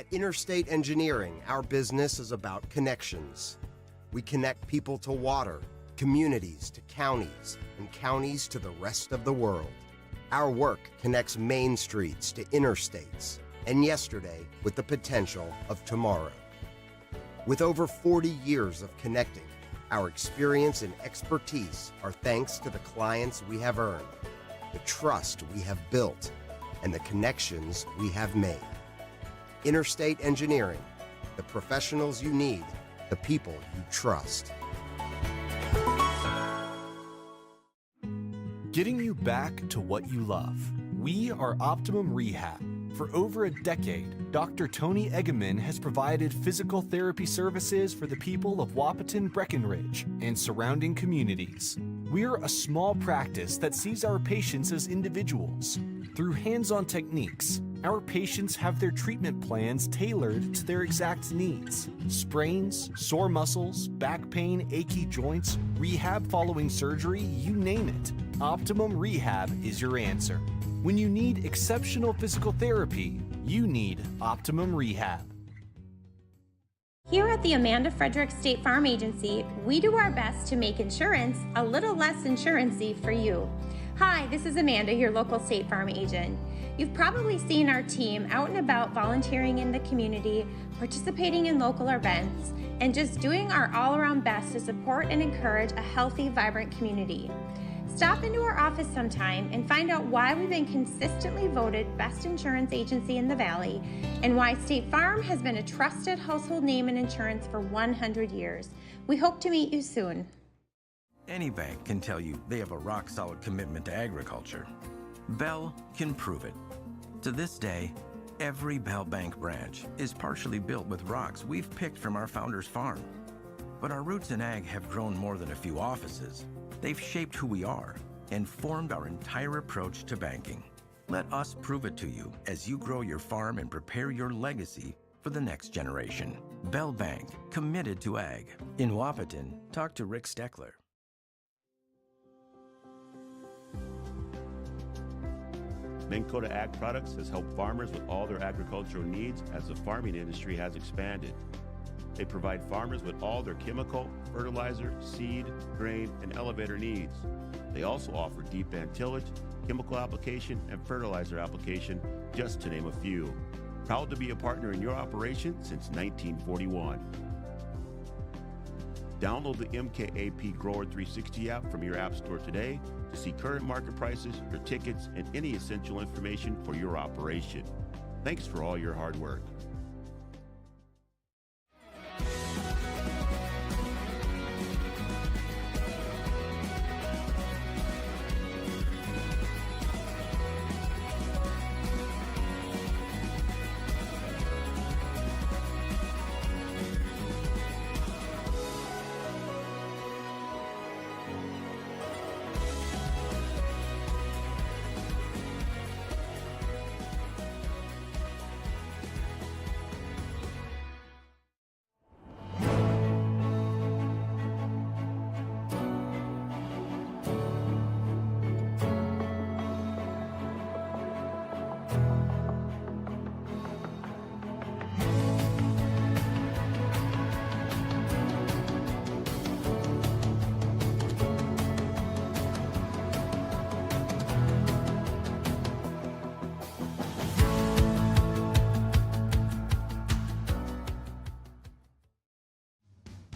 At Interstate Engineering, our business is about connections. We connect people to water, communities to counties, and counties to the rest of the world. Our work connects main streets to interstates, and yesterday with the potential of tomorrow. With over 40 years of connecting, our experience and expertise are thanks to the clients we have earned, the trust we have built, and the connections we have made. Interstate Engineering, the professionals you need, the people you trust. Getting you back to what you love. We are Optimum Rehab. For over a decade, Dr. Tony Eggeman has provided physical therapy services for the people of Wahpeton, Breckenridge, and surrounding communities. We're a small practice that sees our patients as individuals. Through hands-on techniques, our patients have their treatment plans tailored to their exact needs. Sprains, sore muscles, back pain, achy joints, rehab following surgery, you name it. Optimum Rehab is your answer. When you need exceptional physical therapy, you need Optimum Rehab. Here at the Amanda Frederick State Farm Agency, we do our best to make insurance a little less insurance-y for you. Hi, this is Amanda, your local State Farm agent. You've probably seen our team out and about volunteering in the community, participating in local events, and just doing our all-around best to support and encourage a healthy, vibrant community. Stop into our office sometime and find out why we've been consistently voted best insurance agency in the Valley and why State Farm has been a trusted household name in insurance for 100 years. We hope to meet you soon. Any bank can tell you they have a rock-solid commitment to agriculture. Bell can prove it. To this day, every Bell Bank branch is partially built with rocks we've picked from our founder's farm. But our roots in ag have grown more than a few offices. They've shaped who we are and formed our entire approach to banking. Let us prove it to you as you grow your farm and prepare your legacy for the next generation. Bell Bank, committed to ag. In Wahpeton, talk to Rick Steckler. Minn Kota Ag Products has helped farmers with all their agricultural needs as the farming industry has expanded. They provide farmers with all their chemical, fertilizer, seed, grain, and elevator needs. They also offer deep band tillage, chemical application, and fertilizer application, just to name a few. Proud to be a partner in your operation since 1941. Download the MKAP Grower 360 app from your app store today to see current market prices, your tickets, and any essential information for your operation. Thanks for all your hard work.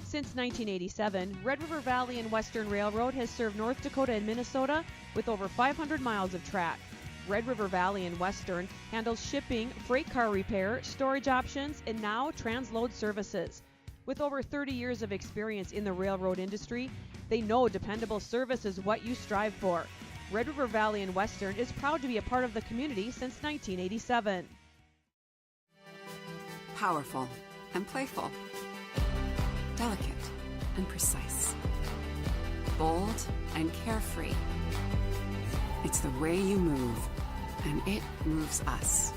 Since 1987, Red River Valley and Western Railroad has served North Dakota and Minnesota with over 500 miles of track. Red River Valley and Western handles shipping, freight car repair, storage options, and now transload services. With over 30 years of experience in the railroad industry, they know dependable service is what you strive for. Red River Valley and Western is proud to be a part of the community since 1987. Powerful and playful. Delicate and precise. Bold and carefree. It's the way you move, and it moves us.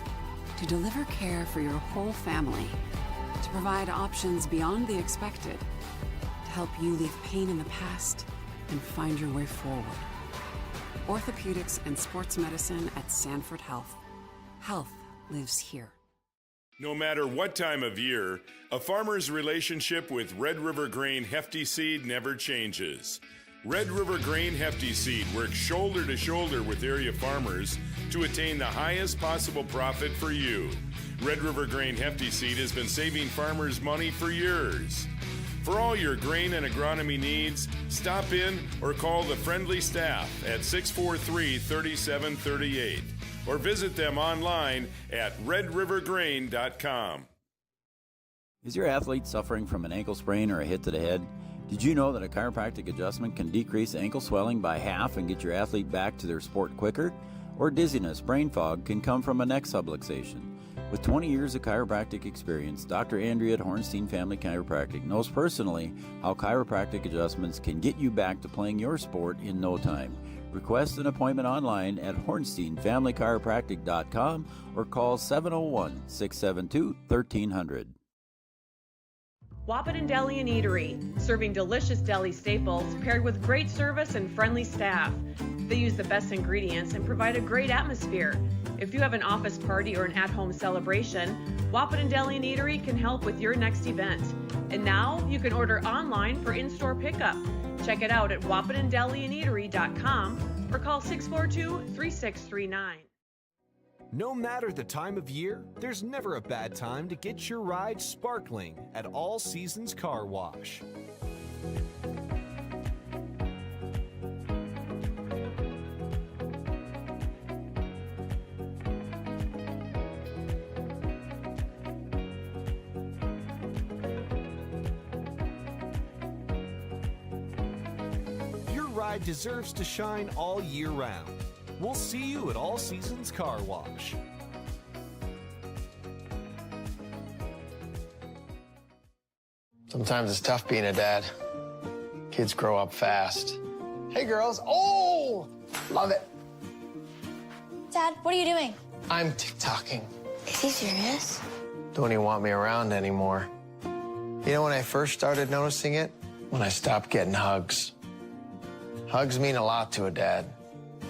To deliver care for your whole family, to provide options beyond the expected, to help you leave pain in the past and find your way forward. Orthopedics and sports medicine at Sanford Health. Health lives here. No matter what time of year, a farmer's relationship with Red River Grain Hefty Seed never changes. Red River Grain Hefty Seed works shoulder to shoulder with area farmers to attain the highest possible profit for you. Red River Grain Hefty Seed has been saving farmers money for years. For all your grain and agronomy needs, stop in or call the friendly staff at 643-3738 or visit them online at redrivergrain.com. Is your athlete suffering from an ankle sprain or a hit to the head? Did you know that a chiropractic adjustment can decrease ankle swelling by half and get your athlete back to their sport quicker? Or dizziness, brain fog can come from a neck subluxation. With 20 years of chiropractic experience, Dr. Andrea at Hornstein Family Chiropractic knows personally how chiropractic adjustments can get you back to playing your sport in no time. Request an appointment online at hornsteinfamilychiropractic.com or call 701-672-1300. Wahpeton Deli and Eatery, serving delicious deli staples paired with great service and friendly staff. They use the best ingredients and provide a great atmosphere. If you have an office party or an at-home celebration, Wahpeton Deli and Eatery can help with your next event. And now you can order online for in-store pickup. Check it out at wahpetondeliandeatery.com or call 642-3639. No matter the time of year, there's never a bad time to get your ride sparkling at All Seasons Car Wash. Your ride deserves to shine all year round. We'll see you at All Seasons Car Wash. Sometimes it's tough being a dad. Kids grow up fast. Hey, girls. Oh, love it. Dad, what are you doing? I'm TikToking. Is he serious? Don't even want me around anymore. You know when I first started noticing it? When I stopped getting hugs. Hugs mean a lot to a dad.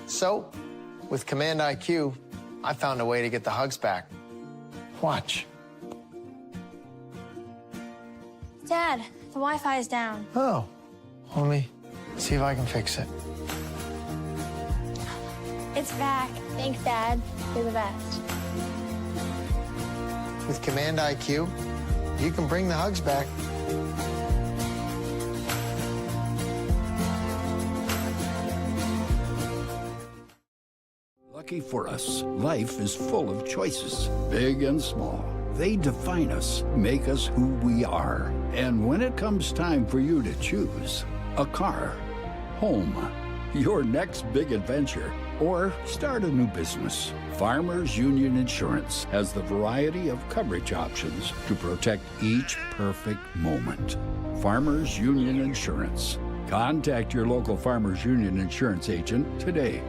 So, with Command IQ, I found a way to get the hugs back. Watch. Dad, the Wi-Fi is down. Oh, let me see if I can fix it. It's back. Thanks, Dad. You're the best. With Command IQ, you can bring the hugs back. Lucky for us, life is full of choices, big and small. They define us, make us who we are. And when it comes time for you to choose a car, home, your next big adventure, or start a new business, Farmers Union Insurance has the variety of coverage options to protect each perfect moment. Farmers Union Insurance. Contact your local Farmers Union Insurance agent today.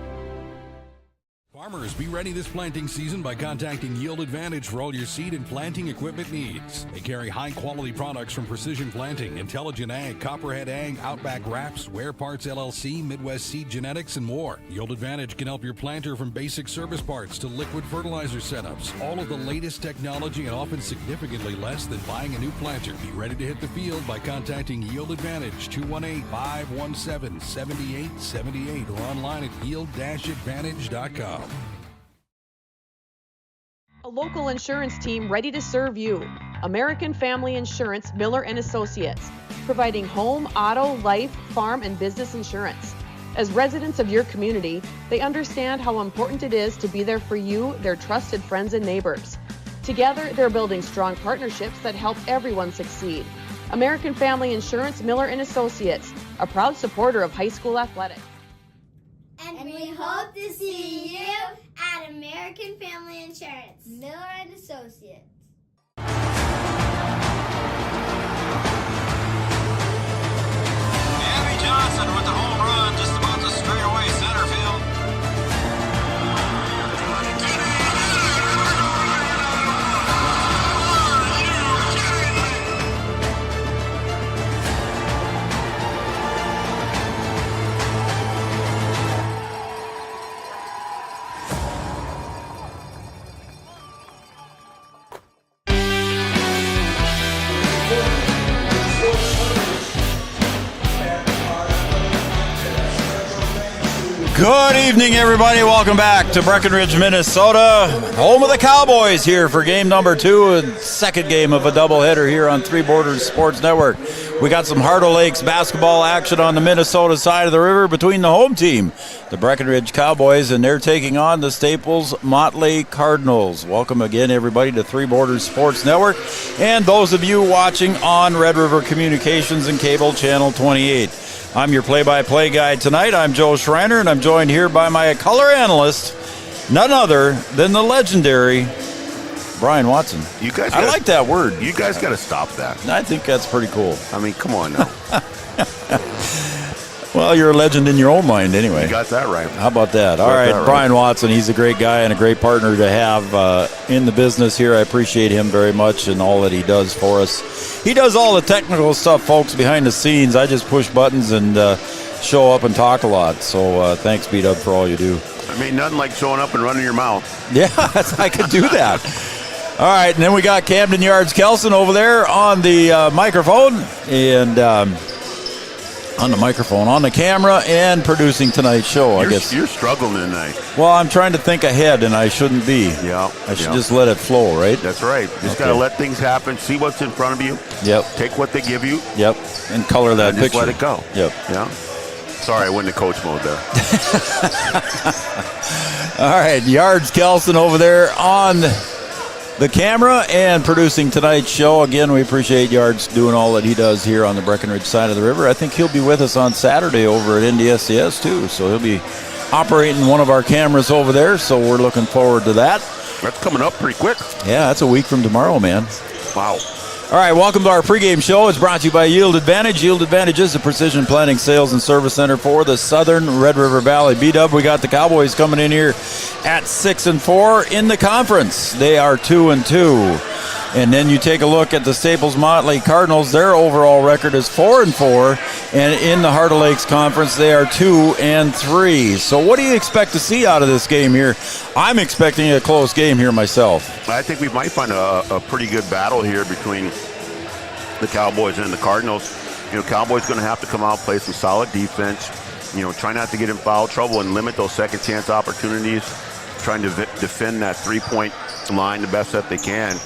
Farmers, be ready this planting season by contacting Yield Advantage for all your seed and planting equipment needs. They carry high-quality products from Precision Planting, Intelligent Ag, Copperhead Ag, Outback Wraps, Ware Parts LLC, Midwest Seed Genetics, and more. Yield Advantage can help your planter from basic service parts to liquid fertilizer setups. All of the latest technology and often significantly less than buying a new planter. Be ready to hit the field by contacting Yield Advantage, 218-517-7878, or online at yield-advantage.com. A local insurance team ready to serve you. American Family Insurance, Miller & Associates, providing home, auto, life, farm, and business insurance. As residents of your community, they understand how important it is to be there for you, their trusted friends and neighbors. Together, they're building strong partnerships that help everyone succeed. American Family Insurance, Miller & Associates, a proud supporter of high school athletics. And we hope to see you at American Family Insurance, Miller & Associates. Abby Johnson with the home run, just about to straightaway center field. Good evening, everybody. Welcome back to Breckenridge, Minnesota, home of the Cowboys, here for game number 2 and second game of a doubleheader here on Three Borders Sports Network. We got some Heart of Lakes basketball action on the Minnesota side of the river between the home team, the Breckenridge Cowboys, and they're taking on the Staples Motley Cardinals. Welcome again, everybody, to Three Borders Sports Network, and those of you watching on Red River Communications and Cable Channel 28. I'm your play-by-play guy tonight. I'm Joe Schreiner, and I'm joined here by my color analyst, none other than the legendary Brian Watson. You guys, I like that word. You guys got to stop that. I think that's pretty cool. I mean, come on now. Well, you're a legend in your own mind anyway. You got that right. How about that? All right, Brian Watson, he's a great guy and a great partner to have in the business here. I appreciate him very much and all that he does for us. He does all the technical stuff, folks, behind the scenes. I just push buttons and show up and talk a lot. So thanks, B-Dub, for all you do. I mean, nothing like showing up and running your mouth. Yeah, I could do that. All right, and then we got Camden Yards Kelson over there on the microphone and on the microphone, on the camera, and producing tonight's show, I guess. You're struggling tonight. Well, I'm trying to think ahead, and I shouldn't be. Yeah. I should just let it flow, right? That's right. Just got to let things happen, see what's in front of you. Yep. Take what they give you. Yep. And color that and picture. Just let it go. Yep. Yeah. Sorry, I went into coach mode there. All right, Yards Kelson over there on the camera and producing tonight's show. Again, we appreciate Yards doing all that he does here on the Breckenridge side of the river. I think he'll be with us on Saturday over at NDSCS too, so he'll be operating one of our cameras over there, so we're looking forward to that. That's coming up pretty quick. Yeah, that's a week from tomorrow, man. Wow. All right, welcome to our pregame show. It's brought to you by Yield Advantage. Yield Advantage is the precision planning sales and service center for the Southern Red River Valley. B-Dub, we got the Cowboys coming in here at 6-4 in the conference. They are 2-2. And then you take a look at the Staples Motley Cardinals. Their overall record is 4-4. And in the Heart of Lakes Conference, they are 2-3. So what do you expect to see out of this game here? I'm expecting a close game here myself. I think we might find a pretty good battle here between the Cowboys and the Cardinals. You know, Cowboys going to have to come out, play some solid defense. You know, try not to get in foul trouble and limit those second chance opportunities. Trying to defend that three-point line the best that they can.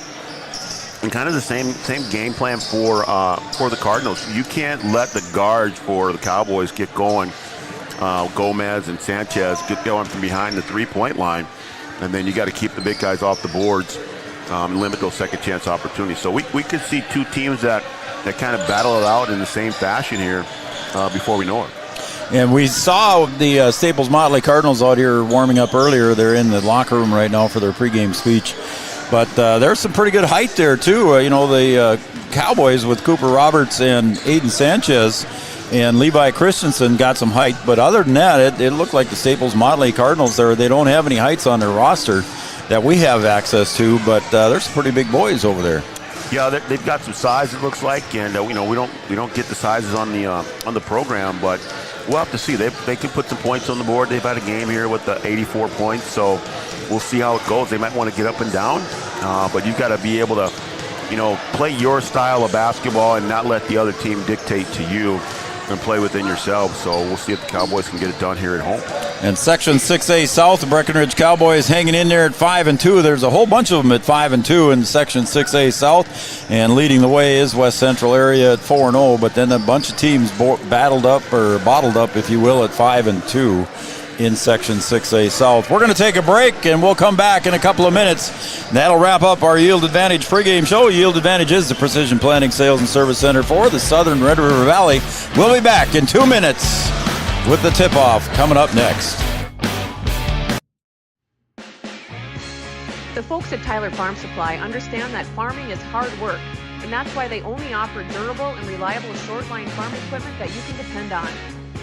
And kind of the same game plan for the Cardinals. You can't let the guards for the Cowboys get going. Gomez and Sanchez get going from behind the three-point line, and then you got to keep the big guys off the boards and limit those second chance opportunities. So we could see two teams that kind of battle it out in the same fashion here before we know it. And we saw the Staples Motley Cardinals out here warming up earlier. They're in the locker room right now for their pregame speech. But there's some pretty good height there, too. You know, the Cowboys with Cooper Roberts and Aiden Sanchez and Levi Christensen got some height. But other than that, it looked like the Staples Motley Cardinals there. They don't have any heights on their roster that we have access to, but there's some pretty big boys over there. Yeah, they've got some size, it looks like, and you know, we don't get the sizes on the program, but we'll have to see. They can put some points on the board. They've had a game here with the 84 points, so we'll see how it goes. They might want to get up and down, but you've got to be able to, you know, play your style of basketball and not let the other team dictate to you and play within yourself. So we'll see if the Cowboys can get it done here at home. And Section 6A South, the Breckenridge Cowboys hanging in there at 5-2. There's a whole bunch of them at 5-2 in Section 6A South, and leading the way is West Central area at 4-0. But then a bunch of teams bottled up, if you will, at 5-2 in Section 6A South. We're going to take a break, and we'll come back in a couple of minutes. That'll wrap up our Yield Advantage pregame show. Yield Advantage is the precision planning sales and service center for the Southern Red River Valley. We'll be back in 2 minutes with the tip-off coming up next. The folks at Tyler Farm Supply understand that farming is hard work, and that's why they only offer durable and reliable short-line farm equipment that you can depend on.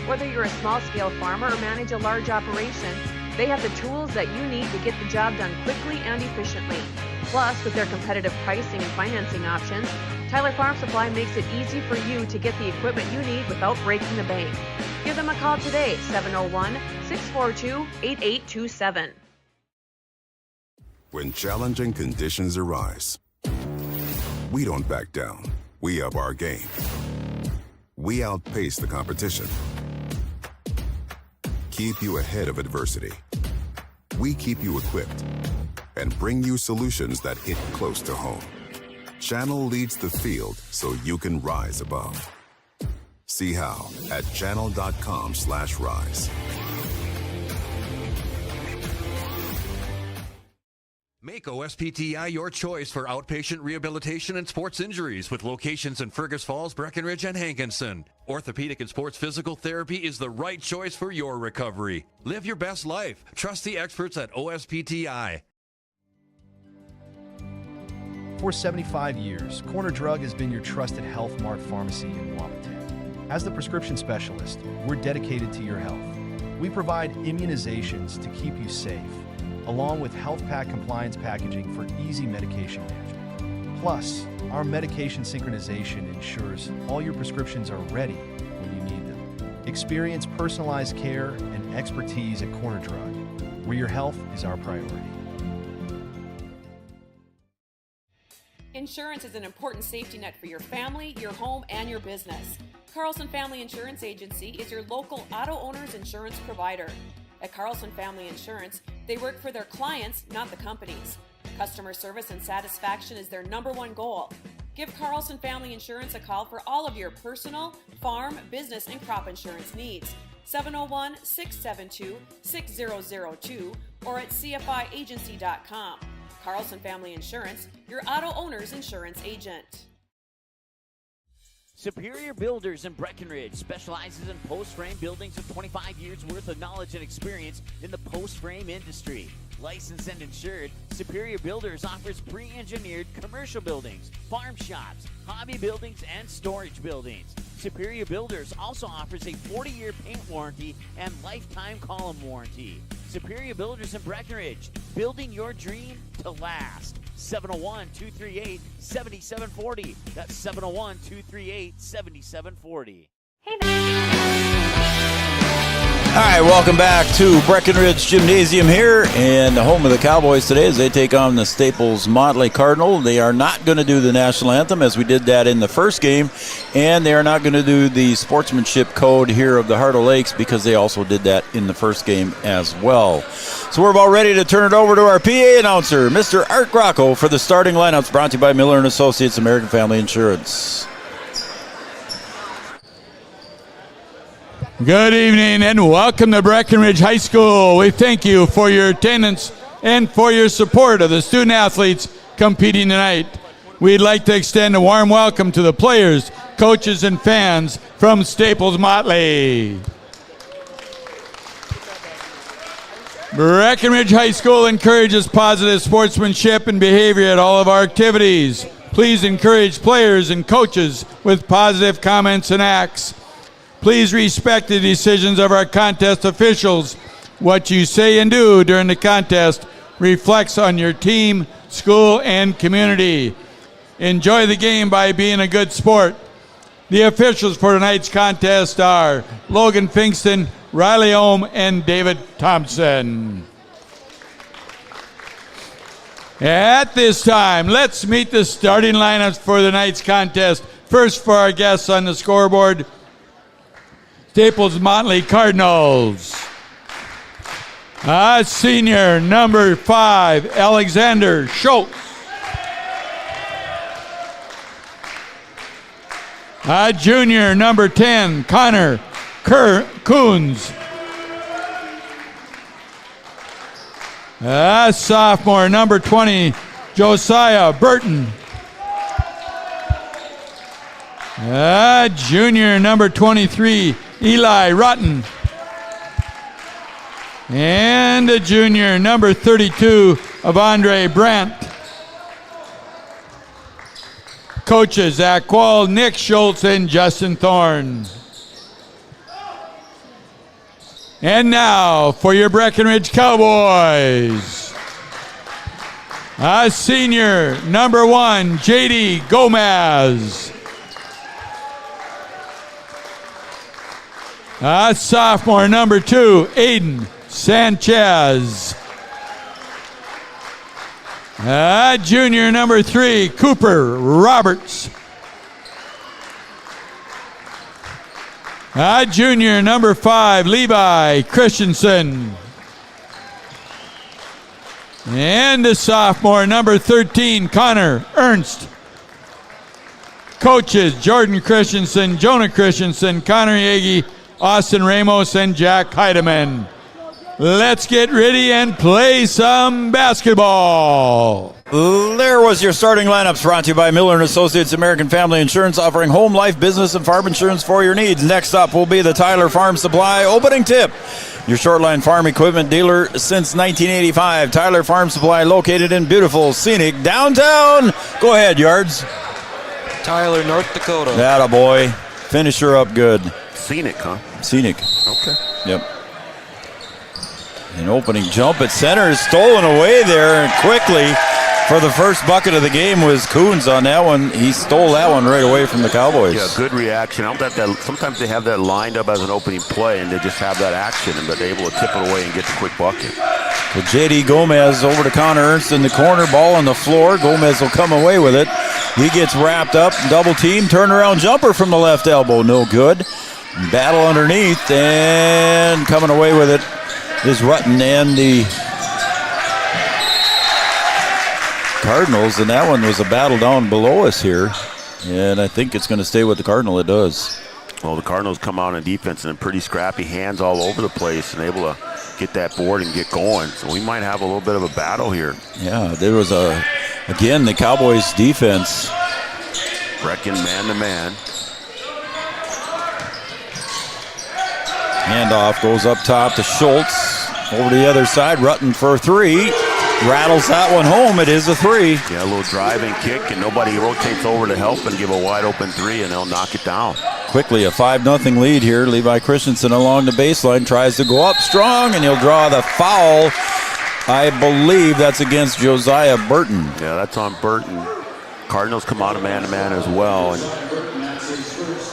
Whether you're a small-scale farmer or manage a large operation, they have the tools that you need to get the job done quickly and efficiently. Plus, with their competitive pricing and financing options, Tyler Farm Supply makes it easy for you to get the equipment you need without breaking the bank. Give them a call today, 701-642-8827. When challenging conditions arise, we don't back down. We up our game. We outpace the competition. keep you ahead of adversity. We keep you equipped and bring you solutions that hit close to home. Channel leads the field so you can rise above. See how at channel.com/rise. Make OSPTI your choice for outpatient rehabilitation and sports injuries with locations in Fergus Falls, Breckenridge, and Hankinson. Orthopedic and sports physical therapy is the right choice for your recovery. Live your best life. Trust the experts at OSPTI. For 75 years, Corner Drug has been your trusted Health Mart pharmacy in Wapaton. As the prescription specialist, we're dedicated to your health. We provide immunizations to keep you safe, along with health pack compliance packaging for easy medication management. Plus, our medication synchronization ensures all your prescriptions are ready when you need them. Experience personalized care and expertise at Corner Drug, where your health is our priority. Insurance is an important safety net for your family, your home, and your business. Carlson Family Insurance Agency is your local auto owner's insurance provider. At Carlson Family Insurance, they work for their clients, not the companies. Customer service and satisfaction is their #1 goal. Give Carlson Family Insurance a call for all of your personal, farm, business, and crop insurance needs. 701-672-6002 or at cfiagency.com. Carlson Family Insurance, your auto owner's insurance agent. Superior Builders in Breckenridge specializes in post-frame buildings with 25 years worth of knowledge and experience in the post-frame industry. Licensed and insured, Superior Builders offers pre-engineered commercial buildings, farm shops, hobby buildings, and storage buildings. Superior Builders also offers a 40-year paint warranty and lifetime column warranty. Superior Builders in Breckenridge, building your dream to last. 701-238-7740. That's 701-238-7740. All right, welcome back to Breckenridge Gymnasium here, and the home of the Cowboys today as they take on the Staples Motley Cardinal. They are not going to do the national anthem as we did that in the first game, and they are not going to do the sportsmanship code here of the Heart of Lakes because they also did that in the first game as well. So we're about ready to turn it over to our PA announcer, Mr. Art Grocco, for the starting lineups brought to you by Miller & Associates, American Family Insurance. Good evening and welcome to Breckenridge High School. We thank you for your attendance and for your support of the student athletes competing tonight. We'd like to extend a warm welcome to the players, coaches, and fans from Staples Motley. Breckenridge High School encourages positive sportsmanship and behavior at all of our activities. Please encourage players and coaches with positive comments and acts. Please respect the decisions of our contest officials. What you say and do during the contest reflects on your team, school, and community. Enjoy the game by being a good sport. The officials for tonight's contest are Logan Finkston, Riley Ohm, and David Thompson. At this time, let's meet the starting lineups for tonight's contest. First for our guests on the scoreboard, Staples Motley Cardinals. Senior number 5, Alexander Schultz. Junior number 10, Connor Coons. Sophomore number 20, Josiah Burton. Junior number 23, Eli Rotten. And the junior number 32 of Andre Brandt. Coaches, Zach Quall, Nick Schultz, and Justin Thorne. And now for your Breckenridge Cowboys. Senior number 1, J.D. Gomez. Sophomore number 2, Aiden Sanchez. Junior number 3, Cooper Roberts. Junior, number 5, Levi Christensen. And the sophomore, number 13, Connor Ernst. Coaches, Jordan Christensen, Jonah Christensen, Connor Yagi, Austin Ramos, and Jack Heidemann. Let's get ready and play some basketball. There was your starting lineups, brought to you by Miller & Associates American Family Insurance, offering home, life, business, and farm insurance for your needs. Next up will be the Tyler Farm Supply opening tip. Your short-line farm equipment dealer since 1985. Tyler Farm Supply, located in beautiful, scenic downtown. Go ahead, Yards. Tyler, North Dakota. Attaboy. Finish her up good. Scenic, huh? Scenic. Okay. Yep. An opening jump at center is stolen away there, and quickly for the first bucket of the game was Coons on that one. He stole that one right away from the Cowboys. Yeah, good reaction. I don't that sometimes they have that lined up as an opening play, and they just have that action, but they're able to tip it away and get the quick bucket. So J.D. Gomez over to Connor Ernst in the corner, ball on the floor. Gomez will come away with it. He gets wrapped up, double team, turnaround jumper from the left elbow, no good. Battle underneath, and coming away with it is Rutten and the Cardinals, and that one was a battle down below us here, and I think it's going to stay with the Cardinal. It does. Well, the Cardinals come out on defense and pretty scrappy, hands all over the place, and able to get that board and get going. So we might have a little bit of a battle here. Yeah, there was again, the Cowboys defense. Brecken man-to-man. Handoff goes up top to Schultz. Over to the other side, Rutten for 3. Rattles that one home. It is a 3. Yeah, a little driving kick, and nobody rotates over to help and give a wide open 3, and they'll knock it down. Quickly, a 5-0 lead here. Levi Christensen along the baseline tries to go up strong, and he'll draw the foul. I believe that's against Josiah Burton. Yeah, that's on Burton. Cardinals come out of man-to-man as well, and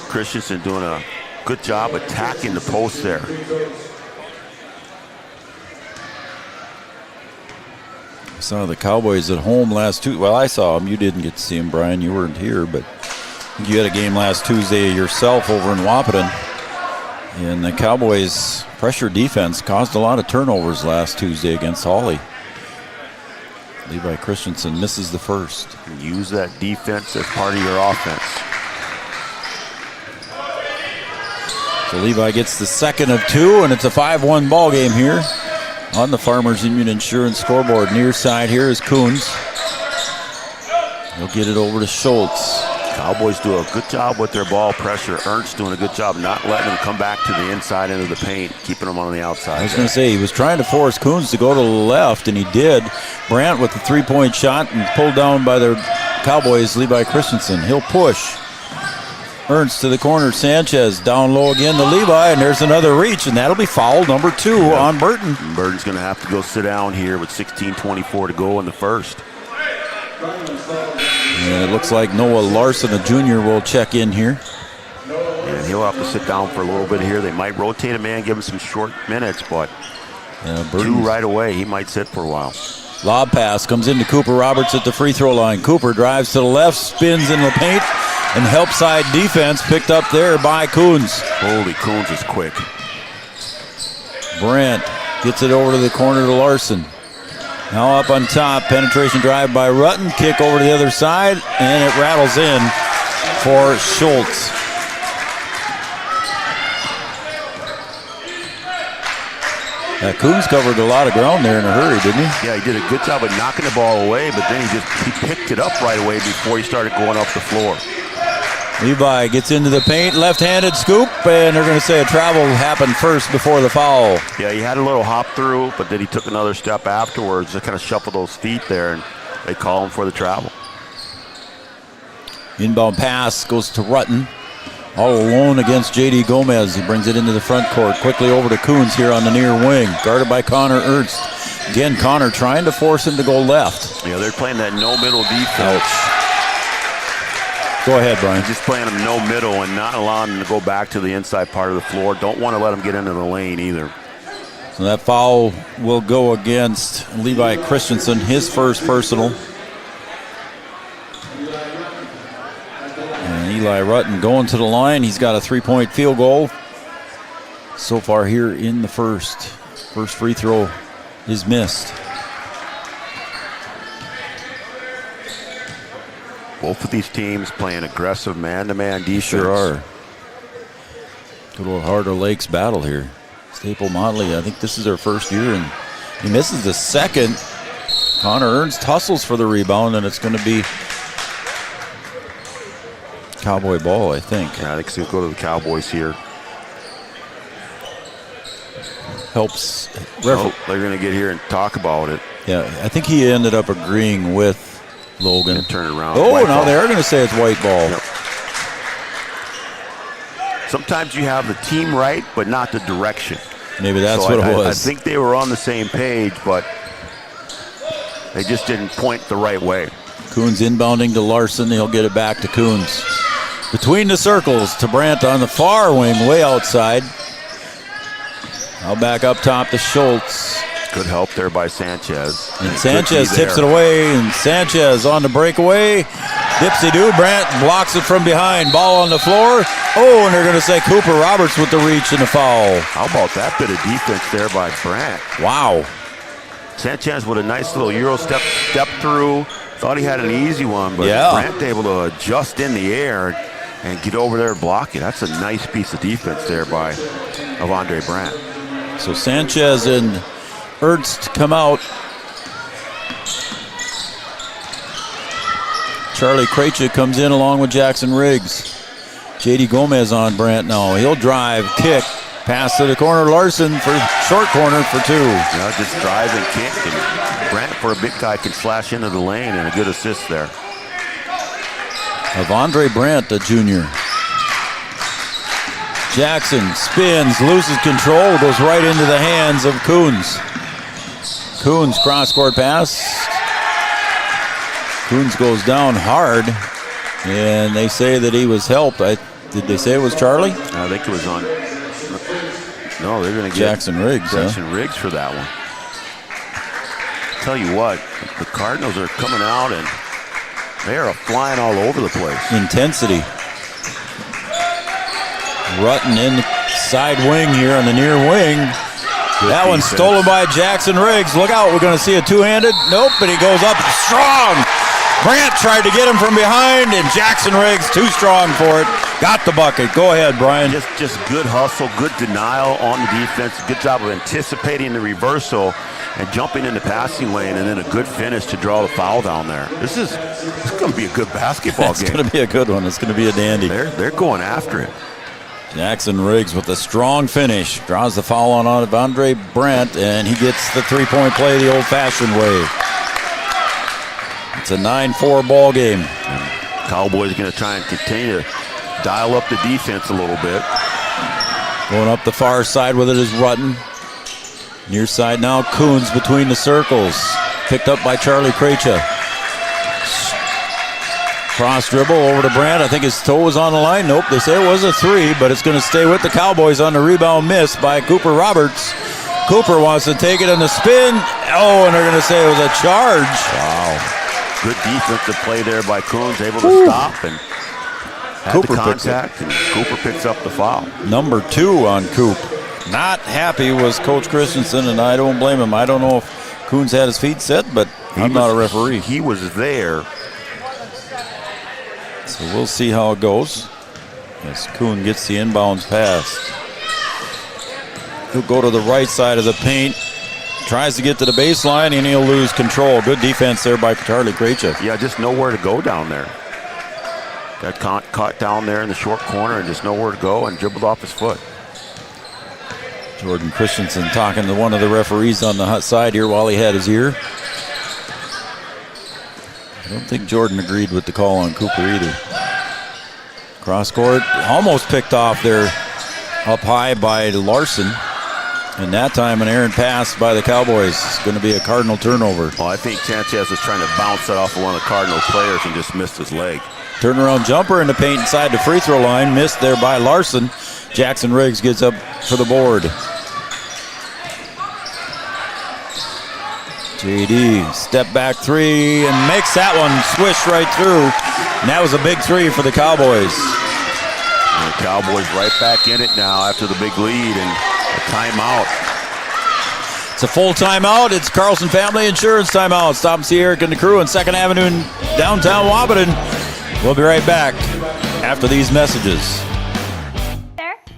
Christensen doing a good job attacking the post there. Saw the Cowboys at home last Tuesday. Well, I saw them. You didn't get to see them, Brian. You weren't here, but you had a game last Tuesday yourself over in Wahpeton. And the Cowboys' pressure defense caused a lot of turnovers last Tuesday against Hawley. Levi Christensen misses the first. Use that defense as part of your offense. So Levi gets the second of 2, and it's a 5-1 ball game here on the Farmers Union Insurance scoreboard. Near side here is Coons. He'll get it over to Schultz. Cowboys do a good job with their ball pressure. Ernst doing a good job not letting them come back to the inside into the paint, keeping them on the outside. I was going to say, he was trying to force Coons to go to the left, and he did. Brandt with the 3-point shot and pulled down by the Cowboys, Levi Christensen. He'll push. Ernst to the corner. Sanchez down low again to Levi, and there's another reach, and that'll be foul number 2 on Burton. And Burton's going to have to go sit down here with 16:24 to go in the first. And it looks like Noah Larson, a junior, will check in here. And he'll have to sit down for a little bit here. They might rotate a man, give him some short minutes, but 2 right away, he might sit for a while. Lob pass comes into Cooper Roberts at the free throw line. Cooper drives to the left, spins in the paint, and help side defense picked up there by Coons. Holy, Coons is quick. Brandt gets it over to the corner to Larson. Now up on top, penetration drive by Rutten, kick over to the other side, and it rattles in for Schultz. Coons covered a lot of ground there in a hurry, didn't he? Yeah, he did a good job of knocking the ball away, but then he picked it up right away before he started going up the floor. Levi gets into the paint, left-handed scoop, and they're going to say a travel happened first before the foul. Yeah, he had a little hop through, but then he took another step afterwards to kind of shuffle those feet there, and they call him for the travel. Inbound pass goes to Rutten. All alone against J.D. Gomez. He brings it into the front court. Quickly over to Coons here on the near wing. Guarded by Connor Ernst. Again, Connor trying to force him to go left. Yeah, they're playing that no-middle defense. Go ahead, Brian. Just playing them no middle and not allowing them to go back to the inside part of the floor. Don't want to let them get into the lane either. So that foul will go against Levi Christensen, his first personal. And Eli Rutten going to the line. He's got a 3-point field goal so far here in the first. First free throw is missed. Both of these teams playing aggressive man-to-man defense. Sure are. Good old Harder Lakes battle here. Staple Motley, I think this is their first year, and he misses the second. Connor Ernst hustles for the rebound, and it's going to be Cowboy ball, I think. Yeah, I think it's going to go to the Cowboys here. Helps. They're going to get here and talk about it. Yeah, I think he ended up agreeing with Logan. And turn it around. Oh, now they are going to say it's white ball. Yep. Sometimes you have the team right, but not the direction. Maybe that's what it was. I think they were on the same page, but they just didn't point the right way. Coons inbounding to Larson. He'll get it back to Coons. Between the circles to Brandt on the far wing, way outside. Now back up top to Schultz. Good help there by Sanchez. And Sanchez tips it away, and Sanchez on the breakaway. Dipsy-doo, Brandt blocks it from behind. Ball on the floor. Oh, and they're going to say Cooper Roberts with the reach and the foul. How about that bit of defense there by Brandt? Wow. Sanchez with a nice little Euro step through. Thought he had an easy one, but Brandt able to adjust in the air and get over there and block it. That's a nice piece of defense there of Andre Brandt. So Sanchez and Ernst come out. Charlie Krejci comes in along with Jackson Riggs. J.D. Gomez on Brandt now. He'll drive, kick, pass to the corner. Larson for short corner for two. Yeah, just drive and kick. And Brandt, for a big guy, can slash into the lane, and a good assist there. Of Andre Brandt, a junior. Jackson spins, loses control, goes right into the hands of Coons. Coons cross-court pass. Coons goes down hard, and they say that he was helped. Did they say it was Charlie? I think it was on. No, they're going to get Jackson Riggs. Jackson Riggs for that one. Tell you what, the Cardinals are coming out and they are flying all over the place. Intensity. Rutten in the side wing here on the near wing. Good that one's stolen by Jackson Riggs. Look out, we're going to see a two-handed. Nope, but he goes up strong. Brandt tried to get him from behind, and Jackson Riggs too strong for it. Got the bucket. Go ahead, Brian. Just good hustle, good denial on the defense. Good job of anticipating the reversal and jumping in the passing lane, and then a good finish to draw the foul down there. This is going to be a good basketball game. It's going to be a good one. It's going to be a dandy. They're going after it. Jackson Riggs with a strong finish. Draws the foul on Andre Brandt, and he gets the three-point play the old-fashioned way. It's a 9-4 ball game. Cowboys are going to try and continue to dial up the defense a little bit. Going up the far side with it is Rutten. Near side now, Coons between the circles. Picked up by Charlie Krejci. Cross dribble over to Brandt. I think his toe was on the line. Nope, they say it was a three, but it's going to stay with the Cowboys on the rebound miss by Cooper Roberts. Cooper wants to take it in the spin. Oh, and they're going to say it was a charge. Wow. Good defensive play there by Coons, able to stop and had Cooper the contact, and Cooper picks up the foul. Number 2 on Coop. Not happy was Coach Christensen, and I don't blame him. I don't know if Coons had his feet set, but I'm not a referee. He was there. So we'll see how it goes as Coon gets the inbounds pass. He'll go to the right side of the paint. Tries to get to the baseline, and he'll lose control. Good defense there by Charlie Krejci. Yeah, just nowhere to go down there. Got caught down there in the short corner and just nowhere to go and dribbled off his foot. Jordan Christensen talking to one of the referees on the hot side here while he had his ear. I don't think Jordan agreed with the call on Cooper either. Cross court, almost picked off there up high by Larson. And that time an errant pass by the Cowboys. It's going to be a Cardinal turnover. Well, I think Sanchez was trying to bounce that off of one of the Cardinal players and just missed his leg. Turnaround jumper in the paint inside the free throw line. Missed there by Larson. Jackson Riggs gets up for the board. JD, step back three and makes that one swish right through. And that was a big three for the Cowboys. And the Cowboys right back in it now after the big lead. And A timeout. It's a full timeout. It's Carlson Family Insurance timeout. Stop and see Eric and the crew on 2nd Avenue in downtown Wapaton. We'll be right back after these messages.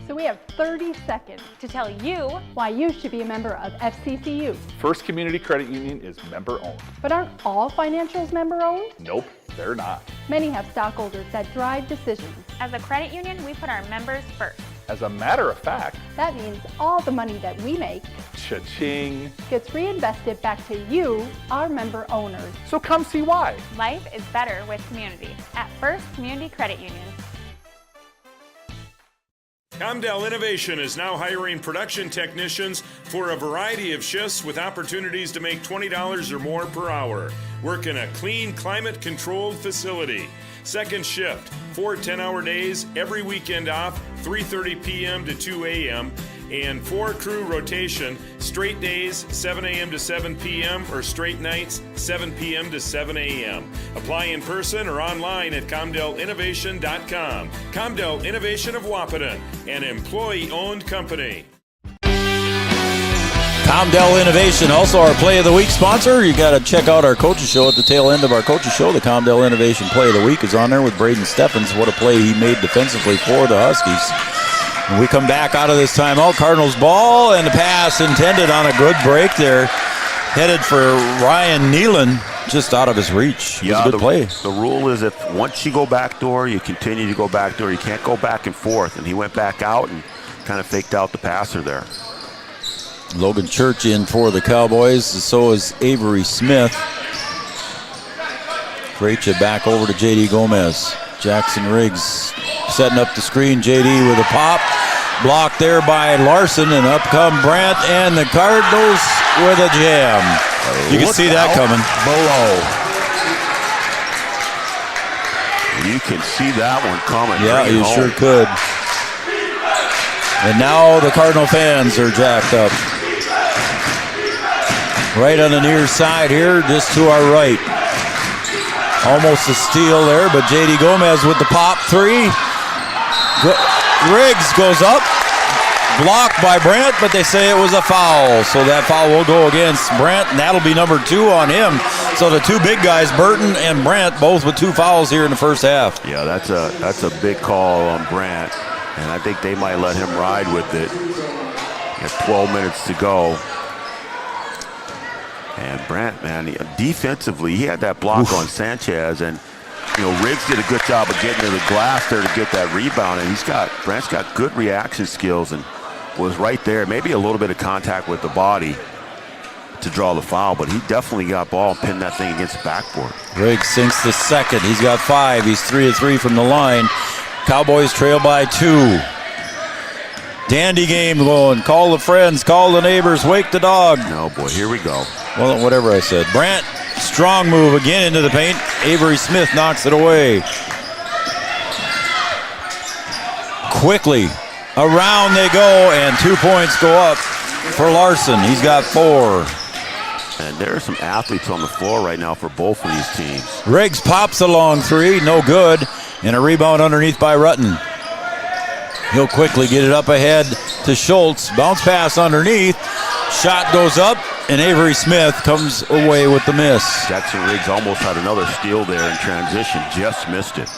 So we have 30 seconds to tell you why you should be a member of FCCU. First Community Credit Union is member-owned. But aren't all financials member-owned? Nope, they're not. Many have stockholders that drive decisions. As a credit union, we put our members first. As a matter of fact, that means all the money that we make cha-ching gets reinvested back to you, our member owners. So come see why. Life is better with community at First Community Credit Union. Comdell Innovation is now hiring production technicians for a variety of shifts with opportunities to make $20 or more per hour. Work in a clean, climate-controlled facility. Second shift, 4 10-hour days, every weekend off, 3:30 p.m. to 2 a.m., and 4 crew rotation, straight days, 7 a.m. to 7 p.m., or straight nights, 7 p.m. to 7 a.m. Apply in person or online at ComdellInnovation.com. Comdell Innovation of Wapaton, an employee-owned company. Comdell Innovation, also our Play of the Week sponsor. You got to check out our Coaches Show at the tail end of our Coaches Show. The Comdell Innovation Play of the Week is on there with Braden Steffens. What a play he made defensively for the Huskies. When we come back out of this timeout, Cardinals ball and the pass intended on a good break there. Headed for Ryan Nealon, just out of his reach. It was a good play. The rule is if once you go backdoor, you continue to go backdoor. You can't go back and forth. And he went back out and kind of faked out the passer there. Logan Church in for the Cowboys. So is Avery Smith. Greatcha back over to J.D. Gomez. Jackson Riggs setting up the screen. J.D. with a pop. Blocked there by Larson, and up come Brandt and the Cardinals with a jam. You can see that coming. You can see that one coming. Yeah, you sure could. And now the Cardinal fans are jacked up. Right on the near side here, just to our right. Almost a steal there, but J.D. Gomez with the pop three. Riggs goes up, blocked by Brandt, but they say it was a foul. So that foul will go against Brandt, and that'll be number 2 on him. So the two big guys, Burton and Brandt, both with 2 fouls here in the first half. Yeah, that's a big call on Brandt, and I think they might let him ride with it. 12 minutes to go. And Brandt, man, defensively, he had that block on Sanchez, and Riggs did a good job of getting to the glass there to get that rebound, and Brandt's got good reaction skills and was right there. Maybe a little bit of contact with the body to draw the foul, but he definitely got ball and pinned that thing against the backboard. Riggs sinks the second. He's got 5. He's 3 of 3 from the line. Cowboys trail by 2. Dandy game going. Call the friends, call the neighbors, wake the dog. No, boy, here we go. Well, whatever I said. Brandt, strong move again into the paint. Avery Smith knocks it away. Quickly, around they go, and 2 points go up for Larson. He's got 4. And there are some athletes on the floor right now for both of these teams. Riggs pops a long 3, no good, and a rebound underneath by Rutten. He'll quickly get it up ahead to Schultz. Bounce pass underneath. Shot goes up, and Avery Smith comes away with the miss. Jackson Riggs almost had another steal there in transition. Just missed it.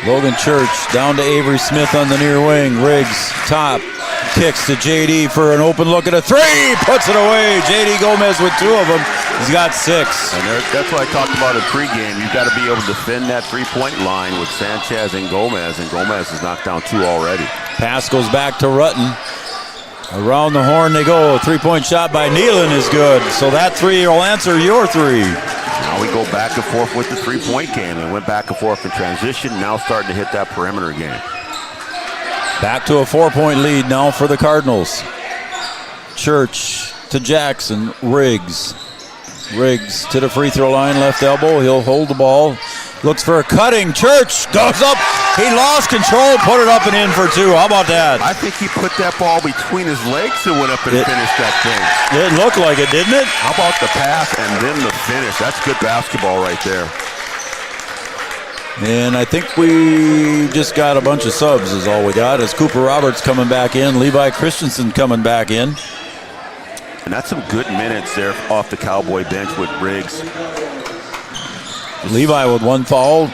Logan Church down to Avery Smith on the near wing. Riggs top. Kicks to J.D. for an open look at a 3. Puts it away. J.D. Gomez with 2 of them. He's got 6. And that's what I talked about in pregame. You've got to be able to defend that three-point line with Sanchez and Gomez has knocked down 2 already. Pass goes back to Rutten. Around the horn they go. A 3-point shot by Nealon is good. So that 3 will answer your 3. Now we go back and forth with the three-point game. And went back and forth in transition. Now starting to hit that perimeter game. Back to a 4-point lead now for the Cardinals. Church to Jackson. Riggs to the free throw line, left elbow. He'll hold the ball. Looks for a cutting. Church goes up. He lost control, put it up and in for 2. How about that? I think he put that ball between his legs and went up and finished that thing. It looked like it, didn't it? How about the pass and then the finish? That's good basketball right there. And I think we just got a bunch of subs is all we got. As Cooper Roberts coming back in, Levi Christensen coming back in. And that's some good minutes there off the Cowboy bench with Riggs. Levi with 1 foul.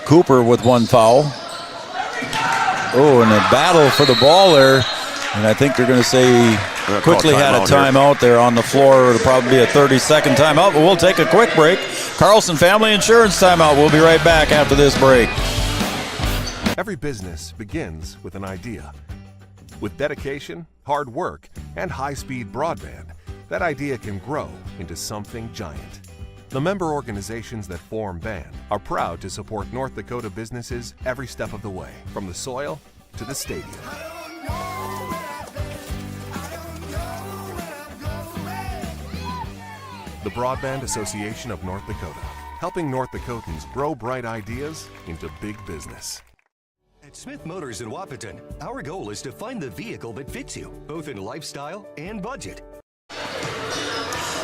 Cooper with 1 foul. Oh, and a battle for the ball there. And I think they're going to say quickly had a timeout there on the floor. It'll probably be a 30-second timeout, but we'll take a quick break. Carlson Family Insurance timeout. We'll be right back after this break. Every business begins with an idea. With dedication, hard work, and high-speed broadband, that idea can grow into something giant. The member organizations that form BAND are proud to support North Dakota businesses every step of the way, from the soil to the stadium. The Broadband Association of North Dakota, helping North Dakotans grow bright ideas into big business. At Smith Motors in Wahpeton, our goal is to find the vehicle that fits you, both in lifestyle and budget.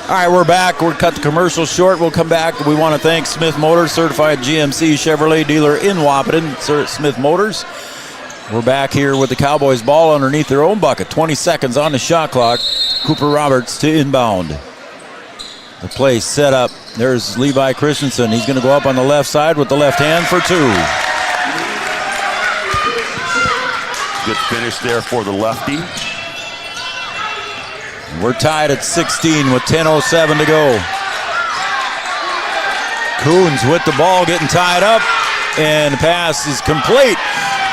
All right, we're back. We'll cut the commercial short. We'll come back. We want to thank Smith Motors, certified GMC Chevrolet dealer in Wahpeton, Smith Motors. We're back here with the Cowboys ball underneath their own bucket. 20 seconds on the shot clock. Cooper Roberts to inbound. The play set up. There's Levi Christensen. He's going to go up on the left side with the left hand for 2. Good finish there for the lefty. We're tied at 16 with 10:07 to go. Coons with the ball getting tied up, and the pass is complete.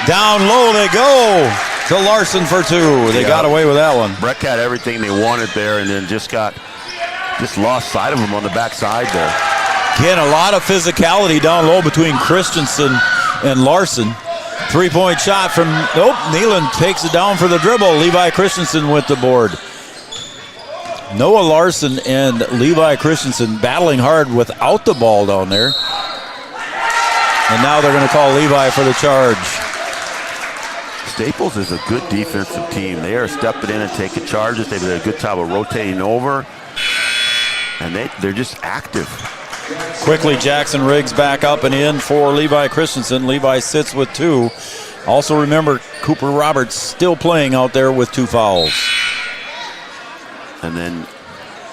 Down low they go to Larson for 2. They got away with that one. Breck had everything they wanted there, and then just lost sight of him on the backside there. Again, a lot of physicality down low between Christensen and Larson. 3-point shot from, Nealon takes it down for the dribble. Levi Christensen with the board. Noah Larson and Levi Christensen battling hard without the ball down there. And now they're going to call Levi for the charge. Staples is a good defensive team. They are stepping in and taking charges. They did a good job of rotating over. And they're just active. Quickly, Jackson Riggs back up and in for Levi Christensen. Levi sits with 2. Also remember, Cooper Roberts still playing out there with 2 fouls. And then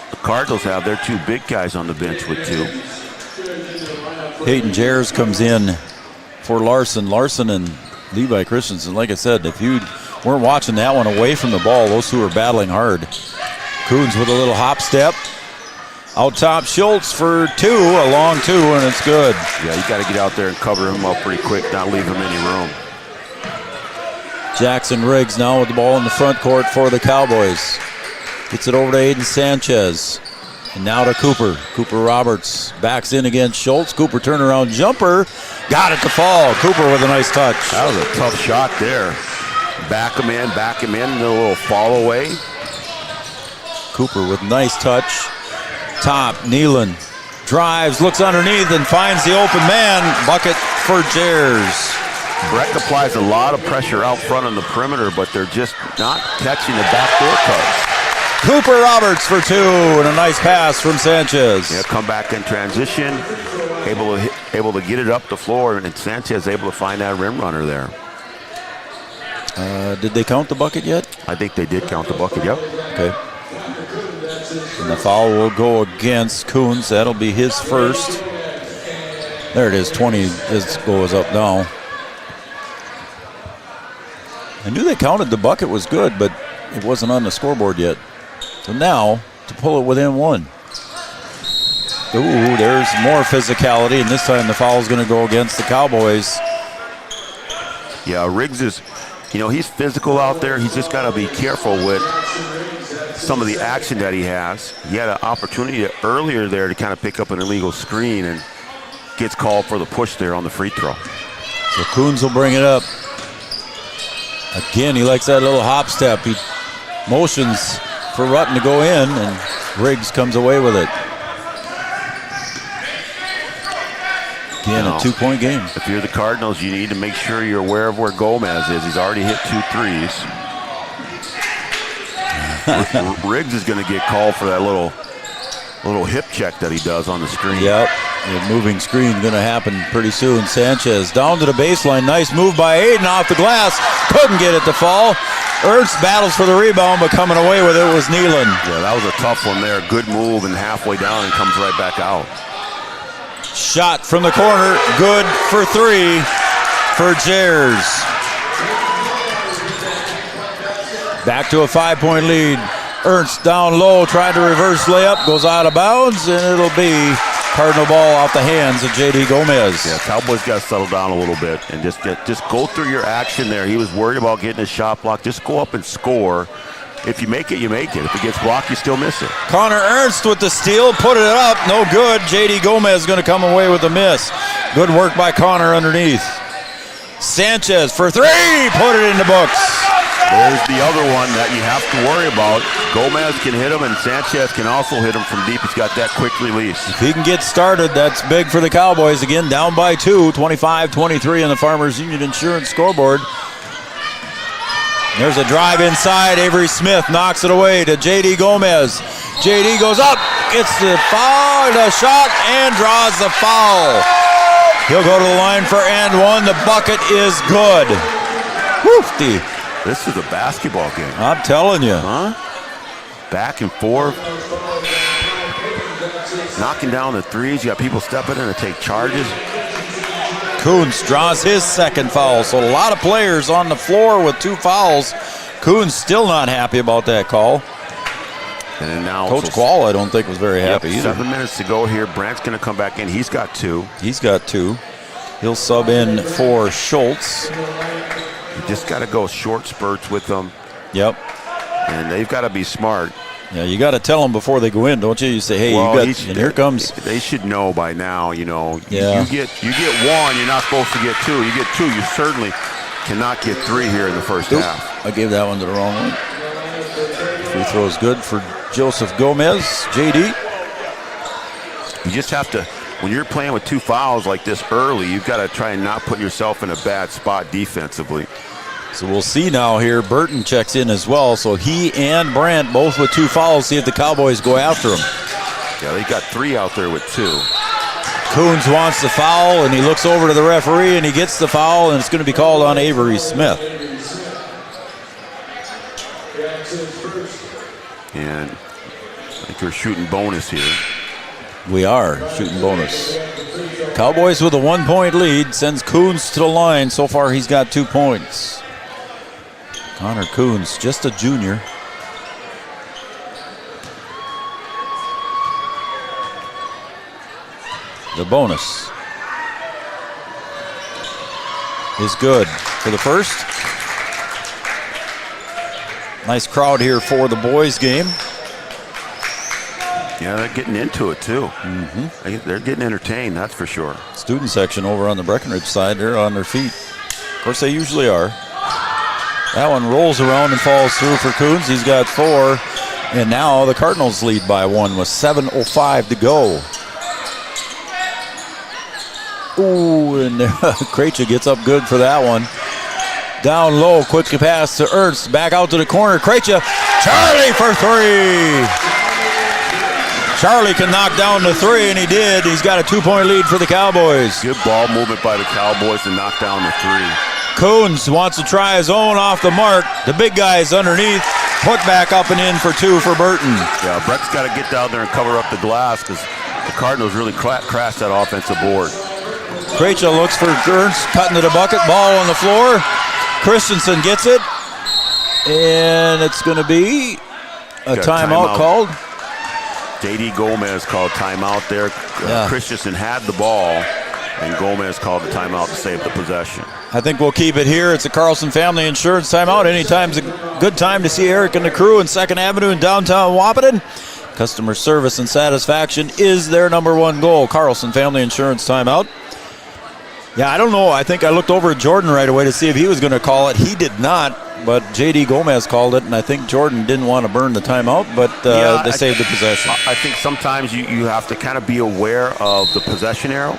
the Cardinals have their 2 big guys on the bench with 2. Peyton Jers comes in for Larson. Larson and Levi Christensen, like I said, if you weren't watching that one away from the ball, those 2 are battling hard. Coons with a little hop step. Out top, Schultz for 2, a long 2, and it's good. Yeah, you got to get out there and cover him up pretty quick, not leave him any room. Jackson Riggs now with the ball in the front court for the Cowboys. Gets it over to Aiden Sanchez. And now to Cooper. Cooper Roberts backs in against Schultz. Cooper turnaround jumper. Got it to fall. Cooper with a nice touch. That was a tough shot there. Back him in, a little fall away. Cooper with nice touch. Top, Nealon drives, looks underneath, and finds the open man. Bucket for Jers. Breck applies a lot of pressure out front on the perimeter, but they're just not catching the backdoor cut. Cooper Roberts for 2, and a nice pass from Sanchez. Yeah, come back in transition, able to get it up the floor, and Sanchez able to find that rim runner there. Did they count the bucket yet? I think they did count the bucket, yep. Okay. And the foul will go against Coons. That'll be his first. There it is, 20. This goes up now. I knew they counted the bucket was good, but it wasn't on the scoreboard yet. So now, to pull it within 1. Ooh, there's more physicality, and this time the foul is going to go against the Cowboys. Yeah, Riggs is, he's physical out there. He's just got to be careful with some of the action that he has. He had an opportunity earlier there to kind of pick up an illegal screen and gets called for the push there on the free throw. So Coons will bring it up. Again, he likes that little hop step. He motions for Rutten to go in, and Riggs comes away with it. Again, a 2-point game. If you're the Cardinals, you need to make sure you're aware of where Gomez is. He's already hit 2 threes. Riggs is going to get called for that little little hip check that he does on the screen. Yep, the moving screen going to happen pretty soon. Sanchez down to the baseline. Nice move by Aiden off the glass. Couldn't get it to fall. Ernst battles for the rebound, but coming away with it was Nealon. Yeah, that was a tough one there. Good move, and halfway down and comes right back out. Shot from the corner, good for 3 for Jers. Back to a 5-point lead. Ernst down low, trying to reverse layup, goes out of bounds, and it'll be Cardinal ball off the hands of J.D. Gomez. Yeah, Cowboys got to settle down a little bit and just go through your action there. He was worried about getting a shot block. Just go up and score. If you make it, you make it. If it gets blocked, you still miss it. Connor Ernst with the steal, put it up, no good. J.D. Gomez going to come away with a miss. Good work by Connor underneath. Sanchez for 3, put it in the books. There's the other one that you have to worry about. Gomez can hit him, and Sanchez can also hit him from deep. He's got that quick release. If he can get started, that's big for the Cowboys. Again, down by 2, 25-23 on the Farmers Union Insurance scoreboard. There's a drive inside. Avery Smith knocks it away to J.D. Gomez. J.D. goes up, gets the foul, the shot, and draws the foul. He'll go to the line for and one. The bucket is good. Woofty. This is a basketball game. I'm telling you. Huh? Back and forth. Knocking down the threes. You got people stepping in to take charges. Kuntz draws his second foul. So a lot of players on the floor with 2 fouls. Kuntz still not happy about that call. And then now Coach Quall, I don't think, was very happy either. 7 minutes to go here. Brandt's going to come back in. He's got 2. He's got 2. He'll sub in for Schultz. You just got to go short spurts with them. Yep. And they've got to be smart. Yeah, you got to tell them before they go in, don't you? You say, hey, well, you got, and here comes. They should know by now, you know. Yeah. You get 1, you're not supposed to get 2. You get 2, you certainly cannot get 3 here in the first half. I gave that one to the wrong one. Free throw is good for Joseph Gomez. J.D. You just have to, when you're playing with 2 fouls like this early, you've got to try and not put yourself in a bad spot defensively. So we'll see now here. Burton checks in as well. So he and Brandt both with 2 fouls. See if the Cowboys go after him. Yeah, they got 3 out there with 2. Coons wants the foul, and he looks over to the referee, and he gets the foul, and it's going to be called on Avery Smith. And I think we're shooting bonus here. We are shooting bonus. Cowboys with a 1-point lead sends Coons to the line. So far, he's got 2 points. Connor Coons, just a junior. The bonus is good for the first. Nice crowd here for the boys game. Yeah, they're getting into it too. Mm-hmm. They're getting entertained, that's for sure. Student section over on the Breckenridge side, they're on their feet. Of course, they usually are. That one rolls around and falls through for Coons. He's got 4. And now the Cardinals lead by 1 with 7:05 to go. Ooh, and Krejci gets up good for that one. Down low, quick pass to Ernst. Back out to the corner. Krejci, Charlie for 3. Charlie can knock down the 3, and he did. He's got a 2-point lead for the Cowboys. Good ball movement by the Cowboys to knock down the 3. Coons wants to try his own off the mark. The big guy's underneath. Put back up and in for 2 for Burton. Yeah, Brett's got to get down there and cover up the glass because the Cardinals really crashed that offensive board. Krejci looks for Ernst, cutting to the bucket. Ball on the floor. Christensen gets it. And it's going to be a timeout called. J.D. Gomez called timeout there. Christensen had the ball, and Gomez called the timeout to save the possession. I think we'll keep it here. It's a Carlson Family Insurance timeout. Anytime's a good time to see Eric and the crew in 2nd Avenue in downtown Wahpeton. Customer service and satisfaction is their #1 goal. Carlson Family Insurance timeout. Yeah, I don't know. I think I looked over at Jordan right away to see if he was going to call it. He did not, but J.D. Gomez called it, and I think Jordan didn't want to burn the timeout, but they saved the possession. I think sometimes you have to kind of be aware of the possession arrow,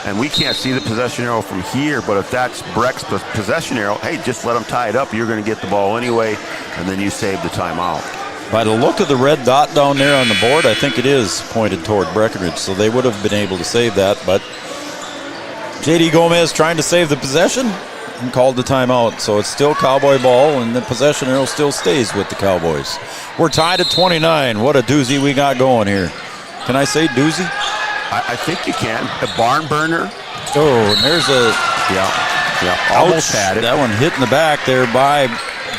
and we can't see the possession arrow from here, but if that's Breck's possession arrow, hey, just let them tie it up. You're going to get the ball anyway, and then you save the timeout. By the look of the red dot down there on the board, I think it is pointed toward Breckenridge, so they would have been able to save that. But J.D. Gomez trying to save the possession and called the timeout. So it's still Cowboy ball, and the possession arrow still stays with the Cowboys. We're tied at 29. What a doozy we got going here. Can I say doozy? I think you can. A barn burner. Oh, and there's a... Yeah, almost had it. That one hit in the back there by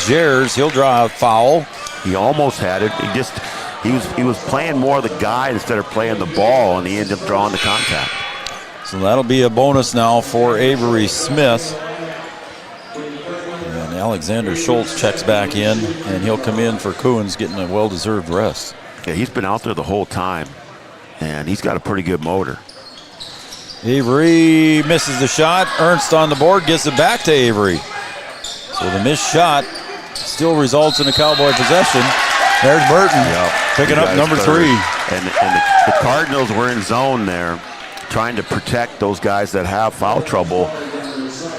Jers. He'll draw a foul. He almost had it. He was playing more of the guy instead of playing the ball, and he ended up drawing the contact. So that'll be a bonus now for Avery Smith. And Alexander Schultz checks back in, and he'll come in for Coons getting a well-deserved rest. Yeah, he's been out there the whole time, and he's got a pretty good motor. Avery misses the shot. Ernst on the board, gets it back to Avery. So the missed shot still results in a Cowboy possession. There's Burton picking up number 3. And the Cardinals were in zone there, trying to protect those guys that have foul trouble.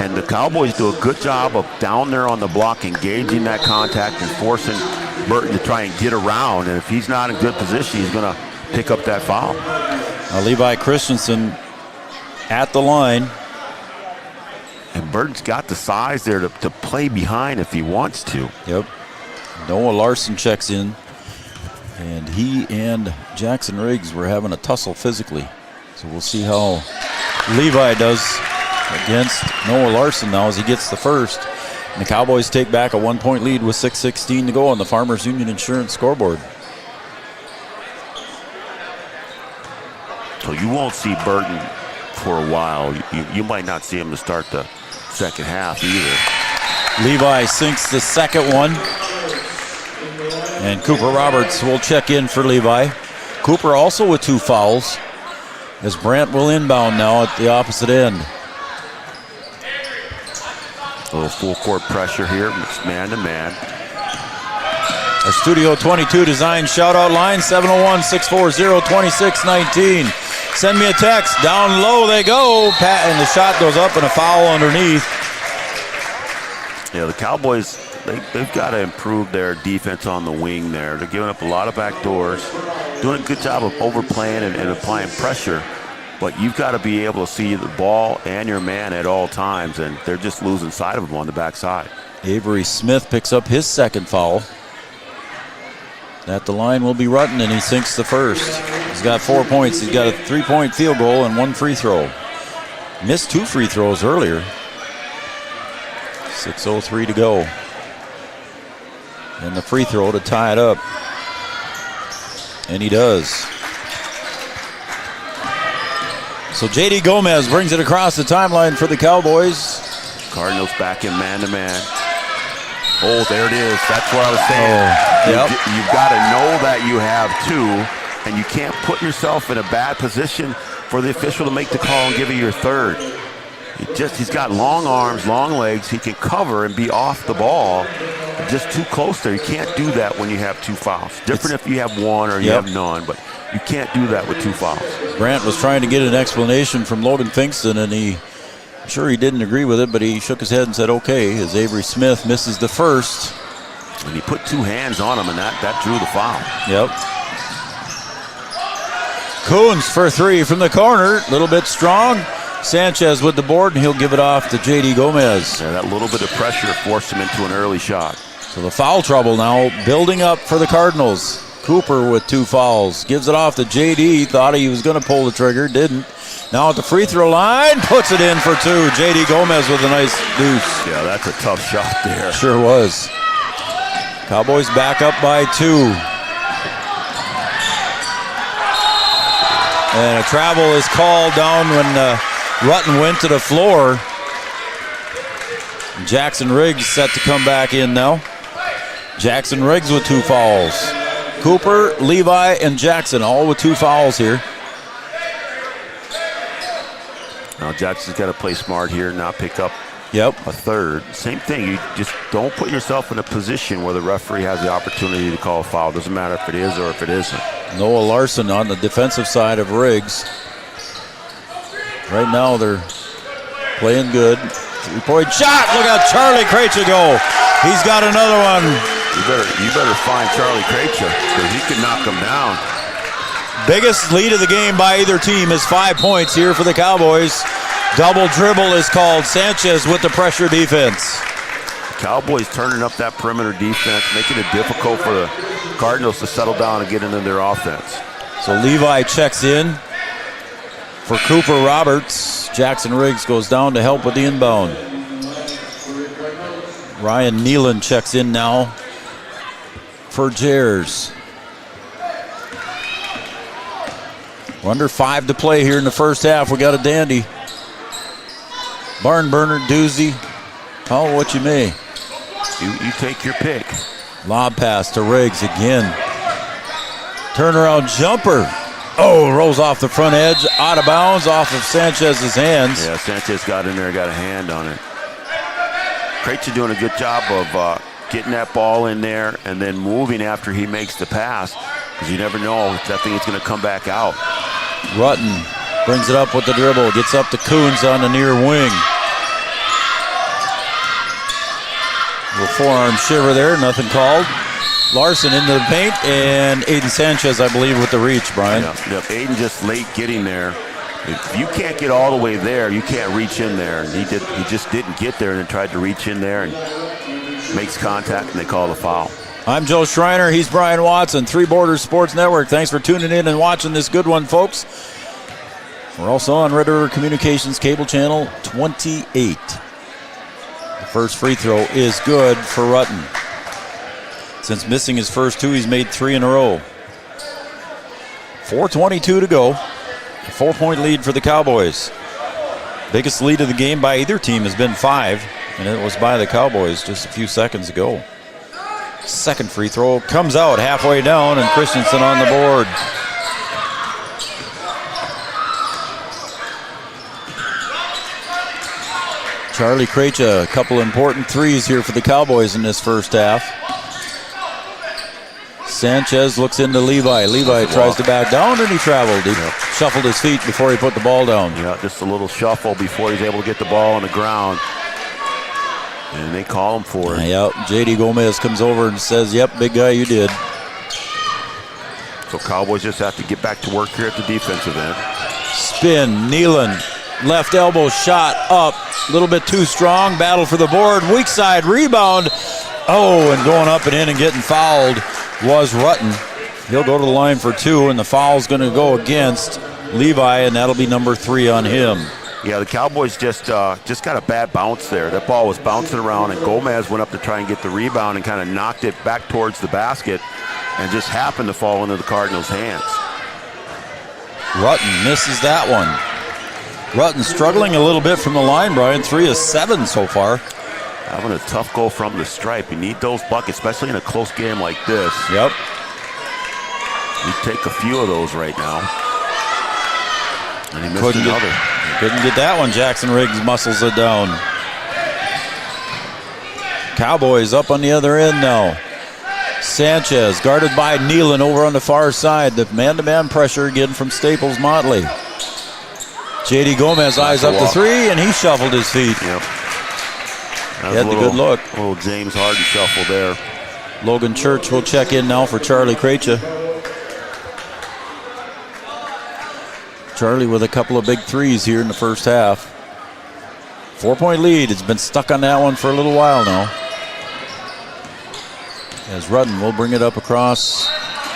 And the Cowboys do a good job of down there on the block, engaging that contact and forcing Burton to try and get around. And if he's not in good position, he's going to pick up that foul. Levi Christensen at the line. And Burton's got the size there to play behind if he wants to. Yep. Noah Larson checks in. And he and Jackson Riggs were having a tussle physically. So we'll see how Levi does against Noah Larson now as he gets the first. And the Cowboys take back a 1-point lead with 6:16 to go on the Farmers Union Insurance scoreboard. So you won't see Burton for a while. You might not see him to start the second half either. Levi sinks the second one. And Cooper Roberts will check in for Levi. Cooper also with 2 fouls, as Brandt will inbound now at the opposite end. A little full court pressure here. It's man to man. Our Studio 22 design shout-out line, 701-640-2619. Send me a text. Down low they go. Pat, and the shot goes up and a foul underneath. Yeah, the Cowboys, they've got to improve their defense on the wing there. They're giving up a lot of back doors, doing a good job of overplaying and applying pressure. But you've got to be able to see the ball and your man at all times, and they're just losing sight of him on the backside. Avery Smith picks up his second foul. At the line will be Rutten, and he sinks the first. He's got 4 points. He's got a 3-point field goal and 1 free throw. Missed 2 free throws earlier. 6:03 to go. And the free throw to tie it up. And he does. So J.D. Gomez brings it across the timeline for the Cowboys. Cardinals back in man-to-man. Oh, there it is. That's what I was saying. You've got to know that you have 2, and you can't put yourself in a bad position for the official to make the call and give you your third. He's got long arms, long legs. He can cover and be off the ball. Just too close there. You can't do that when you have 2 fouls. Different if you have 1 or you have none, but you can't do that with 2 fouls. Brandt was trying to get an explanation from Logan Finkston, and I'm sure he didn't agree with it, but he shook his head and said okay, as Avery Smith misses the first. And he put 2 hands on him, and that drew the foul. Yep. Coons for 3 from the corner, a little bit strong. Sanchez with the board, and he'll give it off to J.D. Gomez. Yeah, that little bit of pressure forced him into an early shot. So the foul trouble now building up for the Cardinals. Cooper with 2 fouls. Gives it off to J.D. Thought he was going to pull the trigger. Didn't. Now at the free throw line. Puts it in for 2. J.D. Gomez with a nice deuce. Yeah, that's a tough shot there. Sure was. Cowboys back up by 2. And a travel is called down when Rutten went to the floor. Jackson Riggs set to come back in now. Jackson Riggs with 2 fouls. Cooper, Levi, and Jackson all with 2 fouls here. Now Jackson's got to play smart here, not pick up a third. Same thing. You just don't put yourself in a position where the referee has the opportunity to call a foul. Doesn't matter if it is or if it isn't. Noah Larson on the defensive side of Riggs. Right now they're playing good. 3-point shot. Look at Charlie Krejci go. He's got another one. You better find Charlie Krejci, because he can knock him down. Biggest lead of the game by either team is 5 points here for the Cowboys. Double dribble is called. Sanchez with the pressure defense. Cowboys turning up that perimeter defense, making it difficult for the Cardinals to settle down and get into their offense. So Levi checks in for Cooper Roberts. Jackson Riggs goes down to help with the inbound. Ryan Nealon checks in now for Jers. We're under 5 to play here in the first half. We got a dandy. Barn burner, doozy. Call it what you may. You take your pick. Lob pass to Riggs again. Turnaround jumper. Oh, rolls off the front edge, out of bounds, off of Sanchez's hands. Yeah, Sanchez got in there, got a hand on it. Krejci doing a good job of getting that ball in there and then moving after he makes the pass, because you never know if that thing is going to come back out. Rutten brings it up with the dribble, gets up to Coons on the near wing. Little forearm shiver there, nothing called. Larson into the paint, and Aiden Sanchez, I believe, with the reach, Brian. Yep. Aiden just late getting there. If you can't get all the way there, you can't reach in there. And he just didn't get there and then tried to reach in there and makes contact, and they call the foul. I'm Joe Schreiner. He's Brian Watson, Three Borders Sports Network. Thanks for tuning in and watching this good one, folks. We're also on Red River Communications Cable Channel 28. The first free throw is good for Rutten. Since missing his first 2, he's made 3 in a row. 4:22 to go. A 4-point lead for the Cowboys. Biggest lead of the game by either team has been 5, and it was by the Cowboys just a few seconds ago. Second free throw comes out halfway down, and Christensen on the board. Charlie Krejci, a couple important threes here for the Cowboys in this first half. Sanchez looks into Levi. Levi tries to back down, and he traveled. He shuffled his feet before he put the ball down. Yeah, just a little shuffle before he's able to get the ball on the ground. And they call him for it. Yep, J.D. Gomez comes over and says, yep, big guy, you did. So Cowboys just have to get back to work here at the defensive end. Spin, Nealon, left elbow shot up. A little bit too strong. Battle for the board. Weak side rebound. Oh, and going up and in and getting fouled was Rutten. He'll go to the line for 2, and the foul's going to go against Levi, and that'll be number 3 on him. Yeah, the Cowboys just got a bad bounce there. That ball was bouncing around, and Gomez went up to try and get the rebound and kind of knocked it back towards the basket and just happened to fall into the Cardinals' hands. Rutten misses that one. Rutten struggling a little bit from the line, Brian. 3 of 7 so far. Having a tough go from the stripe. You need those buckets, especially in a close game like this. Yep. You take a few of those right now. And he missed another. Couldn't get that one. Jackson Riggs muscles it down. Cowboys up on the other end now. Sanchez guarded by Nealon over on the far side. The man-to-man pressure again from Staples Motley. J.D. Gomez eyes up to 3, and he shuffled his feet. Yep. He had the good look. Little James Harden shuffle there. Logan Church will check in now for Charlie Krejci. Charlie with a couple of big threes here in the first half. 4-point lead. It's been stuck on that one for a little while now. As Rutten will bring it up across,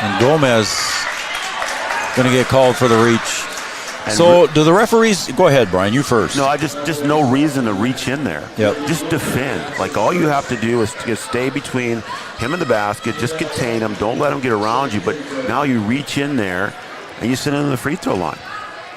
and Gomez going to get called for the reach. And so do the referees, go ahead, Brian, you first. No, just no reason to reach in there. Yep. Just defend. Like, all you have to do is just stay between him and the basket, just contain him, don't let him get around you, but now you reach in there and you sit in the free throw line.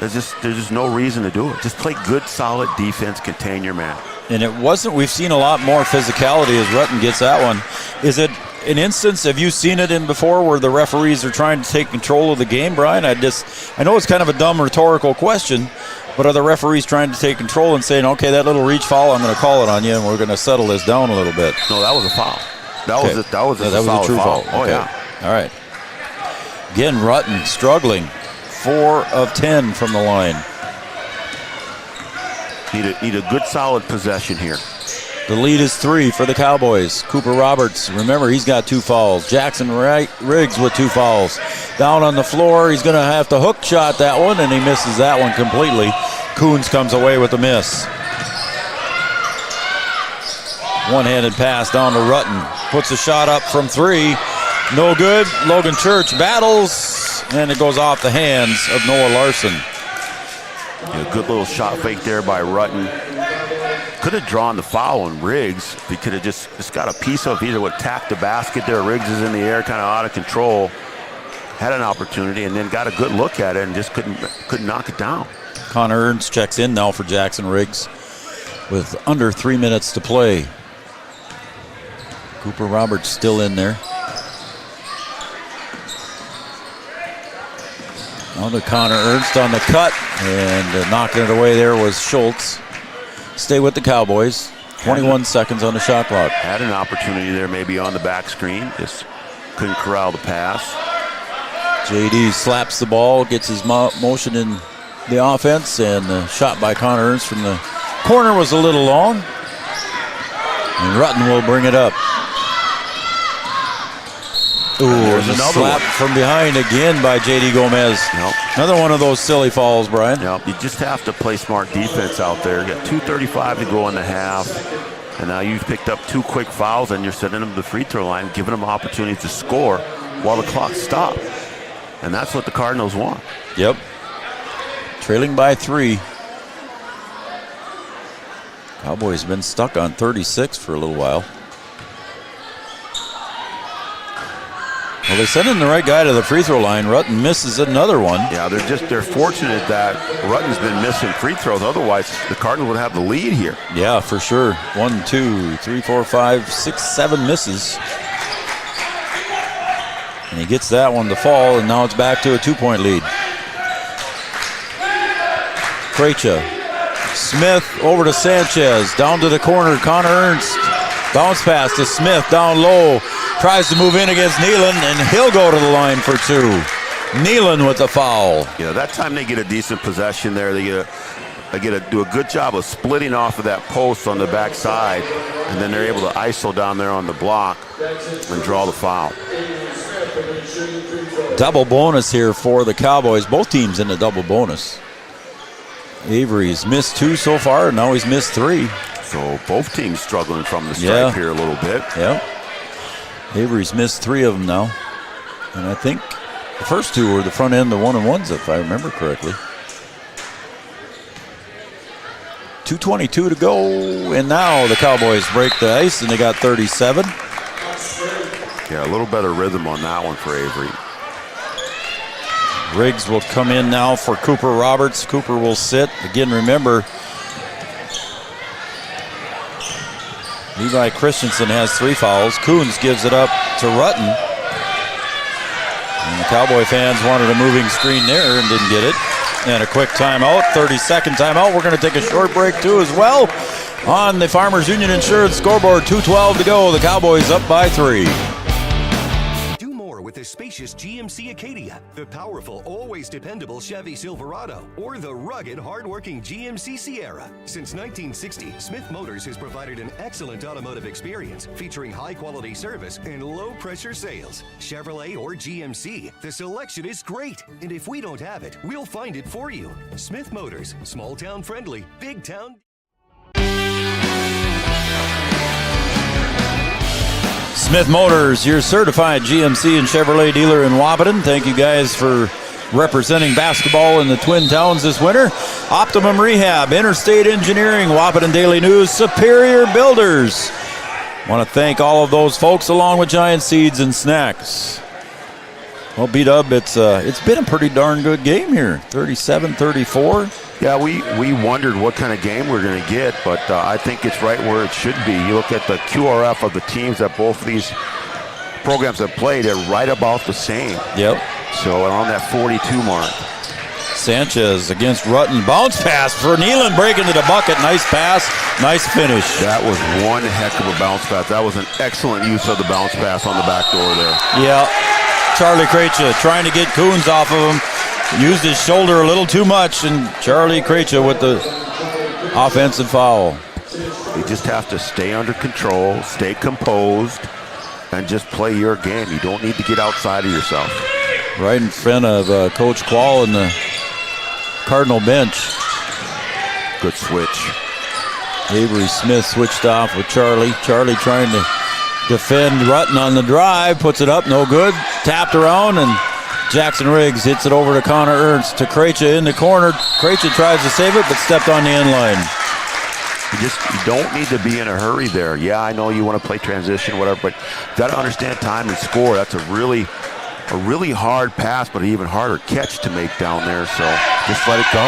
There's just no reason to do it. Just play good, solid defense, contain your man. And it wasn't, we've seen a lot more physicality as Rutten gets that one. Is it an instance, have you seen it in before, where the referees are trying to take control of the game, Brian? I know it's kind of a dumb rhetorical question, but are the referees trying to take control and saying, okay, that little reach foul, I'm going to call it on you, and we're going to settle this down a little bit? No, that was a foul. That was a true foul. Oh, okay. yeah. All right. Again, Rutten struggling. 4 of 10 from the line. Need a good, solid possession here. The lead is 3 for the Cowboys. Cooper Roberts, remember, he's got 2 fouls. Jackson Riggs with 2 fouls. Down on the floor, he's going to have to hook shot that one, and he misses that one completely. Coons comes away with a miss. One-handed pass down to Rutten. Puts a shot up from 3. No good. Logan Church battles, and it goes off the hands of Noah Larson. Yeah, good little shot fake there by Rutten. Could have drawn the foul on Riggs. He could have just got a piece of, either would tack the basket there. Riggs is in the air, kind of out of control. Had an opportunity and then got a good look at it and just couldn't knock it down. Connor Ernst checks in now for Jackson Riggs with under 3 minutes to play. Cooper Roberts still in there. Now to Connor Ernst on the cut, and knocking it away there was Schultz. Stay with the Cowboys. 21 seconds on the shot clock. Had an opportunity there maybe on the back screen. Just couldn't corral the pass. JD slaps the ball, gets his motion in the offense, and the shot by Connor Ernst from the corner was a little long. And Rutten will bring it up. Ooh, there's a slap from behind again by J.D. Gomez. Nope. Another one of those silly fouls, Brian. Yep. You just have to play smart defense out there. You got 2:35 to go in the half, and now you've picked up 2 quick fouls, and you're sending them to the free throw line, giving them opportunities to score while the clock stops. And that's what the Cardinals want. Yep. Trailing by 3. Cowboys have been stuck on 36 for a little while. Well, they sent in the right guy to the free throw line. Rutten misses another one. Yeah, they're fortunate that Rutten's been missing free throws. Otherwise, the Cardinals would have the lead here. Yeah, for sure. 1, 2, 3, 4, 5, 6, 7 misses. And he gets that one to fall, and now it's back to a 2-point lead. Krejci. Smith over to Sanchez. Down to the corner. Connor Ernst. Bounce pass to Smith down low. Tries to move in against Nealon, and he'll go to the line for 2. Nealon with the foul. Yeah, that time they get a decent possession there. They do a good job of splitting off of that post on the backside, and then they're able to ISO down there on the block and draw the foul. Double bonus here for the Cowboys. Both teams in a double bonus. Avery's missed 2 so far, and now he's missed 3. So both teams struggling from the stripe here a little bit. Yeah. Avery's missed 3 of them now. And I think the first 2 were the front end, the 1-and-1s, if I remember correctly. 2:22 to go, and now the Cowboys break the ice, and they got 37. Yeah, a little better rhythm on that one for Avery. Riggs will come in now for Cooper Roberts. Cooper will sit. Again, remember, Levi Christensen has 3 fouls. Coons gives it up to Rutten. And the Cowboy fans wanted a moving screen there and didn't get it. And a quick timeout, 30-second timeout. We're going to take a short break too as well. On the Farmers Union Insurance scoreboard, 2:12 to go. The Cowboys up by 3. The spacious GMC Acadia, the powerful, always dependable Chevy Silverado, or the rugged, hardworking GMC Sierra. Since 1960, Smith Motors has provided an excellent automotive experience featuring high-quality service and low-pressure sales. Chevrolet or GMC, the selection is great, and if we don't have it, we'll find it for you. Smith Motors, small-town friendly, big-town. Smith Motors, your certified GMC and Chevrolet dealer in Wahpeton. Thank you guys for representing basketball in the Twin Towns this winter. Optimum Rehab, Interstate Engineering, Wahpeton Daily News, Superior Builders. Want to thank all of those folks along with Giant Seeds and Snacks. Well, B-Dub, it's been a pretty darn good game here, 37-34. Yeah, we wondered what kind of game we're going to get, but I think it's right where it should be. You look at the QRF of the teams that both of these programs have played, they're right about the same. Yep. So around that 42 mark. Sanchez against Rutten. Bounce pass for Nealon, breaking to the bucket. Nice pass, nice finish. That was one heck of a bounce pass. That was an excellent use of the bounce pass on the back door there. Yeah. Charlie Krejci trying to get Coons off of him. Used his shoulder a little too much, and Charlie Krejci with the offensive foul. You just have to stay under control, stay composed, and just play your game. You don't need to get outside of yourself. Right in front of Coach Quall and the Cardinal bench. Good switch. Avery Smith switched off with Charlie. Charlie trying to defend Rutten on the drive. Puts it up, no good. Tapped around, and Jackson Riggs hits it over to Connor Ernst to Krejci in the corner. Krejci tries to save it, but stepped on the end line. You don't need to be in a hurry there. Yeah, I know you want to play transition, whatever, but you got to understand time and score. That's a really hard pass, but an even harder catch to make down there, so just let it go.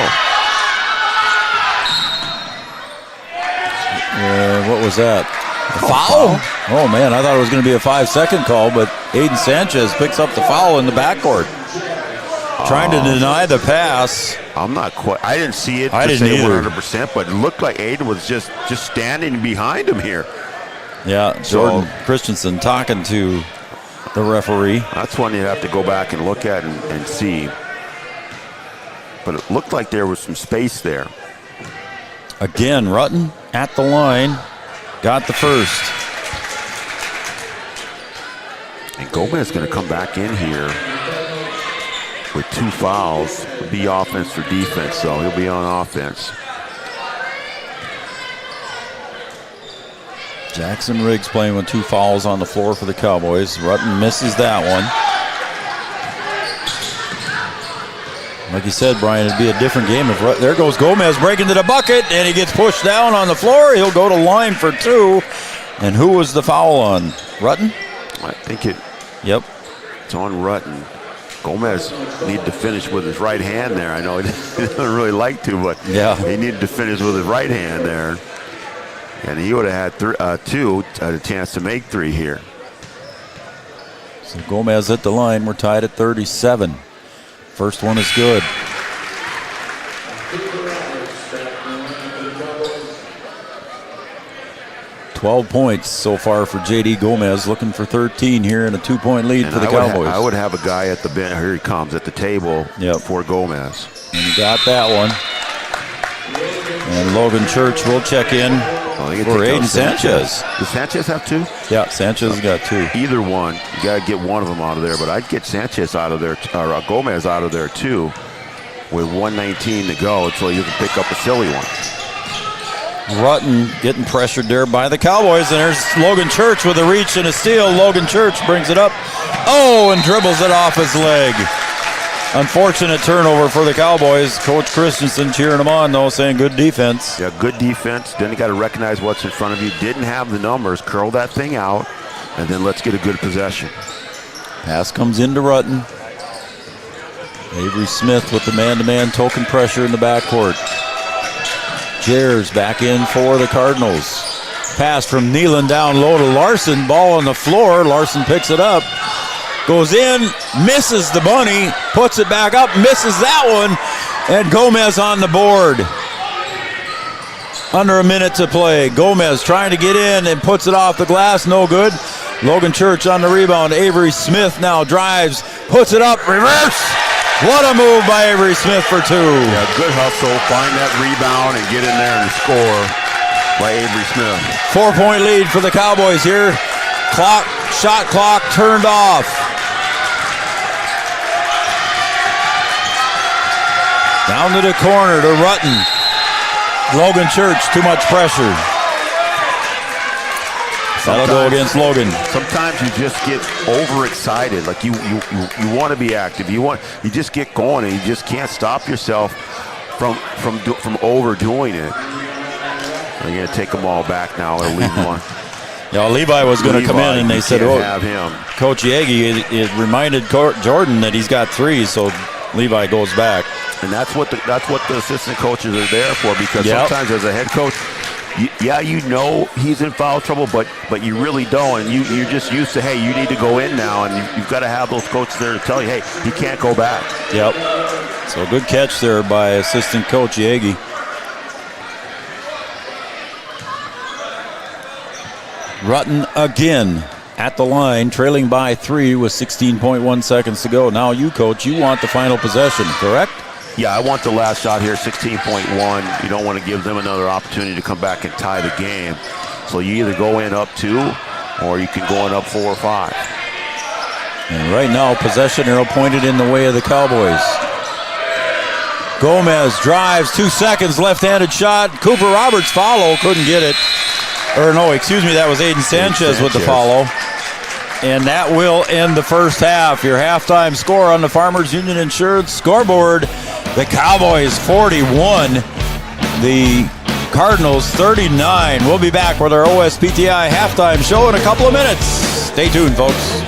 What was that? A foul? Oh, man, I thought it was going to be a 5-second call, but Aiden Sanchez picks up the foul in the backcourt. Trying to deny the pass. I'm not quite. I didn't see it. I didn't either. 100%, but it looked like Aiden was just standing behind him here. Yeah, Jordan Christensen talking to the referee. That's one you have to go back and look at and see. But it looked like there was some space there. Again, Rutten at the line. Got the first. And Gomez is going to come back in here with 2 fouls. It'll be offense for defense, so he'll be on offense. Jackson Riggs playing with 2 fouls on the floor for the Cowboys. Rutten misses that one. Like you said, Brian, it'd be a different game if there goes Gomez breaking to the bucket, and he gets pushed down on the floor. He'll go to line for 2. And who was the foul on? Rutten? I think it. Yep. It's on Rutten. Gomez needed to finish with his right hand there. I know he doesn't really like to, but yeah, he needed to finish with his right hand there. And he would have had 2, had a chance to make 3 here. So Gomez at the line. We're tied at 37. First one is good. $12 points so far for J.D. Gomez, looking for 13 here and a 2-point lead for the Cowboys. I would have a guy at the bench. Here he comes at the table for Gomez. And he got that one. And Logan Church will check in for Aiden Sanchez. Does Sanchez have 2? Yeah, Sanchez has got 2. Either one. You got to get one of them out of there, but I'd get Sanchez out of there, or Gomez out of there too, with 1:19 to go, so you can pick up a silly one. Rutten getting pressured there by the Cowboys, and there's Logan Church with a reach and a steal. Logan Church brings it up. Oh, and dribbles it off his leg. Unfortunate turnover for the Cowboys. Coach Christensen cheering him on, though, saying good defense. Yeah, good defense. Then you got to recognize what's in front of you. Didn't have the numbers. Curl that thing out, and then let's get a good possession. Pass comes into Rutten. Avery Smith with the man-to-man token pressure in the backcourt. Jers back in for the Cardinals. Pass from Nealon down low to Larson. Ball on the floor. Larson picks it up. Goes in, misses the bunny, puts it back up, misses that one, and Gomez on the board. Under a minute to play. Gomez trying to get in and puts it off the glass, no good. Logan Church on the rebound. Avery Smith now drives, puts it up, reverse. What a move by Avery Smith for 2. Yeah, good hustle, find that rebound and get in there and score by Avery Smith. 4-point lead for the Cowboys here. Shot clock turned off. Down to the corner to Rutten. Logan Church, too much pressure. That'll go against Logan. Sometimes you just get overexcited. Like you want to be active. You just get going, and you just can't stop yourself from overdoing it. They're going to take them all back now. They'll leave them on. Yeah, Levi was going to come in, and they said, "Oh, have him." Coach Yagi." It reminded Jordan that he's got 3, so Levi goes back. And that's what the assistant coaches are there for, because sometimes as a head coach, you know he's in foul trouble, but you really don't, and you're just used to, hey, you need to go in now, and you've got to have those coaches there to tell you, hey, he can't go back. Yep. So a good catch there by assistant coach Yagi. Rutten again at the line, trailing by 3 with 16.1 seconds to go. Now you, coach, you want the final possession, correct? Yeah, I want the last shot here, 16.1. You don't want to give them another opportunity to come back and tie the game. So you either go in up 2 or you can go in up 4 or 5. And right now, possession arrow pointed in the way of the Cowboys. Gomez drives, 2 seconds, left-handed shot. Cooper Roberts follow, couldn't get it. Or no, excuse me, that was Aiden Sanchez with the follow. And that will end the first half. Your halftime score on the Farmers Union Insurance scoreboard. The Cowboys 41, the Cardinals 39. We'll be back with our OSPTI halftime show in a couple of minutes. Stay tuned, folks.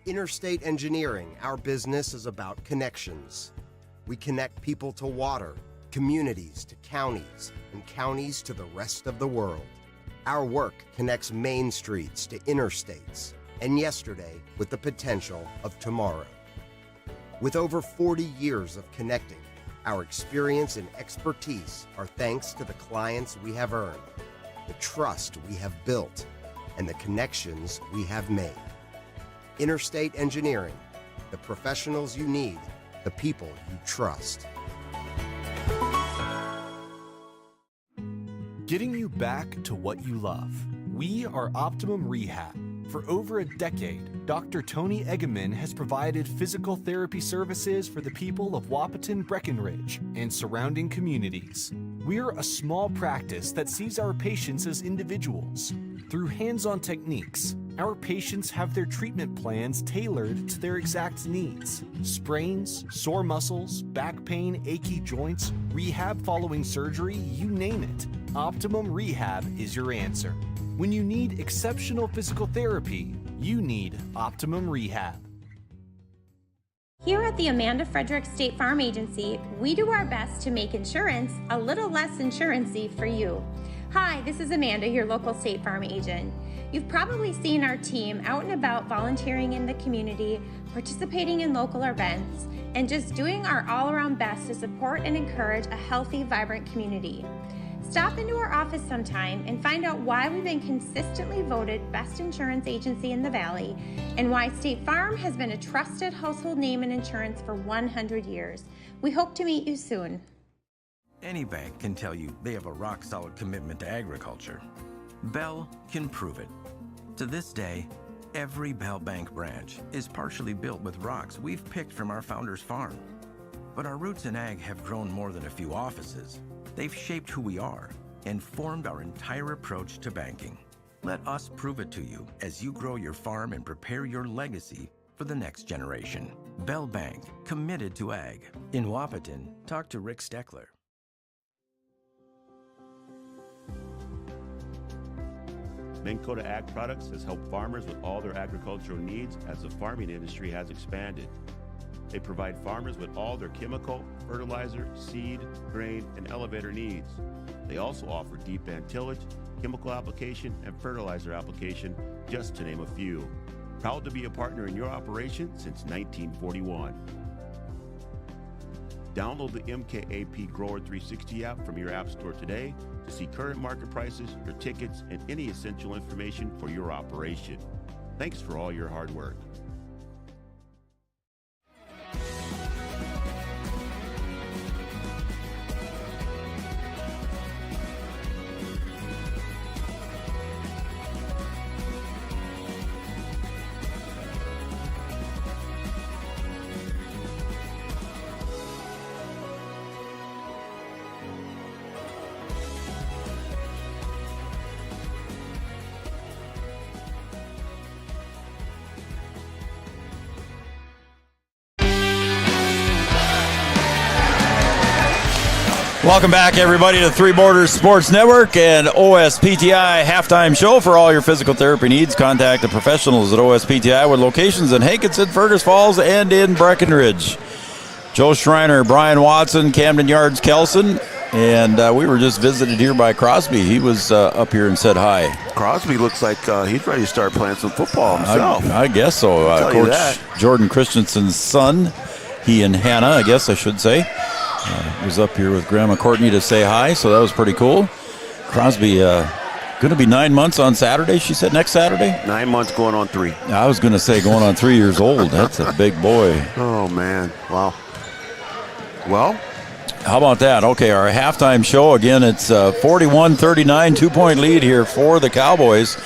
Interstate Engineering, our business is about connections. We connect people to water, communities to counties, and counties to the rest of the world. Our work connects main streets to interstates, and yesterday with the potential of tomorrow. With over 40 years of connecting, our experience and expertise are thanks to the clients we have earned, the trust we have built, and the connections we have made. Interstate Engineering, the professionals you need, the people you trust. Getting you back to what you love. We are Optimum Rehab. For over a decade, Dr. Tony Egeman has provided physical therapy services for the people of Wahpeton, Breckenridge, and surrounding communities. We're a small practice that sees our patients as individuals. Through hands-on techniques, our patients have their treatment plans tailored to their exact needs. Sprains, sore muscles, back pain, achy joints, rehab following surgery, you name it. Optimum Rehab is your answer. When you need exceptional physical therapy, you need Optimum Rehab. Here at the Amanda Frederick State Farm Agency, we do our best to make insurance a little less insurance-y for you. Hi, this is Amanda, your local State Farm agent. You've probably seen our team out and about volunteering in the community, participating in local events, and just doing our all-around best to support and encourage a healthy, vibrant community. Stop into our office sometime and find out why we've been consistently voted best insurance agency in the Valley and why State Farm has been a trusted household name in insurance for 100 years. We hope to meet you soon. Any bank can tell you they have a rock-solid commitment to agriculture. Bell can prove it. To this day, every Bell Bank branch is partially built with rocks we've picked from our founder's farm. But our roots in ag have grown more than a few offices. They've shaped who we are and formed our entire approach to banking. Let us prove it to you as you grow your farm and prepare your legacy for the next generation. Bell Bank, committed to ag. In Wahpeton, talk to Rick Steckler. Minn Kota Ag Products has helped farmers with all their agricultural needs as the farming industry has expanded. They provide farmers with all their chemical, fertilizer, seed, grain, and elevator needs. They also offer deep band tillage, chemical application, and fertilizer application, just to name a few. Proud to be a partner in your operation since 1941. Download the MKAP Grower 360 app from your app store today to see current market prices, your tickets, and any essential information for your operation. Thanks for all your hard work. Welcome back, everybody, to Three Borders Sports Network and OSPTI halftime show. For all your physical therapy needs, contact the professionals at OSPTI with locations in Hankinson, Fergus Falls, and in Breckenridge. Joe Schreiner, Brian Watson, Camden Yards, Kelson. And we were just visited here by Crosby. He was up here and said hi. Crosby looks like he's ready to start playing some football himself. I guess so. Coach Jordan Christensen's son, he and Hannah, I guess I should say, was up here with Grandma Courtney to say hi, so that was pretty cool. Crosby going to be 9 months on Saturday, she said, next Saturday? 9 months going on 3. I was going to say going on 3 years old. That's a big boy. Oh, man. Wow. Well, how about that? Okay, our halftime show, again, it's 41-39, 2-point lead here for the Cowboys.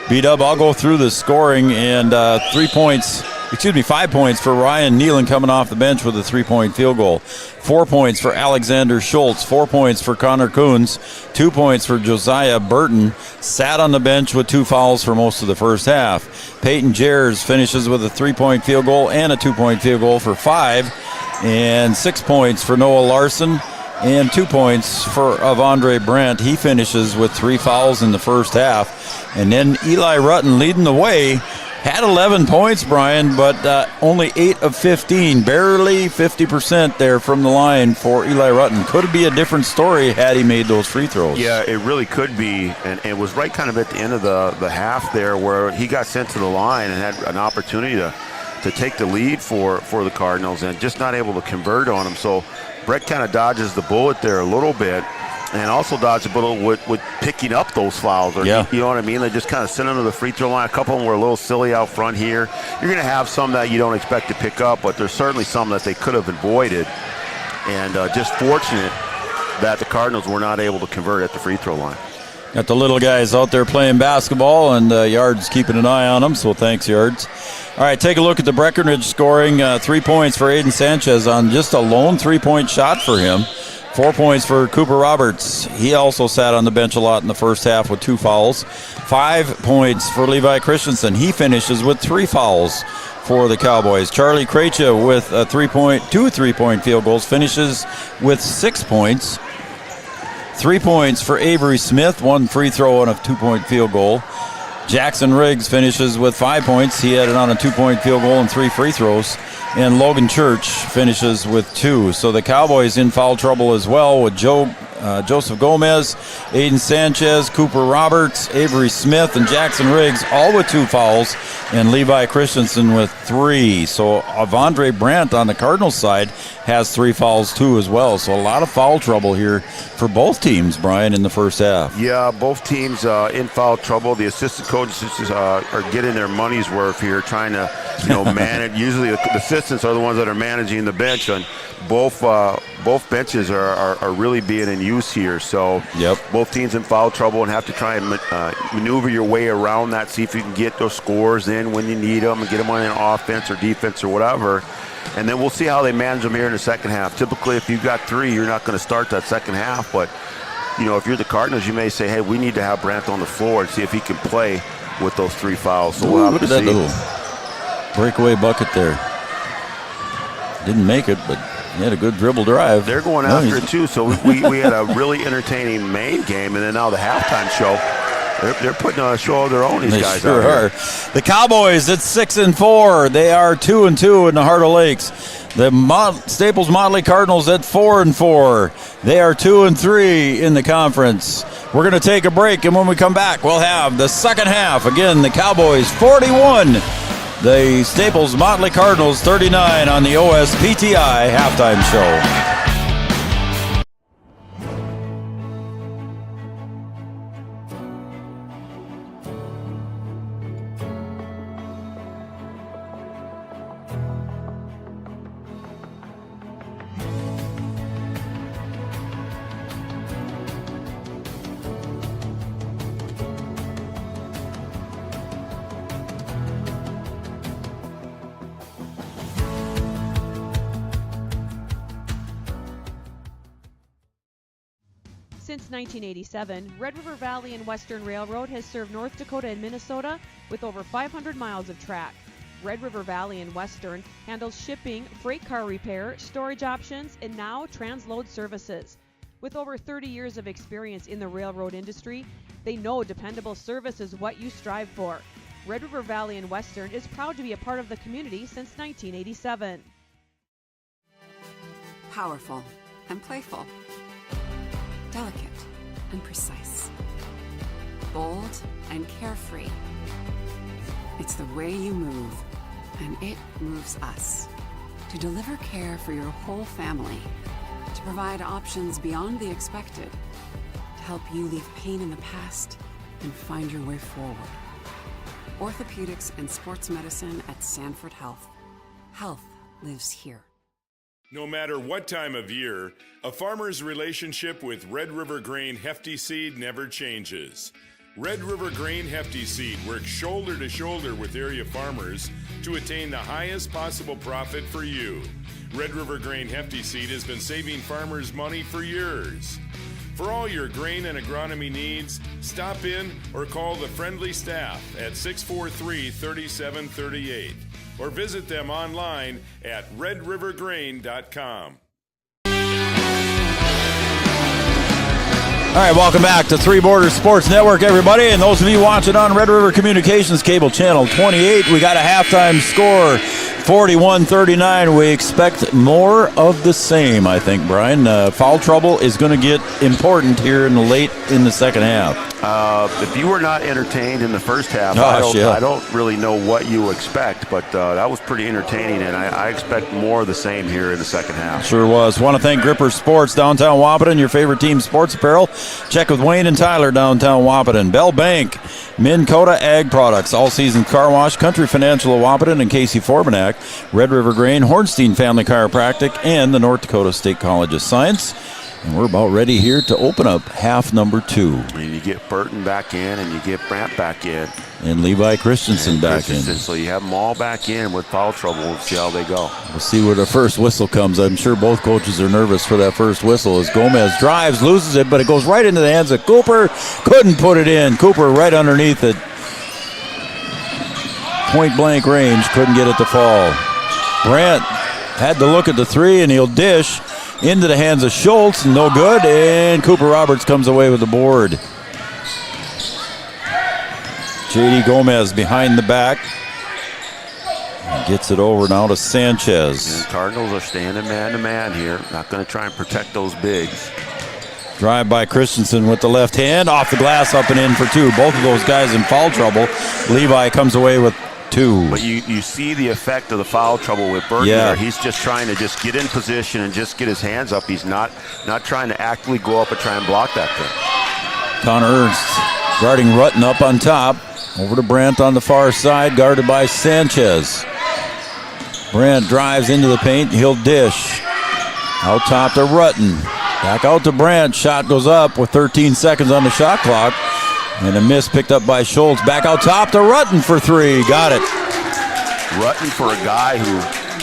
B-Dub, I'll go through the scoring, and 5 points for Ryan Nealon coming off the bench with a 3-point field goal. 4 points for Alexander Schultz, 4 points for Connor Coons, 2 points for Josiah Burton, sat on the bench with 2 fouls for most of the first half. Peyton Jers finishes with a 3-point field goal and a 2-point field goal for 5, and 6 points for Noah Larson, and 2 points for Avondre Brandt. He finishes with 3 fouls in the first half. And then Eli Rutten leading the way. Had 11 points, Brian, but only 8 of 15. Barely 50% there from the line for Eli Rutten. Could be a different story had he made those free throws. Yeah, it really could be. And it was right kind of at the end of the half there where he got sent to the line and had an opportunity to take the lead for the Cardinals and just not able to convert on them. So Brett kind of dodges the bullet there a little bit, and also dodged the bullet with picking up those fouls. Or, yeah. You know what I mean? They just kind of sent them to the free throw line. A couple of them were a little silly out front here. You're going to have some that you don't expect to pick up, but there's certainly some that they could have avoided. And just fortunate that the Cardinals were not able to convert at the free throw line. Got the little guys out there playing basketball, and Yards keeping an eye on them, so thanks, Yards. All right, take a look at the Breckenridge scoring. 3 points for Aiden Sanchez on just a lone 3-point shot for him. 4 points for Cooper Roberts. He also sat on the bench a lot in the first half with 2 fouls. 5 points for Levi Christensen. He finishes with 3 fouls for the Cowboys. Charlie Krejcia with a 2 3-point field goals, finishes with 6 points. 3 points for Avery Smith, 1 free throw and a 2-point field goal. Jackson Riggs finishes with 5 points. He had it on a 2-point field goal and 3 free throws. And Logan Church finishes with 2. So the Cowboys in foul trouble as well with Joseph Gomez, Aiden Sanchez, Cooper Roberts, Avery Smith, and Jackson Riggs, all with 2 fouls, and Levi Christensen with 3. So Avondre Brandt on the Cardinals side has 3 fouls too as well. So a lot of foul trouble here for both teams, Brian, in the first half. Yeah, both teams in foul trouble. The assistant coaches are getting their money's worth here, trying to manage. Usually the assistants are the ones that are managing the bench, and both benches are really being in use here. So both teams in foul trouble and have to try and maneuver your way around that, see if you can get those scores in when you need them and get them on an offense or defense or whatever. And then we'll see how they manage them here in the second half. Typically, if you've got 3, you're not going to start that second half. But, if you're the Cardinals, you may say, hey, we need to have Brandt on the floor and see if he can play with those 3 fouls. So we'll have to see. Look at that little breakaway bucket there. Didn't make it, but he had a good dribble drive. They're going after it, too. So we had a really entertaining main game, and then now the halftime show. They're putting on a show of their own, these guys sure out here. Are. The Cowboys at 6-4. They are 2-2 in the Heart of Lakes. The Staples Motley Cardinals at 4-4. They are 2-3 in the conference. We're going to take a break, and when we come back, we'll have the second half. Again, the Cowboys 41. The Staples Motley Cardinals 39 on the OSPTI halftime show. Since 1987, Red River Valley and Western Railroad has served North Dakota and Minnesota with over 500 miles of track. Red River Valley and Western handles shipping, freight car repair, storage options, and now transload services. With over 30 years of experience in the railroad industry, they know dependable service is what you strive for. Red River Valley and Western is proud to be a part of the community since 1987. powerful and playful, delicate and precise, bold and carefree. It's the way you move, and it moves us. To deliver care for your whole family, to provide options beyond the expected, to help you leave pain in the past and find your way forward. Orthopedics and sports medicine at Sanford Health. Health lives here. No matter what time of year, a farmer's relationship with Red River Grain Hefty Seed never changes. Red River Grain Hefty Seed works shoulder to shoulder with area farmers to attain the highest possible profit for you. Red River Grain Hefty Seed has been saving farmers money for years. For all your grain and agronomy needs, stop in or call the friendly staff at 643-3738 or visit them online at redrivergrain.com. All right, welcome back to Three Borders Sports Network, everybody. And those of you watching on Red River Communications Cable Channel 28, we got a halftime score, 41-39. We expect more of the same, I think, Brian. Foul trouble is going to get important here in the second half. If you were not entertained in the first half, Gosh, I don't really know what you expect, but that was pretty entertaining, and I expect more of the same here in the second half. Sure was. Want to thank Gripper Sports, downtown Wapaton, your favorite team sports apparel. Check with Wayne and Tyler, downtown Wapaton. Bell Bank, Minn Kota Ag Products, All Season Car Wash, Country Financial of Wapaton and Casey Forbanak, Red River Grain, Hornstein Family Chiropractic, and the North Dakota State College of Science. And we're about ready here to open up half number 2. And you get Burton back in, and you get Brandt back in. And Levi Christensen back in. So you have them all back in with foul trouble. We'll see how they go. We'll see where the first whistle comes. I'm sure both coaches are nervous for that first whistle as Gomez drives, loses it, but it goes right into the hands of Cooper. Couldn't put it in. Cooper right underneath it. Point blank range. Couldn't get it to fall. Brandt had to look at the 3, and he'll dish into the hands of Schultz. No good. And Cooper Roberts comes away with the board. J.D. Gomez behind the back. Gets it over now to Sanchez. And Cardinals are standing man-to-man here. Not going to try and protect those bigs. Drive by Christensen with the left hand. Off the glass, up and in for 2. Both of those guys in foul trouble. Levi comes away with 2. But you see the effect of the foul trouble with Burton there. He's just trying to just get in position and just get his hands up. He's not trying to actively go up and try and block that thing. Connor Ernst guarding Rutten up on top. Over to Brandt on the far side, guarded by Sanchez. Brandt drives into the paint. He'll dish. Out top to Rutten. Back out to Brandt. Shot goes up with 13 seconds on the shot clock. And a miss picked up by Schultz. Back out top to Rutten for 3. Got it. Rutten, for a guy who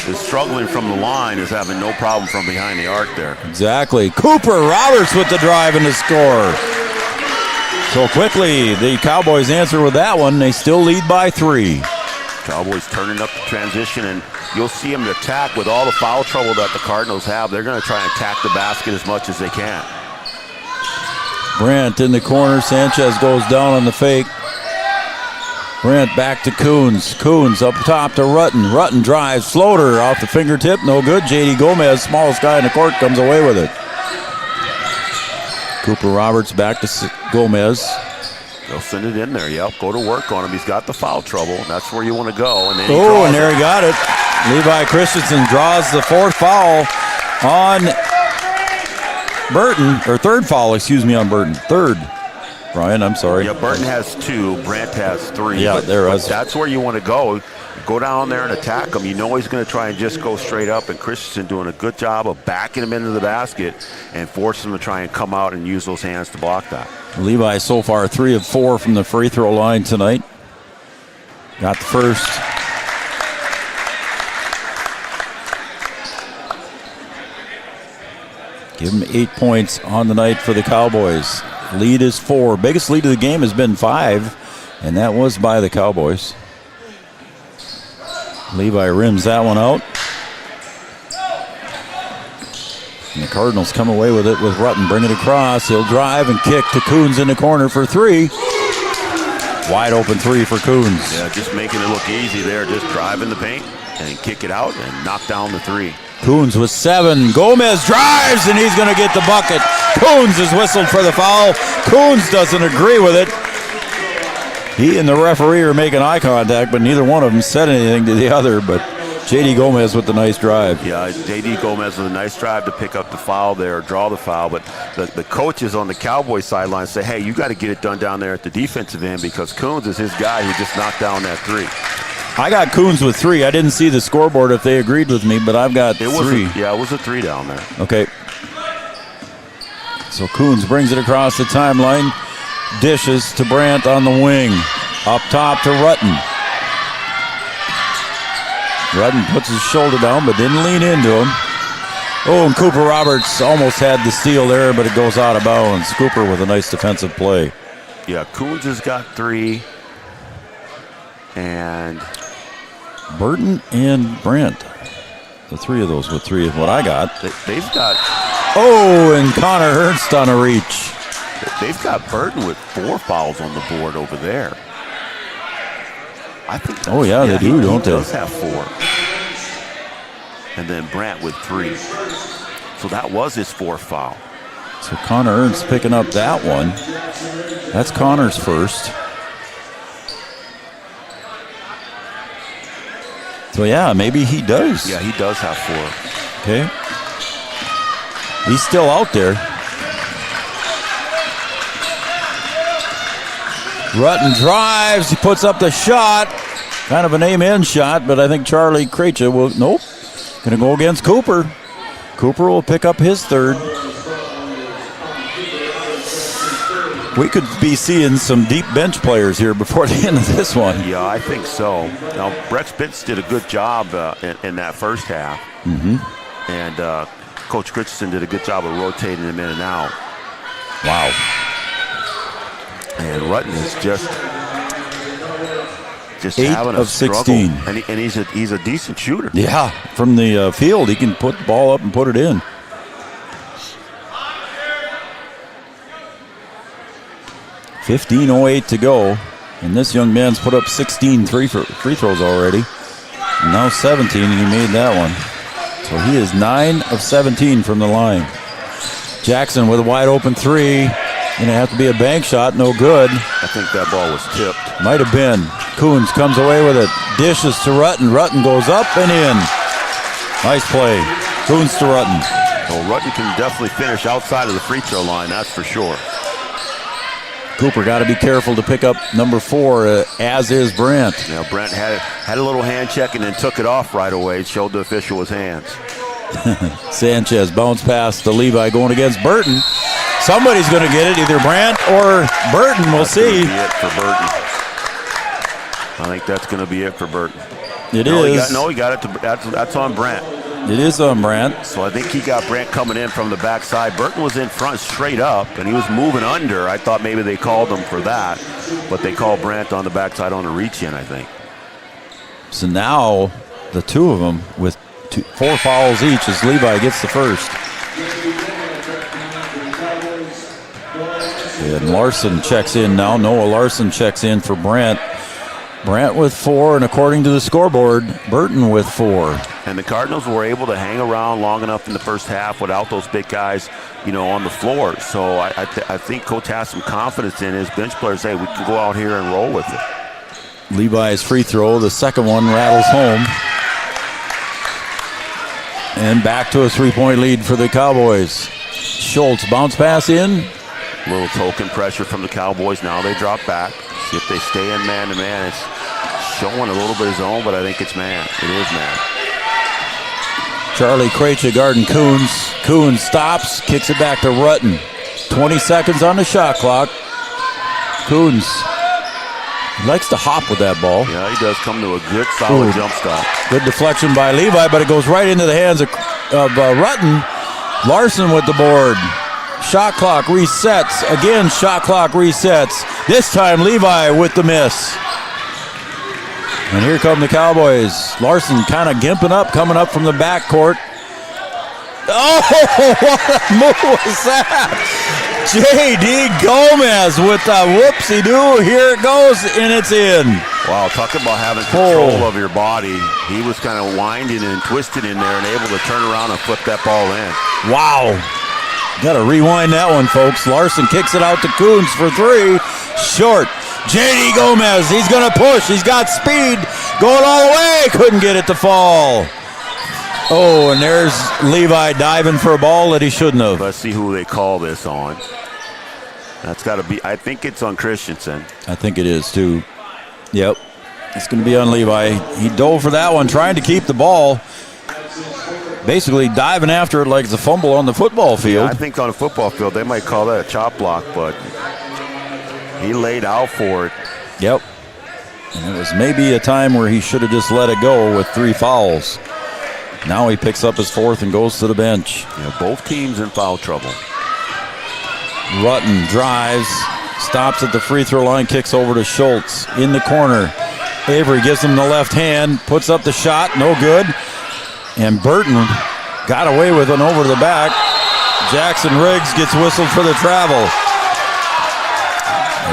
is struggling from the line, is having no problem from behind the arc there. Exactly. Cooper Roberts with the drive and the score. So quickly, the Cowboys answer with that one. They still lead by 3. Cowboys turning up the transition, and you'll see them attack with all the foul trouble that the Cardinals have. They're going to try and attack the basket as much as they can. Brandt in the corner. Sanchez goes down on the fake. Brandt back to Coons. Coons up top to Rutten. Rutten drives. Floater off the fingertip. No good. J.D. Gomez, smallest guy in the court, comes away with it. Cooper Roberts back to Gomez. They'll send it in there. Yep, go to work on him. He's got the foul trouble. That's where you want to go. And then and there he got it. Levi Christensen draws the 4th foul on Burton, or 3rd foul, on Burton. 3rd. Brian, I'm sorry. Yeah, Burton has 2. Brandt has 3. Yeah, there was. That's where you want to go. Go down there and attack him. You know he's going to try and just go straight up, and Christensen doing a good job of backing him into the basket and forcing him to try and come out and use those hands to block that. Levi so far 3 of 4 from the free throw line tonight. Got the first. Give him 8 points on the night for the Cowboys. Lead is 4. Biggest lead of the game has been 5, and that was by the Cowboys. Levi rims that one out. And the Cardinals come away with it with Rutten. Bring it across. He'll drive and kick to Coons in the corner for 3. Wide open 3 for Coons. Yeah, just making it look easy there. Just driving the paint and kick it out and knock down the three. Coons with 7. Gomez drives, and he's going to get the bucket. Coons is whistled for the foul. Coons doesn't agree with it. He and the referee are making eye contact, but neither one of them said anything to the other. But J.D. Gomez with the nice drive. Yeah, J.D. Gomez with a nice drive to pick up the foul there, draw the foul. But the coaches on the Cowboys sideline say, hey, you got to get it done down there at the defensive end because Coons is his guy who just knocked down that three. I got Coons with 3. I didn't see the scoreboard if they agreed with me, but I've got 3. It was a 3 down there. Okay. So Coons brings it across the timeline. Dishes to Brandt on the wing. Up top to Rutten. Rutten puts his shoulder down but didn't lean into him. Oh, and Cooper Roberts almost had the steal there, but it goes out of bounds. Cooper with a nice defensive play. Yeah, Coons has got 3. And Burton and Brandt. The 3 of those with 3 is what I got. They've got... Oh, and Connor Ernst on a reach. They've got Burton with 4 fouls on the board over there. I think. Oh yeah, they do, don't they? He does have 4. And then Brandt with 3. So that was his 4th foul. So Connor Ernst picking up that one. That's Connor's first. So yeah, maybe he does. Yeah, he does have 4. Okay. He's still out there. Rutten drives. He puts up the shot. Kind of an amen shot, but I think Charlie Krejci will. Nope. Going to go against Cooper. Cooper will pick up his 3rd. We could be seeing some deep bench players here before the end of this one. Yeah, I think so. Now, Brett Spitz did a good job in that first half. Mm-hmm. And Coach Christensen did a good job of rotating him in and out. Wow. And Rutten is just 8 having a of 16. struggle. And he's a decent shooter. Yeah, from the field, he can put the ball up and put it in. .15:08 to go, and this young man's put up 16 free throws already. And now 17, and he made that one. So he is 9 of 17 from the line. Jackson with a wide open 3. Gonna have to be a bank shot, no good. I think that ball was tipped. Might have been. Coons comes away with it. Dishes to Rutten. Rutten goes up and in. Nice play. Coons to Rutten. Well, Rutten can definitely finish outside of the free throw line, that's for sure. Cooper got to be careful to pick up number 4, as is Brandt. Yeah, Brandt had a little hand check and then took it off right away. Showed the official his hands. Sanchez bounce pass to Levi going against Burton. Somebody's going to get it, either Brandt or Burton. We'll see. That's gonna be it for Burton. I think that's going to be it for Burton. It is. He got it. That's on Brandt. It is on Brandt. So I think he got Brandt coming in from the backside. Burton was in front straight up, and he was moving under. I thought maybe they called him for that, but they called Brandt on the backside on a reach-in, I think. So now the 2 of them with 4 fouls each as Levi gets the first. And Larson checks in now. Noah Larson checks in for Brandt. Brandt with 4, and according to the scoreboard, Burton with 4. And the Cardinals were able to hang around long enough in the first half without those big guys, on the floor. So I think Coach has some confidence in his bench players. Hey, we can go out here and roll with it. Levi's free throw, the second one rattles home. And back to a 3-point lead for the Cowboys. Schultz bounce pass in. A little token pressure from the Cowboys. Now they drop back. See if they stay in man-to-man. It's showing a little bit of zone, but I think it's man. It is man. Charlie Krejci guarding Coons. Coons stops, kicks it back to Rutten. 20 seconds on the shot clock. Coons likes to hop with that ball. Yeah, he does come to a good, solid jump stop. Good deflection by Levi, but it goes right into the hands of Rutten. Larson with the board. Shot clock resets. Again, shot clock resets. This time, Levi with the miss. And here come the Cowboys. Larson kind of gimping up, coming up from the backcourt. Oh, what a move was that? J.D. Gomez with a whoopsie-doo. Here it goes, and it's in. Wow, talk about having control of your body. He was kind of winding and twisting in there and able to turn around and flip that ball in. Wow. Got to rewind that one, folks. Larson kicks it out to Coons for 3. Short. J.D. Gomez, he's going to push. He's got speed. Going all the way. Couldn't get it to fall. Oh, and there's Levi diving for a ball that he shouldn't have. Let's see who they call this on. That's got to be, I think it's on Christensen. I think it is, too. Yep. It's going to be on Levi. He dove for that one, trying to keep the ball. Basically diving after it like it's a fumble on the football field. Yeah, I think on a football field they might call that a chop block, but he laid out for it. Yep. And it was maybe a time where he should have just let it go with 3 fouls. Now he picks up his 4th and goes to the bench. Yeah, both teams in foul trouble. Rutten drives, stops at the free throw line, kicks over to Schultz in the corner. Avery gives him the left hand, puts up the shot, no good. And Burton got away with an over the back. Jackson Riggs gets whistled for the travel.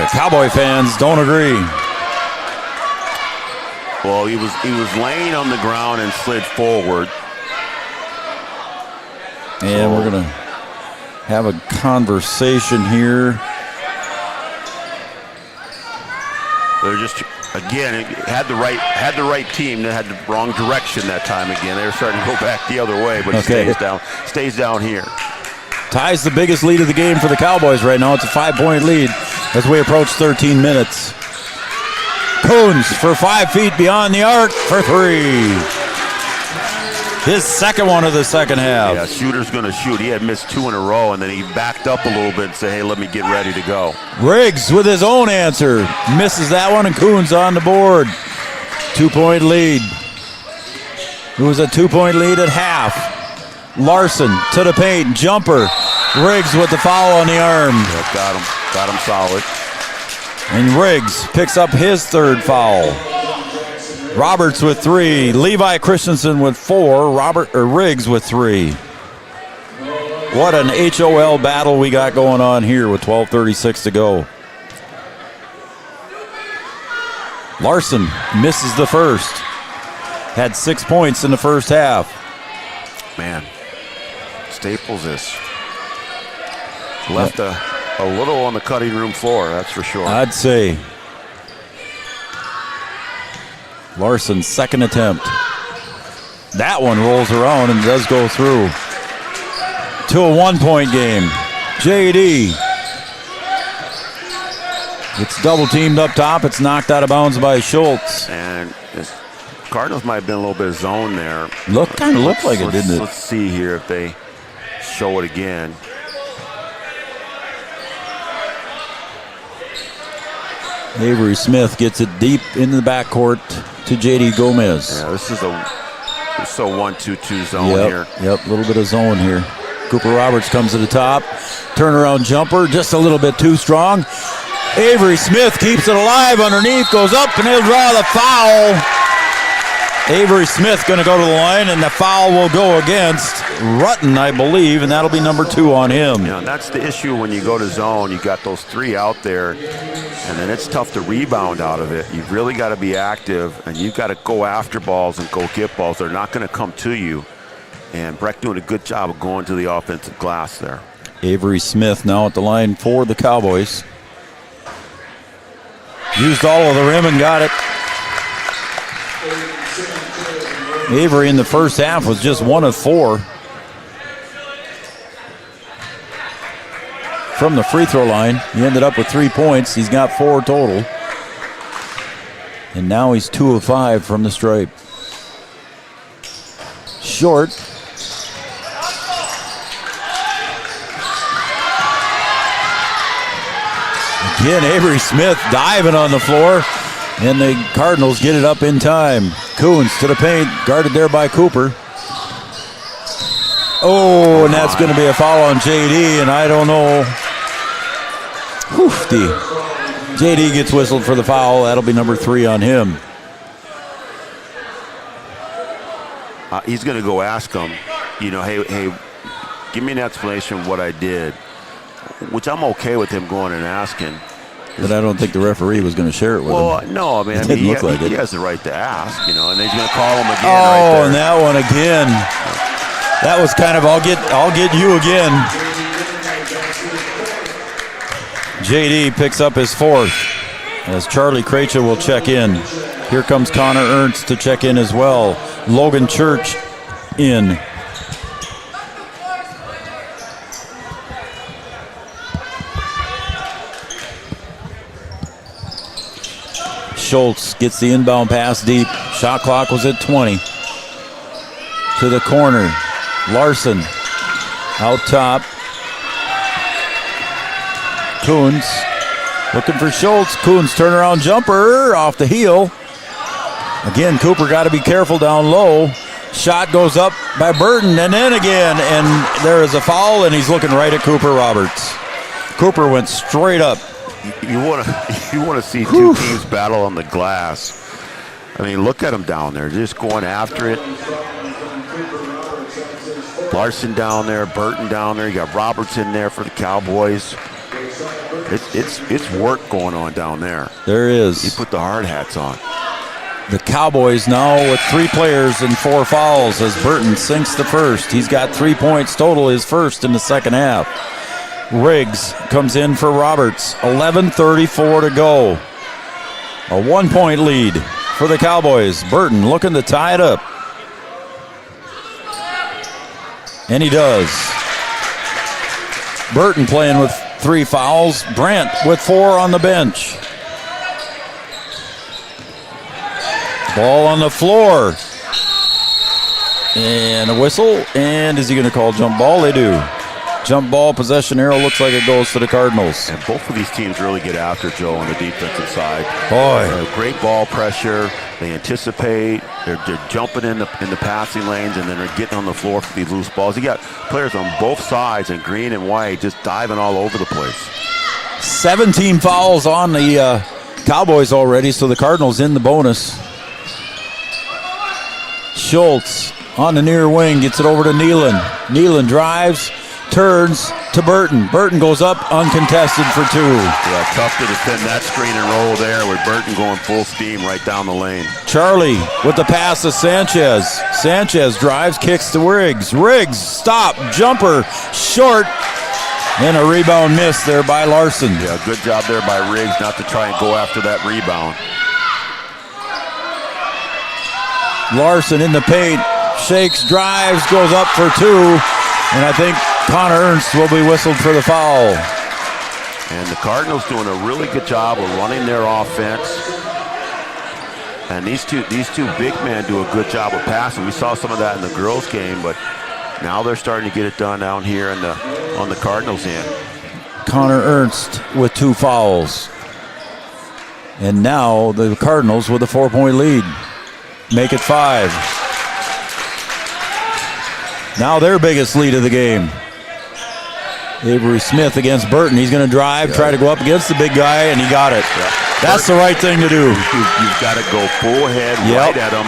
The Cowboy fans don't agree. Well, he was laying on the ground and slid forward. And we're going to have a conversation here. They're just, again, had the right team that had the wrong direction that time again. They were starting to go back the other way, but it stays down here. Ties the biggest lead of the game for the Cowboys right now. It's a 5-point lead as we approach 13 minutes. Coons for 5 feet beyond the arc for 3. His second one of the second half. Yeah, shooter's going to shoot. He had missed 2 in a row, and then he backed up a little bit and said, hey, let me get ready to go. Riggs with his own answer. Misses that one, and Coons on the board. 2-point lead. It was a 2-point lead at half. Larson to the paint. Jumper. Riggs with the foul on the arm. Yeah, got him solid. And Riggs picks up his 3rd foul. Roberts with 3. Levi Christensen with 4. Riggs with 3. What an HOL battle we got going on here with 12:36 to go. Larson misses the first. Had 6 points in the first half. Man, Staples is left a little on the cutting room floor, that's for sure. I'd say. Larson's second attempt. That one rolls around and does go through. To a 1-point game. J.D. It's double teamed up top. It's knocked out of bounds by Schultz. And Cardinals might have been a little bit of zone there. Kind of looked like it, didn't it? Let's see here if they show it again. Avery Smith gets it deep into the backcourt to J.D. Gomez. Yeah, this is a 1-2-2 zone here. Yep, a little bit of zone here. Cooper Roberts comes to the top. Turnaround jumper, just a little bit too strong. Avery Smith keeps it alive underneath, goes up, and he'll draw the foul. Avery Smith going to go to the line, and the foul will go against Rutten, I believe, and that'll be number 2 on him. Yeah, that's the issue when you go to zone. You got those 3 out there, and then it's tough to rebound out of it. You've really got to be active, and you've got to go after balls and go get balls. They're not going to come to you. And Breck doing a good job of going to the offensive glass there. Avery Smith now at the line for the Cowboys. Used all of the rim and got it. Avery in the first half was just 1 of 4. From the free throw line, he ended up with 3 points. He's got 4 total. And now he's 2 of 5 from the stripe. Short. Again, Avery Smith diving on the floor. And the Cardinals get it up in time. Coons to the paint, guarded there by Cooper. Oh, and that's going to be a foul on J.D., and I don't know. J.D. gets whistled for the foul. That'll be number 3 on him. He's going to go ask him, hey, give me an explanation of what I did. which I'm okay with him going and asking. But I don't think the referee was going to share it with him. Well, no, I mean, It didn't look like he it. has the right to ask, you know, and he's going to call him again Oh, right there. and that one again. That was kind of, I'll get you again. JD picks up his 4th as Charlie Krejci will check in. Here comes Connor Ernst to check in as well. Logan Church in. Schultz gets the inbound pass deep. Shot clock was at 20. To the corner. Larson out top. Coons looking for Schultz. Coons turnaround jumper off the heel. Again, Cooper got to be careful down low. Shot goes up by Burton, and then again, and there is a foul, and he's looking right at Cooper Roberts. Cooper went straight up. You want to see two teams battle on the glass. I mean, look at them down there, just going after it. Larson down there, Burton down there. You got Roberts in there for the Cowboys. It's work going on down there. There is. You put the hard hats on. The Cowboys now with 3 players and 4 fouls as Burton sinks the first. He's got 3 points total, his first in the second half. Riggs comes in for Roberts. 11:34 to go. A 1-point lead for the Cowboys. Burton looking to tie it up. And he does. Burton playing with 3 fouls. Brent with 4 on the bench. Ball on the floor. And a whistle. And is he going to call jump ball? They do. Jump ball, possession arrow, looks like it goes to the Cardinals. And both of these teams really get after Joe on the defensive side. Boy. Great ball pressure. They anticipate. They're jumping in the passing lanes, and then they're getting on the floor for these loose balls. You got players on both sides, and green and white, just diving all over the place. 17 fouls on the Cowboys already, so the Cardinals in the bonus. Schultz on the near wing, gets it over to Nealon. Nealon drives, turns to Burton. Burton goes up uncontested for 2. Yeah, tough to defend that screen and roll there with Burton going full steam right down the lane. Charlie with the pass to Sanchez. Sanchez drives, kicks to Riggs. Riggs, stop, jumper, short, and a rebound miss there by Larson. Yeah, good job there by Riggs not to try and go after that rebound. Larson in the paint, shakes, drives, goes up for 2, and I think Connor Ernst will be whistled for the foul. And the Cardinals doing a really good job of running their offense. And these two big men do a good job of passing. We saw some of that in the girls' game, but now they're starting to get it done down here on the Cardinals' end. Connor Ernst with 2 fouls. And now the Cardinals with a 4-point lead. Make it 5. Now their biggest lead of the game. Avery Smith against Burton. He's going to drive, try to go up against the big guy, and he got it. That's the right thing to do. You've got to go full ahead right at him.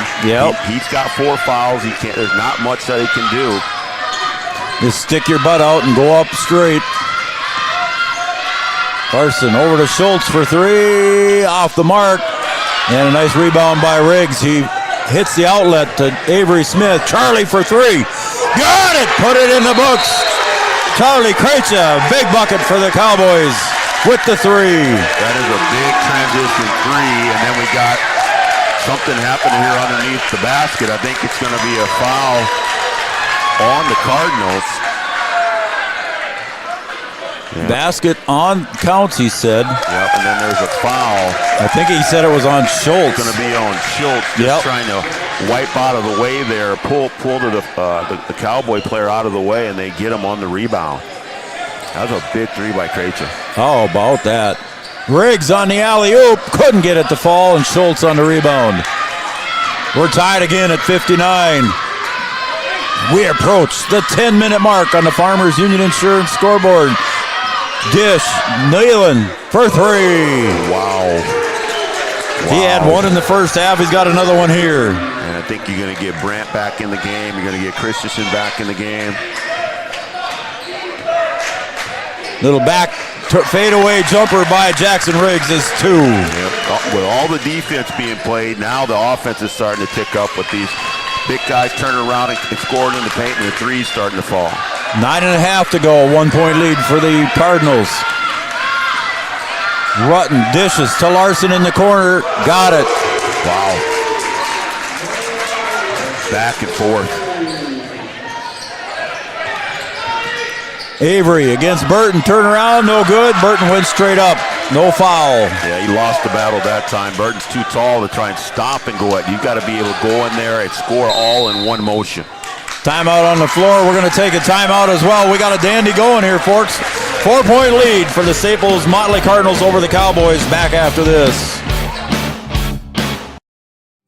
He's got 4 fouls. There's not much that he can do. Just stick your butt out and go up straight. Larson over to Schultz for 3. Off the mark. And a nice rebound by Riggs. He hits the outlet to Avery Smith. Charlie for 3. Got it! Put it in the books. Charlie Krejci, big bucket for the Cowboys with the 3. That is a big transition 3, and then we got something happening here underneath the basket. I think it's going to be a foul on the Cardinals. Yeah. Basket on counts, he said. Yep, and then there's a foul. I think he said it was on Schultz. It's going to be on Schultz, just trying to wipe out of the way there, pull the Cowboy player out of the way, and they get him on the rebound. That was a big 3 by Krejci. How about that? Riggs on the alley-oop, couldn't get it to fall, and Schultz on the rebound. We're tied again at 59. We approach the 10-minute mark on the Farmers Union Insurance scoreboard. Dish, Nealon for 3. Wow. He had 1 in the first half. He's got another one here. And I think you're going to get Brandt back in the game. You're going to get Christensen back in the game. Little back fadeaway jumper by Jackson Riggs is 2. Yep. With all the defense being played, now the offense is starting to tick up with these big guys turning around and scoring in the paint, and the threes starting to fall. 9.5 to go, 1-point lead for the Cardinals. Rutten dishes to Larson in the corner. Got it. Wow. Back and forth. Avery against Burton. Turn around, no good. Burton went straight up. No foul. Yeah, he lost the battle that time. Burton's too tall to try and stop and go at. You've got to be able to go in there and score all in one motion. Timeout on the floor. We're going to take a timeout as well. We got a dandy going here, folks. 4-point lead for the Staples Motley Cardinals over the Cowboys. Back after this.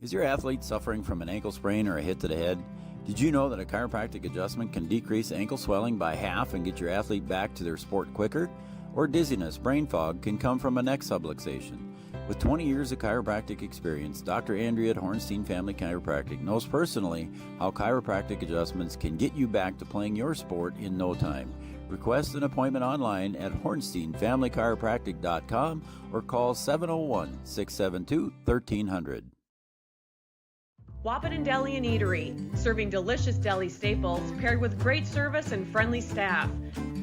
Is your athlete suffering from an ankle sprain or a hit to the head? Did you know that a chiropractic adjustment can decrease ankle swelling by half and get your athlete back to their sport quicker? Or dizziness, brain fog can come from a neck subluxation. With 20 years of chiropractic experience, Dr. Andrea at Hornstein Family Chiropractic knows personally how chiropractic adjustments can get you back to playing your sport in no time. Request an appointment online at hornsteinfamilychiropractic.com or call 701-672-1300. Wapaton Deli and Eatery, serving delicious deli staples paired with great service and friendly staff.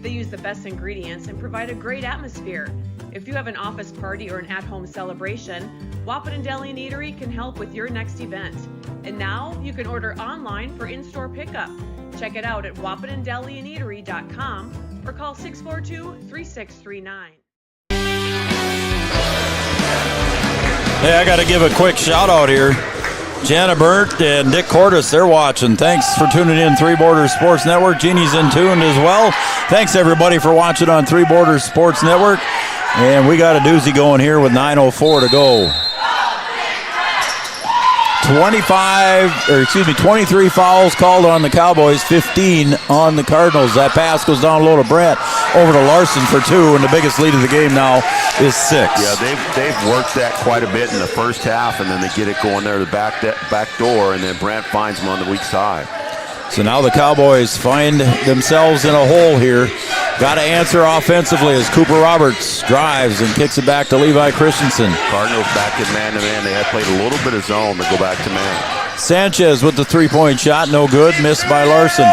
They use the best ingredients and provide a great atmosphere. If you have an office party or an at-home celebration, Wapaton Deli and Eatery can help with your next event. And now you can order online for in-store pickup. Check it out at wapatondeliandeatery.com or call 642-3639. Hey, I got to give a quick shout out here. Jana Burt and Dick Cordes, they're watching. Thanks for tuning in, Three Borders Sports Network. Jeannie's in tuned as well. Thanks, everybody, for watching on Three Borders Sports Network. And we got a doozy going here with 9:04 to go. 23 fouls called on the Cowboys, 15 on the Cardinals. That pass goes down low to Brent, over to Larson for 2, and the biggest lead of the game now is 6. Yeah, they've worked that quite a bit in the first half, and then they get it going there to the back door, and then Brent finds them on the weak side. So now the Cowboys find themselves in a hole here. Got to answer offensively as Cooper Roberts drives and kicks it back to Levi Christensen. Cardinals back in man-to-man. They had played a little bit of zone to go back to man. Sanchez with the three-point shot, no good, missed by Larson.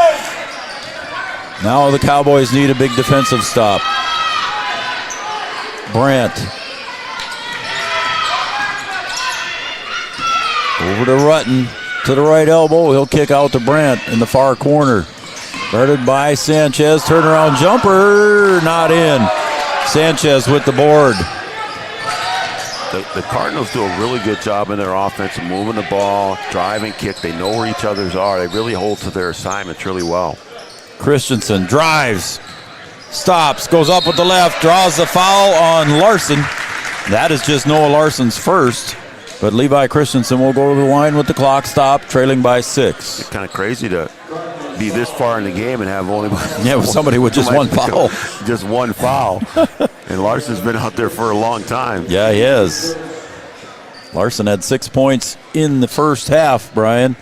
Now the Cowboys need a big defensive stop. Brandt. Over to Rutten. To the right elbow, he'll kick out to Brandt in the far corner. Guarded by Sanchez, turnaround jumper, not in. Sanchez with the board. The Cardinals do a really good job in their offense of moving the ball, driving, kick. They know where each other's are. They really hold to their assignments really well. Christensen drives, stops, goes up with the left, draws the foul on Larson. That is just Noah Larson's first. But Levi Christensen will go to the line with the clock stopped, trailing by 6. It's kind of crazy to be this far in the game and have only somebody with just one foul. Just one foul. And Larson's been out there for a long time. Yeah, he has. Larson had 6 points in the first half, Brian,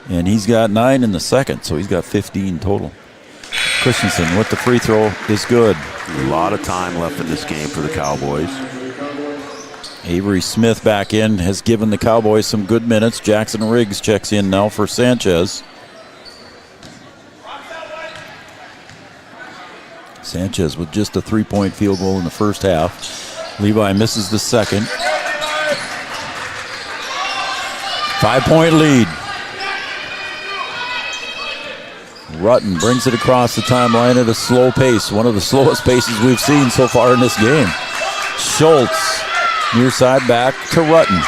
and he's got 9 in the second, so he's got 15 total. Christensen with the free throw is good. A lot of time left in this game for the Cowboys. Avery Smith back in, has given the Cowboys some good minutes. Jackson Riggs checks in now for Sanchez. Sanchez with just a 3-point field goal in the first half. Levi misses the second. 5-point lead. Rutten brings it across the timeline at a slow pace, one of the slowest paces we've seen so far in this game. Schultz. Near side back to Rutten.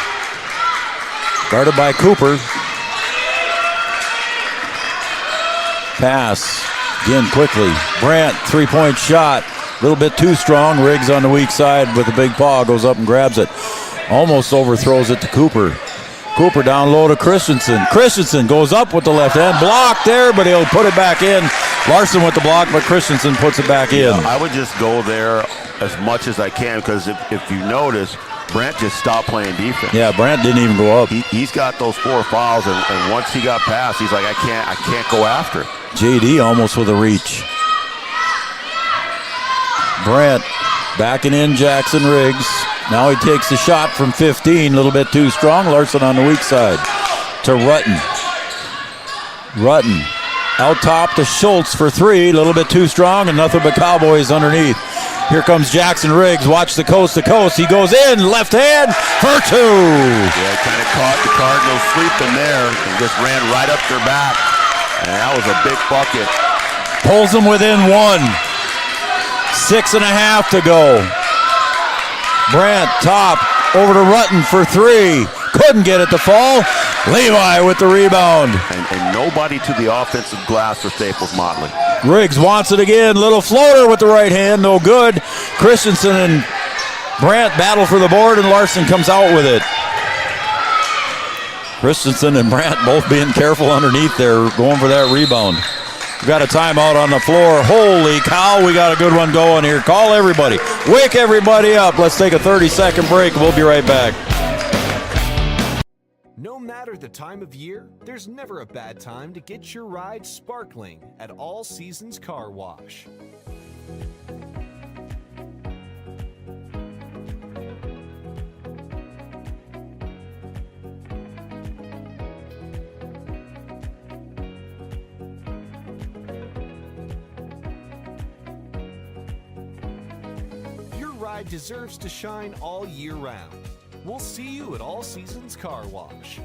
Guarded by Cooper. Pass. Again quickly. Brandt, 3-point shot. A little bit too strong. Riggs on the weak side with a big paw. Goes up and grabs it. Almost overthrows it to Cooper. Cooper down low to Christensen. Christensen goes up with the left hand. Blocked there, but he'll put it back in. Larson with the block, but Christensen puts it back in. I would just go there as much as I can, because if you notice, Brandt just stopped playing defense. Yeah, Brandt didn't even go up. He's got those 4 fouls, and once he got past, he's like, I can't go after it. JD almost with a reach. Brandt backing in Jackson Riggs. Now he takes the shot from 15, a little bit too strong. Larson on the weak side to Rutten. Rutten out top to Schultz for 3, a little bit too strong, and nothing but Cowboys underneath. Here comes Jackson Riggs. Watch the coast to coast. He goes in, left hand for 2. Yeah, kind of caught the Cardinals sleeping there and just ran right up their back. And that was a big bucket. Pulls them within 1. 6.5 to go. Brandt top over to Rutten for 3. Couldn't get it to fall. Levi with the rebound. And nobody to the offensive glass for Staples Motley. Riggs wants it again. Little floater with the right hand. No good. Christensen and Brandt battle for the board, and Larson comes out with it. Christensen and Brandt both being careful underneath there, going for that rebound. We got a timeout on the floor. Holy cow, we got a good one going here. Call everybody. Wake everybody up. Let's take a 30-second break. We'll be right back. No matter the time of year, there's never a bad time to get your ride sparkling at All Seasons Car Wash. Your ride deserves to shine all year round. We'll see you at All Seasons Car Wash.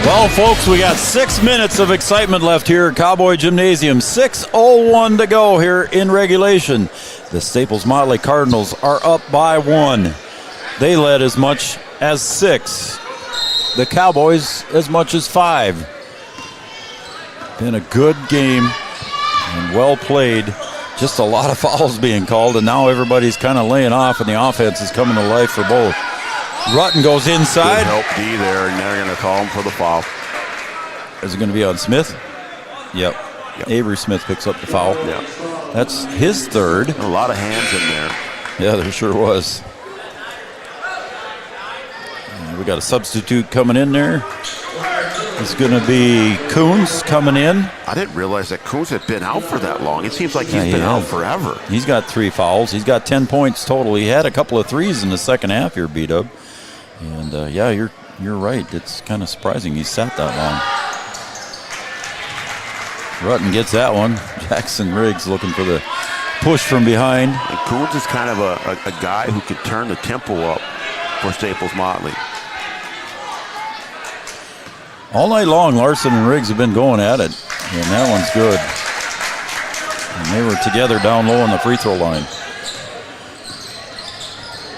Well, folks, we got 6 minutes of excitement left here at Cowboy Gymnasium. 6:01 to go here in regulation. The Staples Motley Cardinals are up by 1. They led as much as 6. The Cowboys as much as 5. Been a good game and well played. Just a lot of fouls being called, and now everybody's kind of laying off, and the offense is coming to life for both. Rutten goes inside. Good help D there, and they're going to call him for the foul. Is it going to be on Smith? Yep. Avery Smith picks up the foul. Yep. That's his 3rd. A lot of hands in there. Yeah, there sure was. And we got a substitute coming in there. It's going to be Coons coming in. I didn't realize that Coons had been out for that long. It seems like he's been out forever. He's got 3 fouls. He's got 10 points total. He had a couple of threes in the second half here, B-Dub. And, yeah, you're right. It's kind of surprising he sat that long. Rutten gets that one. Jackson Riggs looking for the push from behind. And Coons is kind of a guy who could turn the tempo up for Staples Motley. All night long, Larson and Riggs have been going at it, and that one's good. And they were together down low on the free throw line.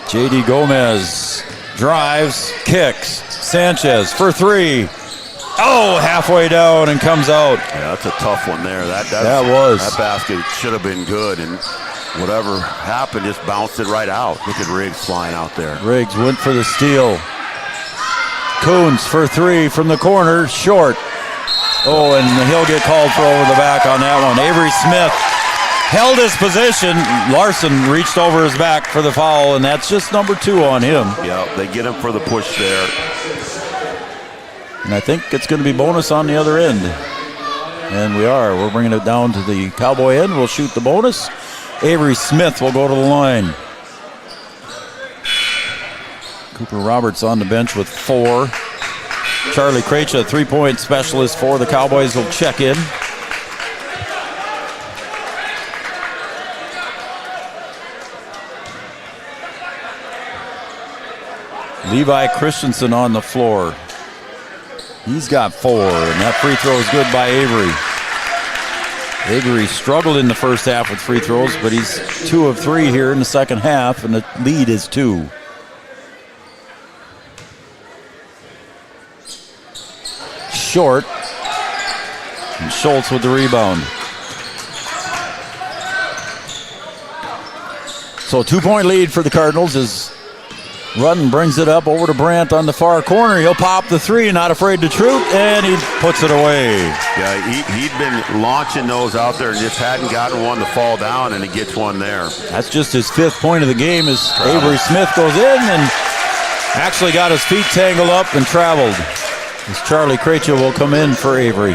J.D. Gomez drives, kicks. Sanchez for 3. Oh, halfway down and comes out. Yeah, that's a tough one there. That was. That basket should have been good, and whatever happened just bounced it right out. Look at Riggs flying out there. Riggs went for the steal. Coons for 3 from the corner, short. Oh, and he'll get called for over the back on that one. Avery Smith held his position. Larson reached over his back for the foul, and that's just number 2 on him. Yeah, they get him for the push there. And I think it's going to be bonus on the other end. And we are. We're bringing it down to the Cowboy end. We'll shoot the bonus. Avery Smith will go to the line. Cooper Roberts on the bench with 4. Charlie Krejci, 3-point specialist for the Cowboys, will check in. Levi Christensen on the floor. He's got 4, and that free throw is good by Avery. Avery struggled in the first half with free throws, but he's 2 of 3 here in the second half, and the lead is 2. Short, and Schultz with the rebound. So a 2-point lead for the Cardinals as Rutten brings it up over to Brandt on the far corner. He'll pop the 3, not afraid to shoot, and he puts it away. Yeah, he'd been launching those out there and just hadn't gotten one to fall down, and he gets one there. That's just his 5th point of the game as Avery Smith goes in and actually got his feet tangled up and traveled. As Charlie Krejci will come in for Avery.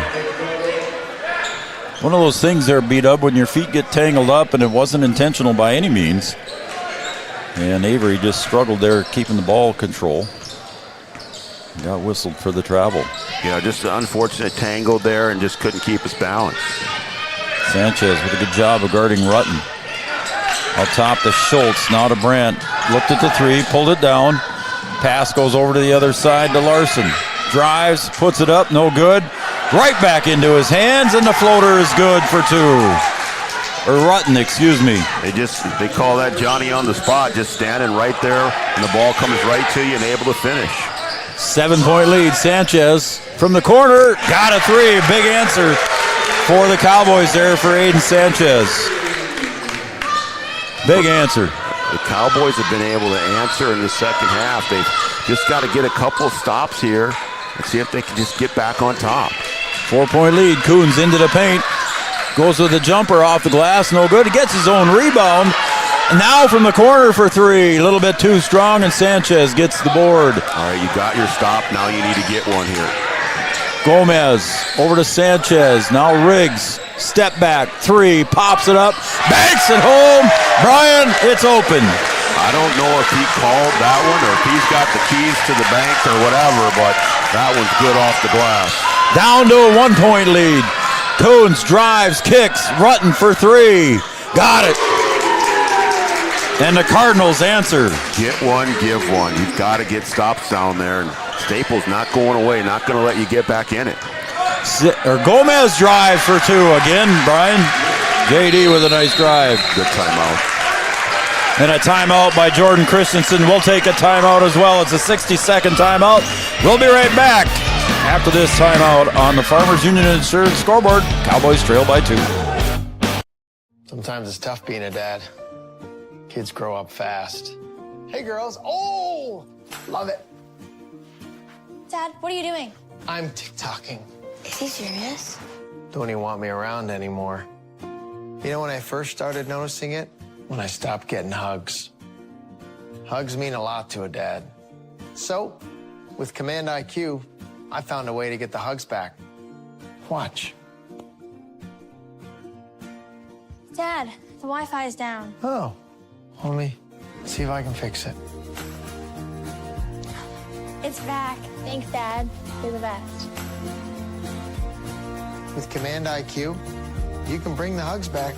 One of those things there, beat up when your feet get tangled up, and it wasn't intentional by any means. And Avery just struggled there keeping the ball control. Got whistled for the travel. Yeah, just an unfortunate tangle there and just couldn't keep his balance. Sanchez with a good job of guarding Rutten. Up top to Schultz, now to Brandt. Looked at the three, pulled it down. Pass goes over to the other side to Larson. Drives, puts it up, no good. Right back into his hands, and the floater is good for two. Or Rutten, excuse me. They call that Johnny on the spot, just standing right there, and the ball comes right to you and able to finish. 7-point lead. Sanchez from the corner, got a three. Big answer for the Cowboys there for Aiden Sanchez. Big answer. The Cowboys have been able to answer in the second half. They've just got to get a couple of stops here and see if they can just get back on top. 4-point lead. Coons into the paint. Goes with a jumper off the glass. No good. He gets his own rebound. And now from the corner for three. A little bit too strong, and Sanchez gets the board. All right, you got your stop. Now you need to get one here. Gomez over to Sanchez. Now Riggs. Step back. Three. Pops it up. Banks it home. Brian, it's open. I don't know if he called that one or if he's got the keys to the bank or whatever, but that one's good off the glass. Down to a 1-point lead. Coons drives, kicks. Rutten for three. Got it. And the Cardinals answer. Get one, give one. You've got to get stops down there. And Staples not going away, not going to let you get back in it. Gomez drives for two again, Brian. JD with a nice drive. Good timeout. And a timeout by Jordan Christensen. We'll take a timeout as well. It's a 60-second timeout. We'll be right back after this timeout on the Farmers Union Insurance scoreboard. Cowboys trail by 2. Sometimes it's tough being a dad. Kids grow up fast. Hey, girls. Oh, love it. Dad, what are you doing? I'm TikToking. Is he serious? Don't even want me around anymore. You know when I first started noticing it? When I stopped getting hugs. Hugs mean a lot to a dad. So, with Command IQ, I found a way to get the hugs back. Watch. Dad, the Wi-Fi is down. Oh, let me see if I can fix it. It's back. Thanks, Dad. You're the best. With Command IQ, you can bring the hugs back.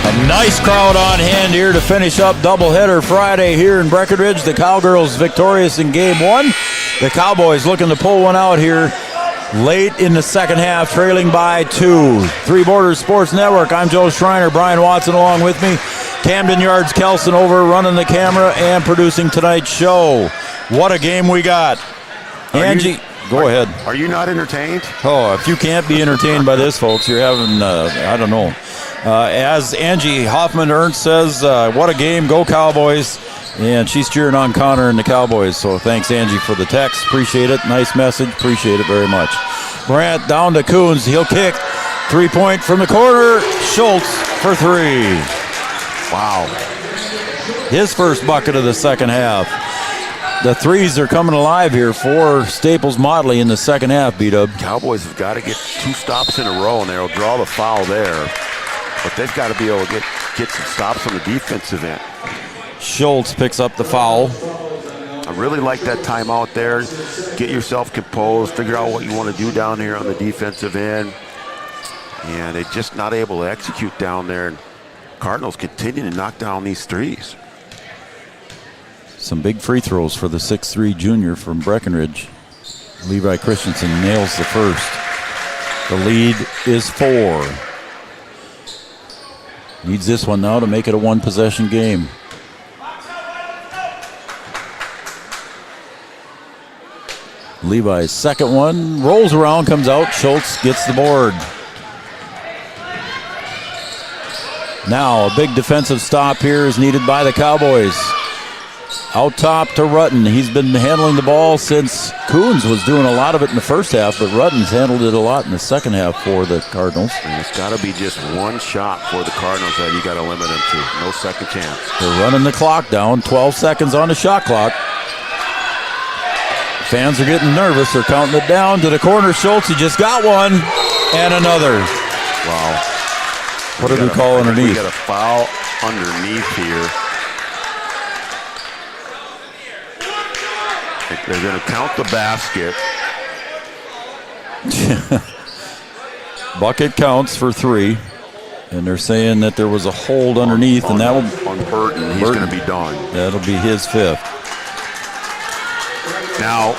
A nice crowd on hand here to finish up doubleheader Friday here in Breckenridge. The Cowgirls victorious in game one. The Cowboys looking to pull one out here late in the second half, trailing by 2. Three Borders Sports Network. I'm Joe Schreiner. Brian Watson along with me. Camden Yards Kelson over running the camera and producing tonight's show. What a game we got. Angie, go ahead. Are you not entertained? Oh, if you can't be entertained by this, folks, you're having, I don't know. As Angie Hoffman-Ernst says, what a game, go Cowboys. And she's cheering on Connor and the Cowboys. So thanks, Angie, for the text. Appreciate it. Nice message. Appreciate it very much. Brandt down to Coons. He'll kick. 3-point from the corner. Schultz for 3. Wow. His first bucket of the second half. The threes are coming alive here for Staples Motley in the second half, B-Dub. Cowboys have got to get 2 stops in a row, and they'll draw the foul there. But they've got to be able to get some stops on the defensive end. Schultz picks up the foul. I really like that timeout there. Get yourself composed, figure out what you want to do down here on the defensive end. And they're just not able to execute down there. Cardinals continue to knock down these threes. Some big free throws for the 6'3 junior from Breckenridge. Levi Christensen nails the first. The lead is 4. Needs this one now to make it a 1-possession game. Levi's second one rolls around, comes out. Schultz gets the board. Now a big defensive stop here is needed by the Cowboys. Out top to Rutten. He's been handling the ball since Coons was doing a lot of it in the first half, but Rutten's handled it a lot in the second half for the Cardinals. And it's got to be just one shot for the Cardinals that you got to limit them to. No second chance. They're running the clock down. 12 seconds on the shot clock. Fans are getting nervous. They're counting it down to the corner. Schultz, he just got one. And another. Wow. What did we call underneath? We got a foul underneath here. They're going to count the basket. Bucket counts for 3. And they're saying that there was a hold underneath, and that will... On Burton, he's going to be done. That'll be his 5th. Now,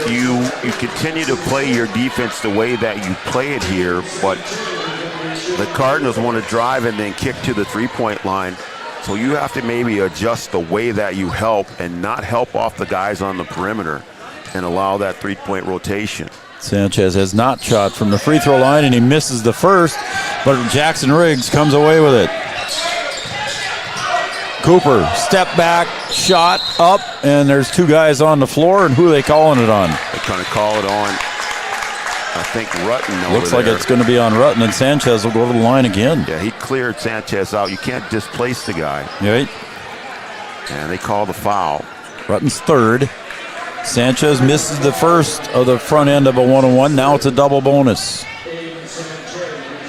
you continue to play your defense the way that you play it here, but the Cardinals want to drive and then kick to the three-point line. So you have to maybe adjust the way that you help and not help off the guys on the perimeter and allow that three-point rotation. Sanchez has not shot from the free throw line, and he misses the first, but Jackson Riggs comes away with it. Cooper, step back, shot up, and there's 2 guys on the floor, and who are they calling it on? They're going to call it on, I think, Rutten over Looks like there. it's going to be on Rutten, and Sanchez will go to the line again. Yeah, he cleared Sanchez out. You can't displace the guy. Right. And they call the foul. Rutten's 3rd. Sanchez misses the first of the front end of a 1-on-1. Now it's a double bonus.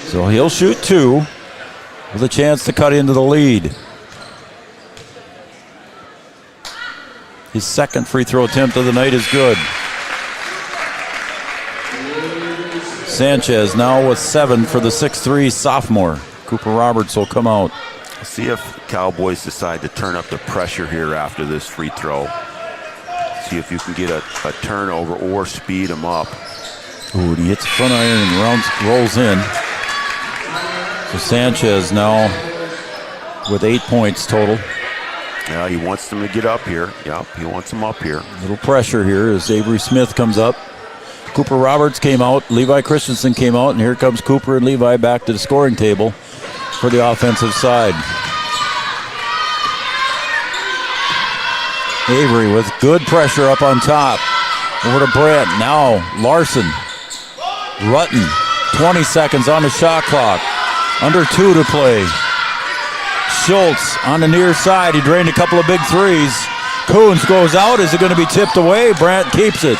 So he'll shoot 2 with a chance to cut into the lead. His 2nd free throw attempt of the night is good. Sanchez now with 7 for the 6'3" sophomore. Cooper Roberts will come out. See if Cowboys decide to turn up the pressure here after this free throw. See if you can get a turnover or speed them up. Ooh, he hits the front iron and rolls in. So Sanchez now with 8 points total. Yeah, he wants them to get up here. Yep, he wants them up here. A little pressure here as Avery Smith comes up. Cooper Roberts came out. Levi Christensen came out. And here comes Cooper and Levi back to the scoring table for the offensive side. Avery with good pressure up on top. Over to Brandt. Now Larson. Rutten. 20 seconds on the shot clock. Under 2 to play. Schultz on the near side. He drained a couple of big threes. Coons goes out. Is it going to be tipped away? Brandt keeps it.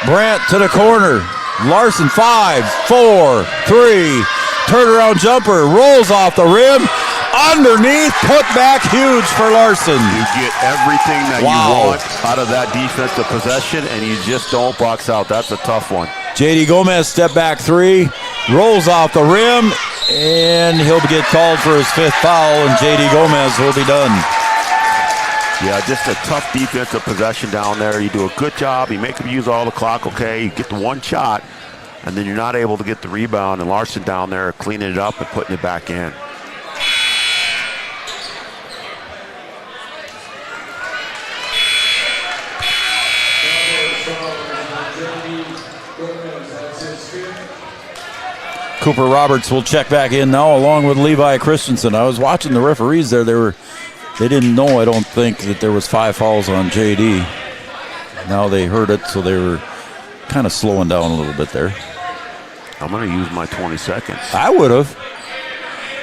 Brandt to the corner. Larson 5, 4, 3. Turnaround jumper. Rolls off the rim. Underneath. Put back huge for Larson. You get everything that you want out of that defensive possession, and you just don't box out. That's a tough one. J.D. Gomez step back 3. Rolls off the rim. And he'll get called for his 5th foul, and J.D. Gomez will be done. Yeah, just a tough defensive possession down there. You do a good job. You make them use all the clock, okay. You get the one shot, and then you're not able to get the rebound, and Larson down there cleaning it up and putting it back in. Cooper Roberts will check back in now along with Levi Christensen. I was watching the referees there. They didn't know, I don't think, that there was 5 fouls on JD. Now they heard it, so they were kind of slowing down a little bit there. I'm going to use my 20 seconds. I would have.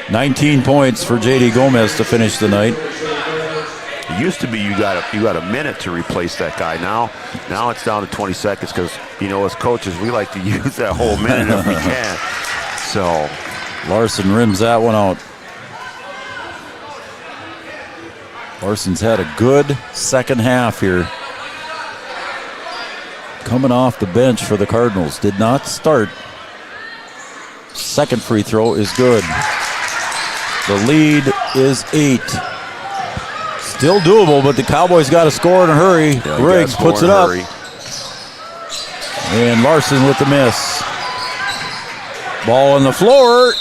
19 points for J.D. Gomez to finish the night. It used to be you got a minute to replace that guy. Now it's down to 20 seconds because, as coaches, we like to use that whole minute if we can. So Larson rims that one out. Larson's had a good second half here. Coming off the bench for the Cardinals. Did not start. Second free throw is good. The lead is 8. Still doable, but the Cowboys got to score in a hurry. Yeah, Riggs puts it up. Hurry. And Larson with the miss. Ball on the floor.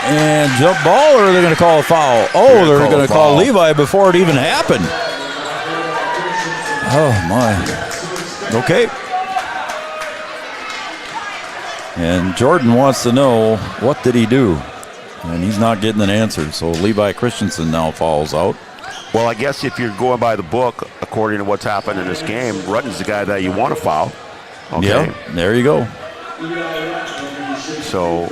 And jump ball, or are they going to call a foul? Oh, they're going to call Levi before it even happened. Oh, my. Okay. And Jordan wants to know, what did he do? And he's not getting an answer. So Levi Christensen now falls out. Well, I guess if you're going by the book, according to what's happened in this game, Rutten's the guy that you want to foul. Okay. Yeah, there you go. So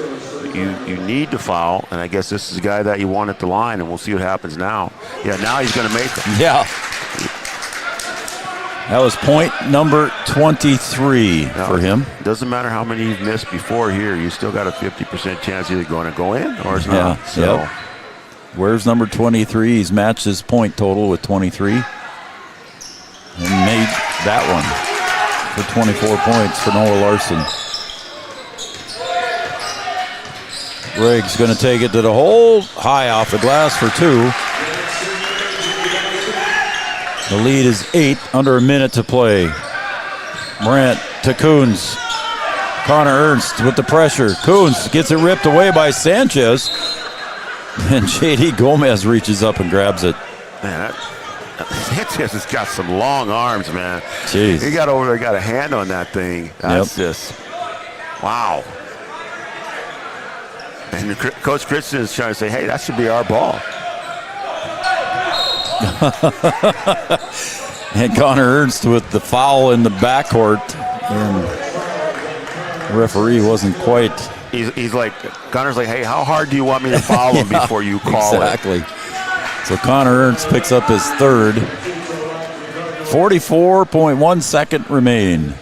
you need to foul, and I guess this is the guy that you want at the line, and we'll see what happens now. Yeah, now he's going to make it. Yeah. That was point number 23 for him. Doesn't matter how many you've missed before here. You still got a 50% chance either going to go in or it's not. So. Yep. Where's number 23? He's matched his point total with 23 and made that one for 24 points for Noah Larson. Riggs going to take it to the hole, high off the glass for 2. The lead is 8, under a minute to play. Brandt to Coons. Connor Ernst with the pressure. Coons gets it ripped away by Sanchez. And J.D. Gomez reaches up and grabs it. Man, Sanchez has got some long arms, man. Jeez. He got over there, got a hand on that thing. That's just, wow. And Coach Christensen is trying to say, hey, that should be our ball. And Connor Ernst with the foul in the backcourt. And the referee wasn't quite... He's like, Connor's like, hey, how hard do you want me to foul him before you call exactly. So Connor Ernst picks up his third. 44.1 second remain.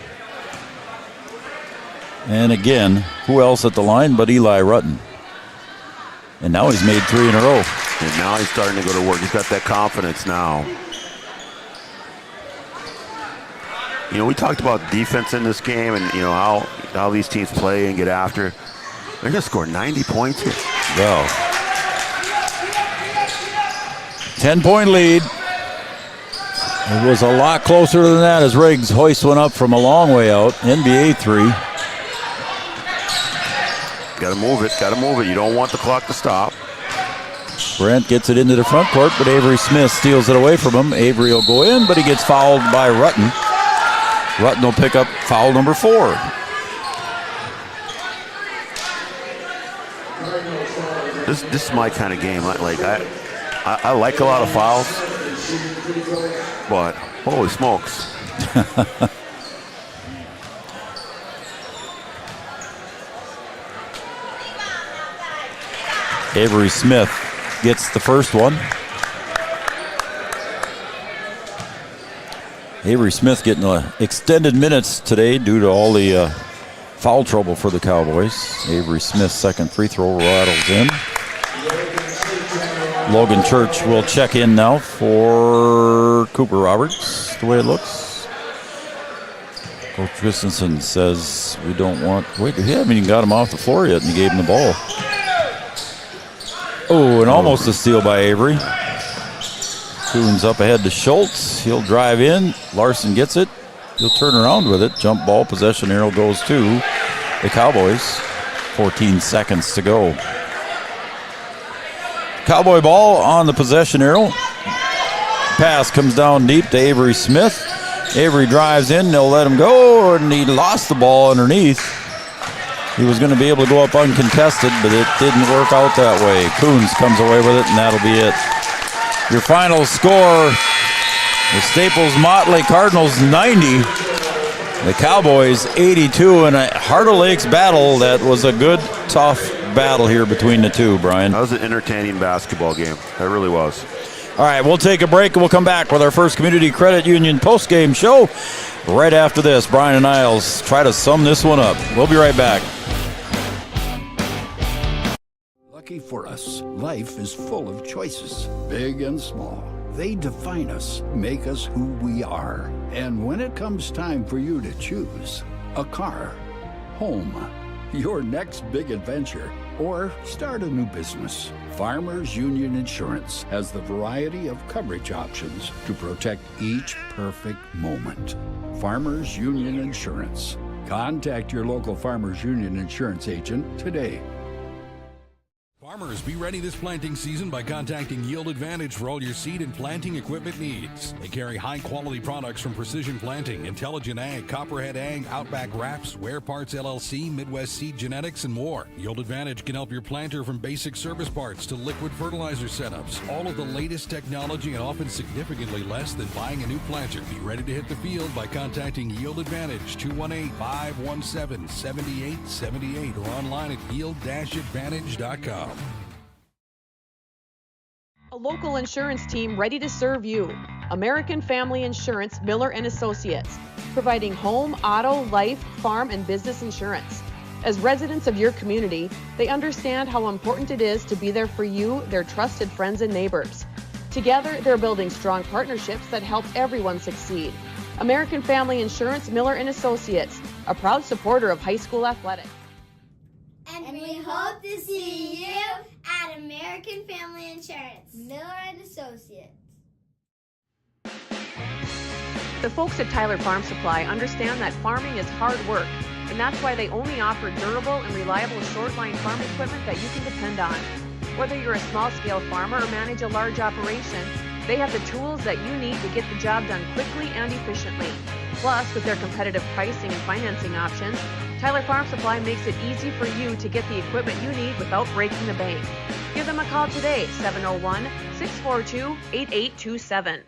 And again, who else at the line but Eli Rutten? And now he's made 3 in a row. And now he's starting to go to work. He's got that confidence now. You know, we talked about defense in this game and, you know, how these teams play and get after. They're going to score 90 points here. Wow. 10-point lead. It was a lot closer than that as Riggs hoists one up from a long way out. NBA 3. Got to move it. Got to move it. You don't want the clock to stop. Brent gets it into the front court, but Avery Smith steals it away from him. Avery will go in, but he gets fouled by Rutten. Rutten will pick up foul number 4. This is my kind of game. Like I like a lot of fouls, but holy smokes. Avery Smith gets the first one. Avery Smith getting extended minutes today due to all the foul trouble for the Cowboys. Avery Smith's second free throw rattles in. Logan Church will check in now for Cooper Roberts, the way it looks. Coach Christensen says we don't want... Wait, he haven't even got him off the floor yet, and he gave him the ball. Oh, and almost a steal by Avery. Coons up ahead to Schultz. He'll drive in. Larson gets it. He'll turn around with it. Jump ball. Possession arrow goes to the Cowboys. 14 seconds to go. Cowboy ball on the possession arrow. Pass comes down deep to Avery Smith. Avery drives in. They'll let him go, and he lost the ball underneath. He was going to be able to go up uncontested, but it didn't work out that way. Coons comes away with it, and that'll be it. Your final score, the Staples Motley Cardinals 90, the Cowboys 82 in a Heart of Lakes battle. That was a good, tough battle here between the two, Brian. That was an entertaining basketball game. That really was. All right, we'll take a break and we'll come back with our first Community Credit Union post-game show right after this. Brian and I'll try to sum this one up. We'll be right back. Lucky for us, life is full of choices, big and small. They define us, make us who we are. And when it comes time for you to choose a car, home, your next big adventure, or start a new business, Farmers Union Insurance has the variety of coverage options to protect each perfect moment. Farmers Union Insurance. Contact your local Farmers Union Insurance agent today. Farmers, be ready this planting season by contacting Yield Advantage for all your seed and planting equipment needs. They carry high-quality products from Precision Planting, Intelligent Ag, Copperhead Ag, Outback Wraps, Ware Parts LLC, Midwest Seed Genetics, and more. Yield Advantage can help your planter from basic service parts to liquid fertilizer setups. All of the latest technology and often significantly less than buying a new planter. Be ready to hit the field by contacting Yield Advantage, 218-517-7878, or online at yield-advantage.com. A local insurance team ready to serve you. American Family Insurance, Miller & Associates, providing home, auto, life, farm, and business insurance. As residents of your community, they understand how important it is to be there for you, their trusted friends and neighbors. Together, they're building strong partnerships that help everyone succeed. American Family Insurance, Miller & Associates, a proud supporter of high school athletics. And we hope to see you at American Family Insurance, Miller & Associates. The folks at Tyler Farm Supply understand that farming is hard work, and that's why they only offer durable and reliable short-line farm equipment that you can depend on. Whether you're a small-scale farmer or manage a large operation, they have the tools that you need to get the job done quickly and efficiently. Plus, with their competitive pricing and financing options, Tyler Farm Supply makes it easy for you to get the equipment you need without breaking the bank. Give them a call today, 701-642-8827.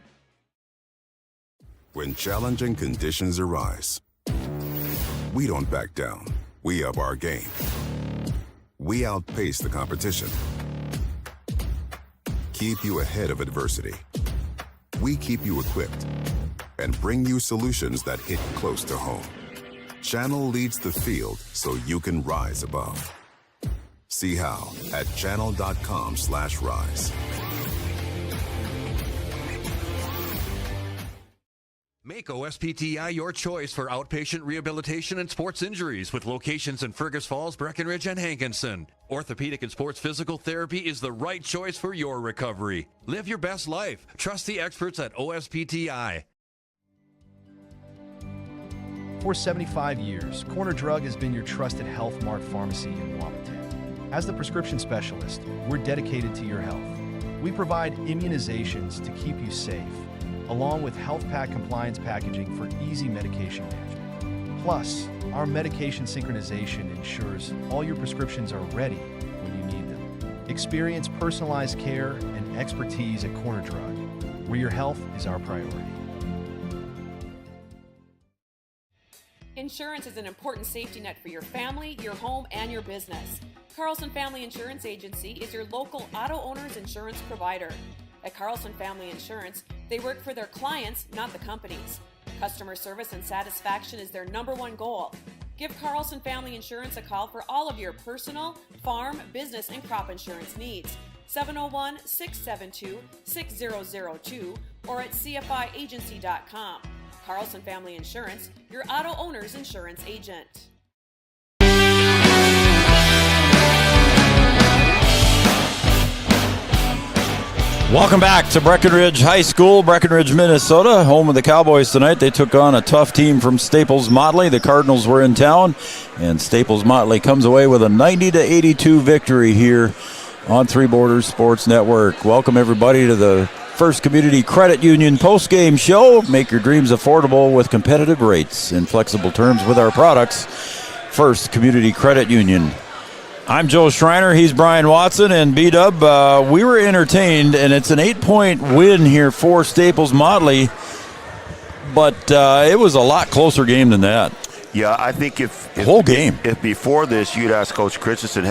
When challenging conditions arise, we don't back down. We up our game. We outpace the competition. Keep you ahead of adversity. We keep you equipped and bring you solutions that hit close to home. Channel leads the field so you can rise above. See how at channel.com/rise. Make OSPTI your choice for outpatient rehabilitation and sports injuries with locations in Fergus Falls, Breckenridge, and Hankinson. Orthopedic and sports physical therapy is the right choice for your recovery. Live your best life. Trust the experts at OSPTI. For 75 years, Corner Drug has been your trusted Health Mart pharmacy in Wapaton. As the prescription specialist, we're dedicated to your health. We provide immunizations to keep you safe, along with health pack compliance packaging for easy medication management. Plus, our medication synchronization ensures all your prescriptions are ready when you need them. Experience personalized care and expertise at Corner Drug, where your health is our priority. Insurance is an important safety net for your family, your home, and your business. Carlson Family Insurance Agency is your local auto owner's insurance provider. At Carlson Family Insurance, they work for their clients, not the companies. Customer service and satisfaction is their #1 goal. Give Carlson Family Insurance a call for all of your personal, farm, business, and crop insurance needs. 701-672-6002 or at cfiagency.com. Carlson Family Insurance, your auto owner's insurance agent. Welcome back to Breckenridge High School, Breckenridge, Minnesota, home of the Cowboys tonight. They took on a tough team from Staples Motley. The Cardinals were in town, and Staples Motley comes away with a 90-82 victory here on Three Borders Sports Network. Welcome, everybody, to the First Community Credit Union postgame show. Make your dreams affordable with competitive rates and flexible terms with our products. First Community Credit Union. I'm Joe Schreiner, he's Brian Watson, and B-Dub, we were entertained, and it's an 8-point win here for Staples Motley, but it was a lot closer game than that. Yeah, I think if whole game. If before this you'd ask Coach Christensen,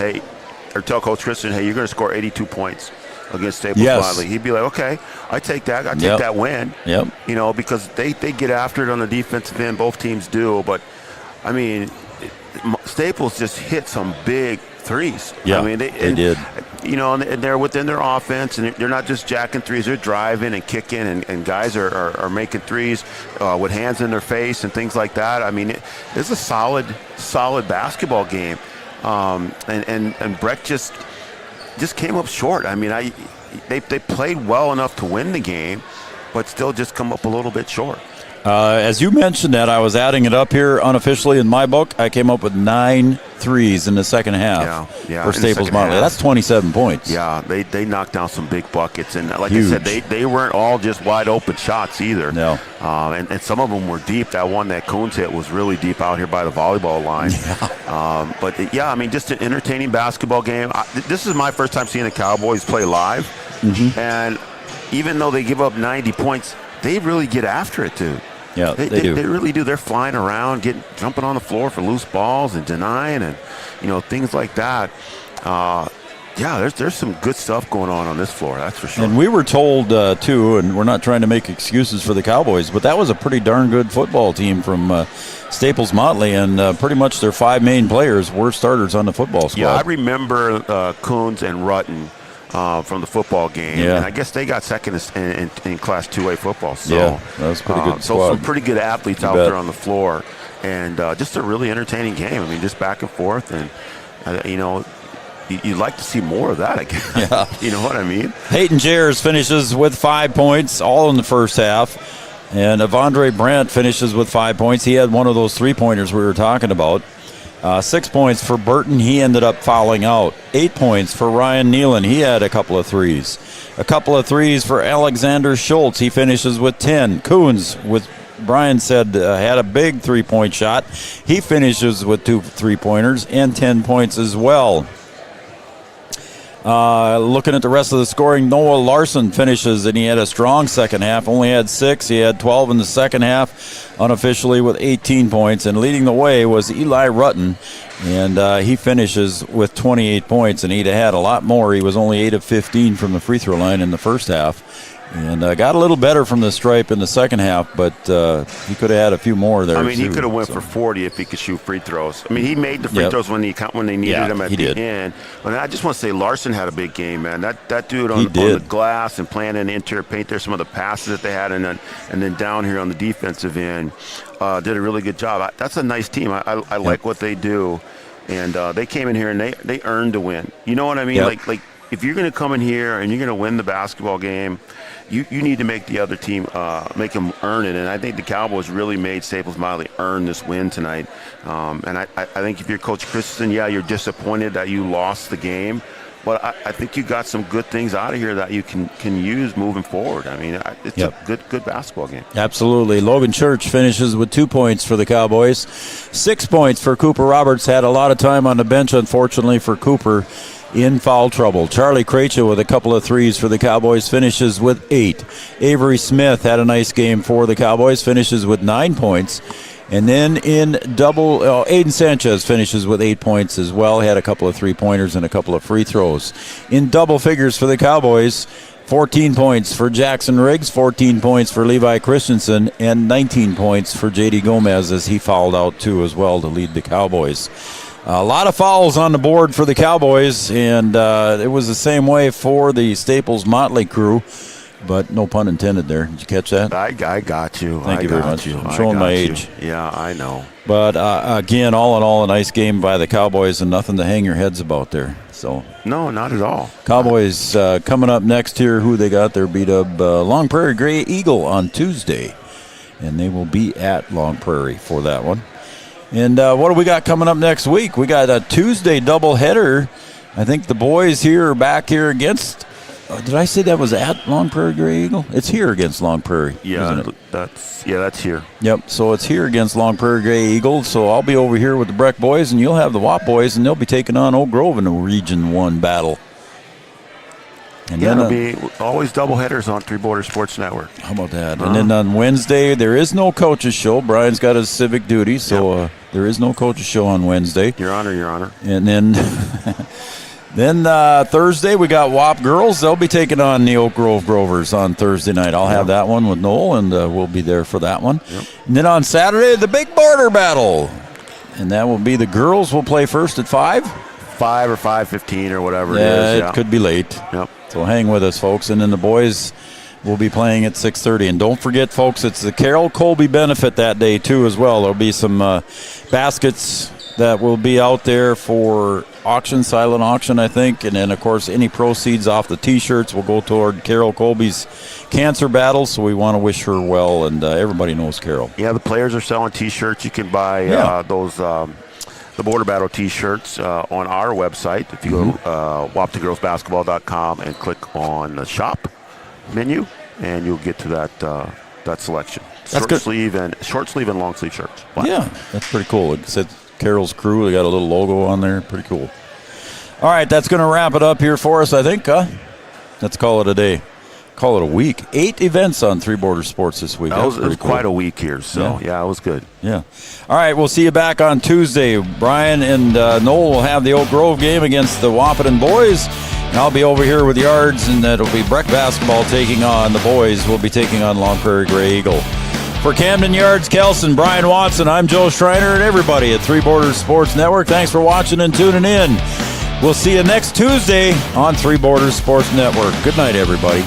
tell Coach Christensen, hey, you're going to score 82 points against Staples Motley, he'd be like, okay, I take that. I take that win. Yep. You know, because they get after it on the defensive end. Both teams do, but I mean, Staples just hit some big threes. Yeah, I mean, they did. You know, and they're within their offense, and they're not just jacking threes. They're driving and kicking, and guys are making threes with hands in their face and things like that. I mean, it's a solid basketball game, and Breck just came up short. I mean, they played well enough to win the game, but still just come up a little bit short. As you mentioned that, I was adding it up here unofficially in my book. I came up with 9 threes in the second half for Staples Motley. That's 27 points. Yeah, they knocked down some big buckets. And like Huge. I said, they weren't all just wide open shots either. No. And some of them were deep. That one that Coons hit was really deep out here by the volleyball line. I mean, just an entertaining basketball game. This is my first time seeing the Cowboys play live. Mm-hmm. And even though they give up 90 points, they really get after it, too. Yeah, they do. They really do. They're flying around, jumping on the floor for loose balls and denying and, things like that. There's some good stuff going on this floor, that's for sure. And we were told, too, and we're not trying to make excuses for the Cowboys, but that was a pretty darn good football team from Staples Motley, and pretty much their 5 main players were starters on the football squad. Yeah, I remember Coons and Rutten from the football game. Yeah. And I guess they got second in Class 2A football. So, yeah, that was a pretty good squad. So some pretty good athletes out there on the floor. And just a really entertaining game. I mean, just back and forth. And, you'd like to see more of that, I guess. Yeah. You know what I mean? Hayden Jers finishes with 5 points, all in the first half. And Avondre Brandt finishes with 5 points. He had one of those 3-pointers we were talking about. 6 points for Burton. He ended up fouling out. 8 points for Ryan Nealon. He had a couple of threes. A couple of threes for Alexander Schultz. He finishes with 10. Coons, with Brian said, had a big 3-point shot. He finishes with 2 3-pointers and 10 points as well. Looking at the rest of the scoring, Noah Larson finishes, and he had a strong second half. Only had 6. He had 12 in the second half, unofficially with 18 points. And leading the way was Eli Rutten, and he finishes with 28 points. And he'd have had a lot more. He was only 8 of 15 from the free throw line in the first half. And got a little better from the stripe in the second half, but he could have had a few more there. I mean, too, he could have went for 40 if he could shoot free throws. I mean, he made the free throws when they needed them at the end. But I just want to say Larson had a big game, man. That dude on the glass and playing in the interior paint there, some of the passes that they had, and then down here on the defensive end, did a really good job. That's a nice team. I like what they do, and they came in here and they earned a win. You know what I mean? Yep. Like if you're going to come in here and you're going to win the basketball game, you need to make the other team make them earn it. And I think the Cowboys really made Staples Motley earn this win tonight. And I think if you're Coach Christensen, you're disappointed that you lost the game. But I think you got some good things out of here that you can use moving forward. I mean, it's a good basketball game. Absolutely. Logan Church finishes with 2 points for the Cowboys. 6 points for Cooper Roberts. Had a lot of time on the bench, unfortunately, for Cooper in foul trouble. Charlie Krejci with a couple of threes for the Cowboys, finishes with 8. Avery Smith had a nice game for the Cowboys, finishes with 9 points. And then in double, Aiden Sanchez finishes with 8 points as well. He had a couple of 3-pointers and a couple of free throws. In double figures for the Cowboys, 14 points for Jackson Riggs, 14 points for Levi Christensen, and 19 points for J.D. Gomez as he fouled out too as well to lead the Cowboys. A lot of fouls on the board for the Cowboys, and it was the same way for the Staples Motley crew, but no pun intended there. Did you catch that? I got you. Thank you very much. I'm showing my age. Yeah, I know. But, again, all in all, a nice game by the Cowboys and nothing to hang your heads about there. So no, not at all. Cowboys coming up next here. Who they got there? Beat up Long Prairie Gray Eagle on Tuesday, and they will be at Long Prairie for that one. And what do we got coming up next week? We got a Tuesday doubleheader. I think the boys here are back here against. Did I say that was at Long Prairie Gray Eagle? It's here against Long Prairie. Yeah, isn't it? that's here. Yep. So it's here against Long Prairie Gray Eagle. So I'll be over here with the Breck boys, and you'll have the WAP boys, and they'll be taking on Oak Grove in a Region 1 battle. And yeah, then, it'll be always doubleheaders on Three Border Sports Network. How about that? And then on Wednesday, there is no coach's show. Brian's got his civic duty, so there is no coach's show on Wednesday. Your Honor, Your Honor. And then Thursday, we got WAP girls. They'll be taking on the Oak Grove Grovers on Thursday night. I'll have that one with Noel, and we'll be there for that one. Yep. And then on Saturday, the big border battle. And that will be the girls will play first at 5. 5 or 5:15 or whatever it is. It could be late. Yep. So hang with us, folks. And then the boys will be playing at 6:30. And don't forget, folks, it's the Carol Colby benefit that day, too, as well. There'll be some baskets that will be out there for auction, silent auction, I think. And then, of course, any proceeds off the T-shirts will go toward Carol Colby's cancer battle. So we want to wish her well, and everybody knows Carol. Yeah, the players are selling T-shirts. You can buy those the Border Battle T-shirts on our website. If you go to waptongirlsbasketball.com and click on the shop menu, and you'll get to that selection. Short sleeve and long sleeve shirts. Black. Yeah, that's pretty cool. It said Carol's Crew. They got a little logo on there. Pretty cool. All right, that's going to wrap it up here for us, I think. Let's call it a day. Call it a week. 8 events on Three Borders Sports this week. It was quite a week here, so yeah, it was good. Yeah. All right, we'll see you back on Tuesday. Brian and Noel will have the Oak Grove game against the Wahpeton boys. And I'll be over here with Yards, and it'll be Breck basketball taking on the boys. We'll be taking on Long Prairie Grey Eagle. For Camden Yards, Kelson, Brian Watson, I'm Joe Schreiner, and everybody at Three Borders Sports Network. Thanks for watching and tuning in. We'll see you next Tuesday on Three Borders Sports Network. Good night, everybody.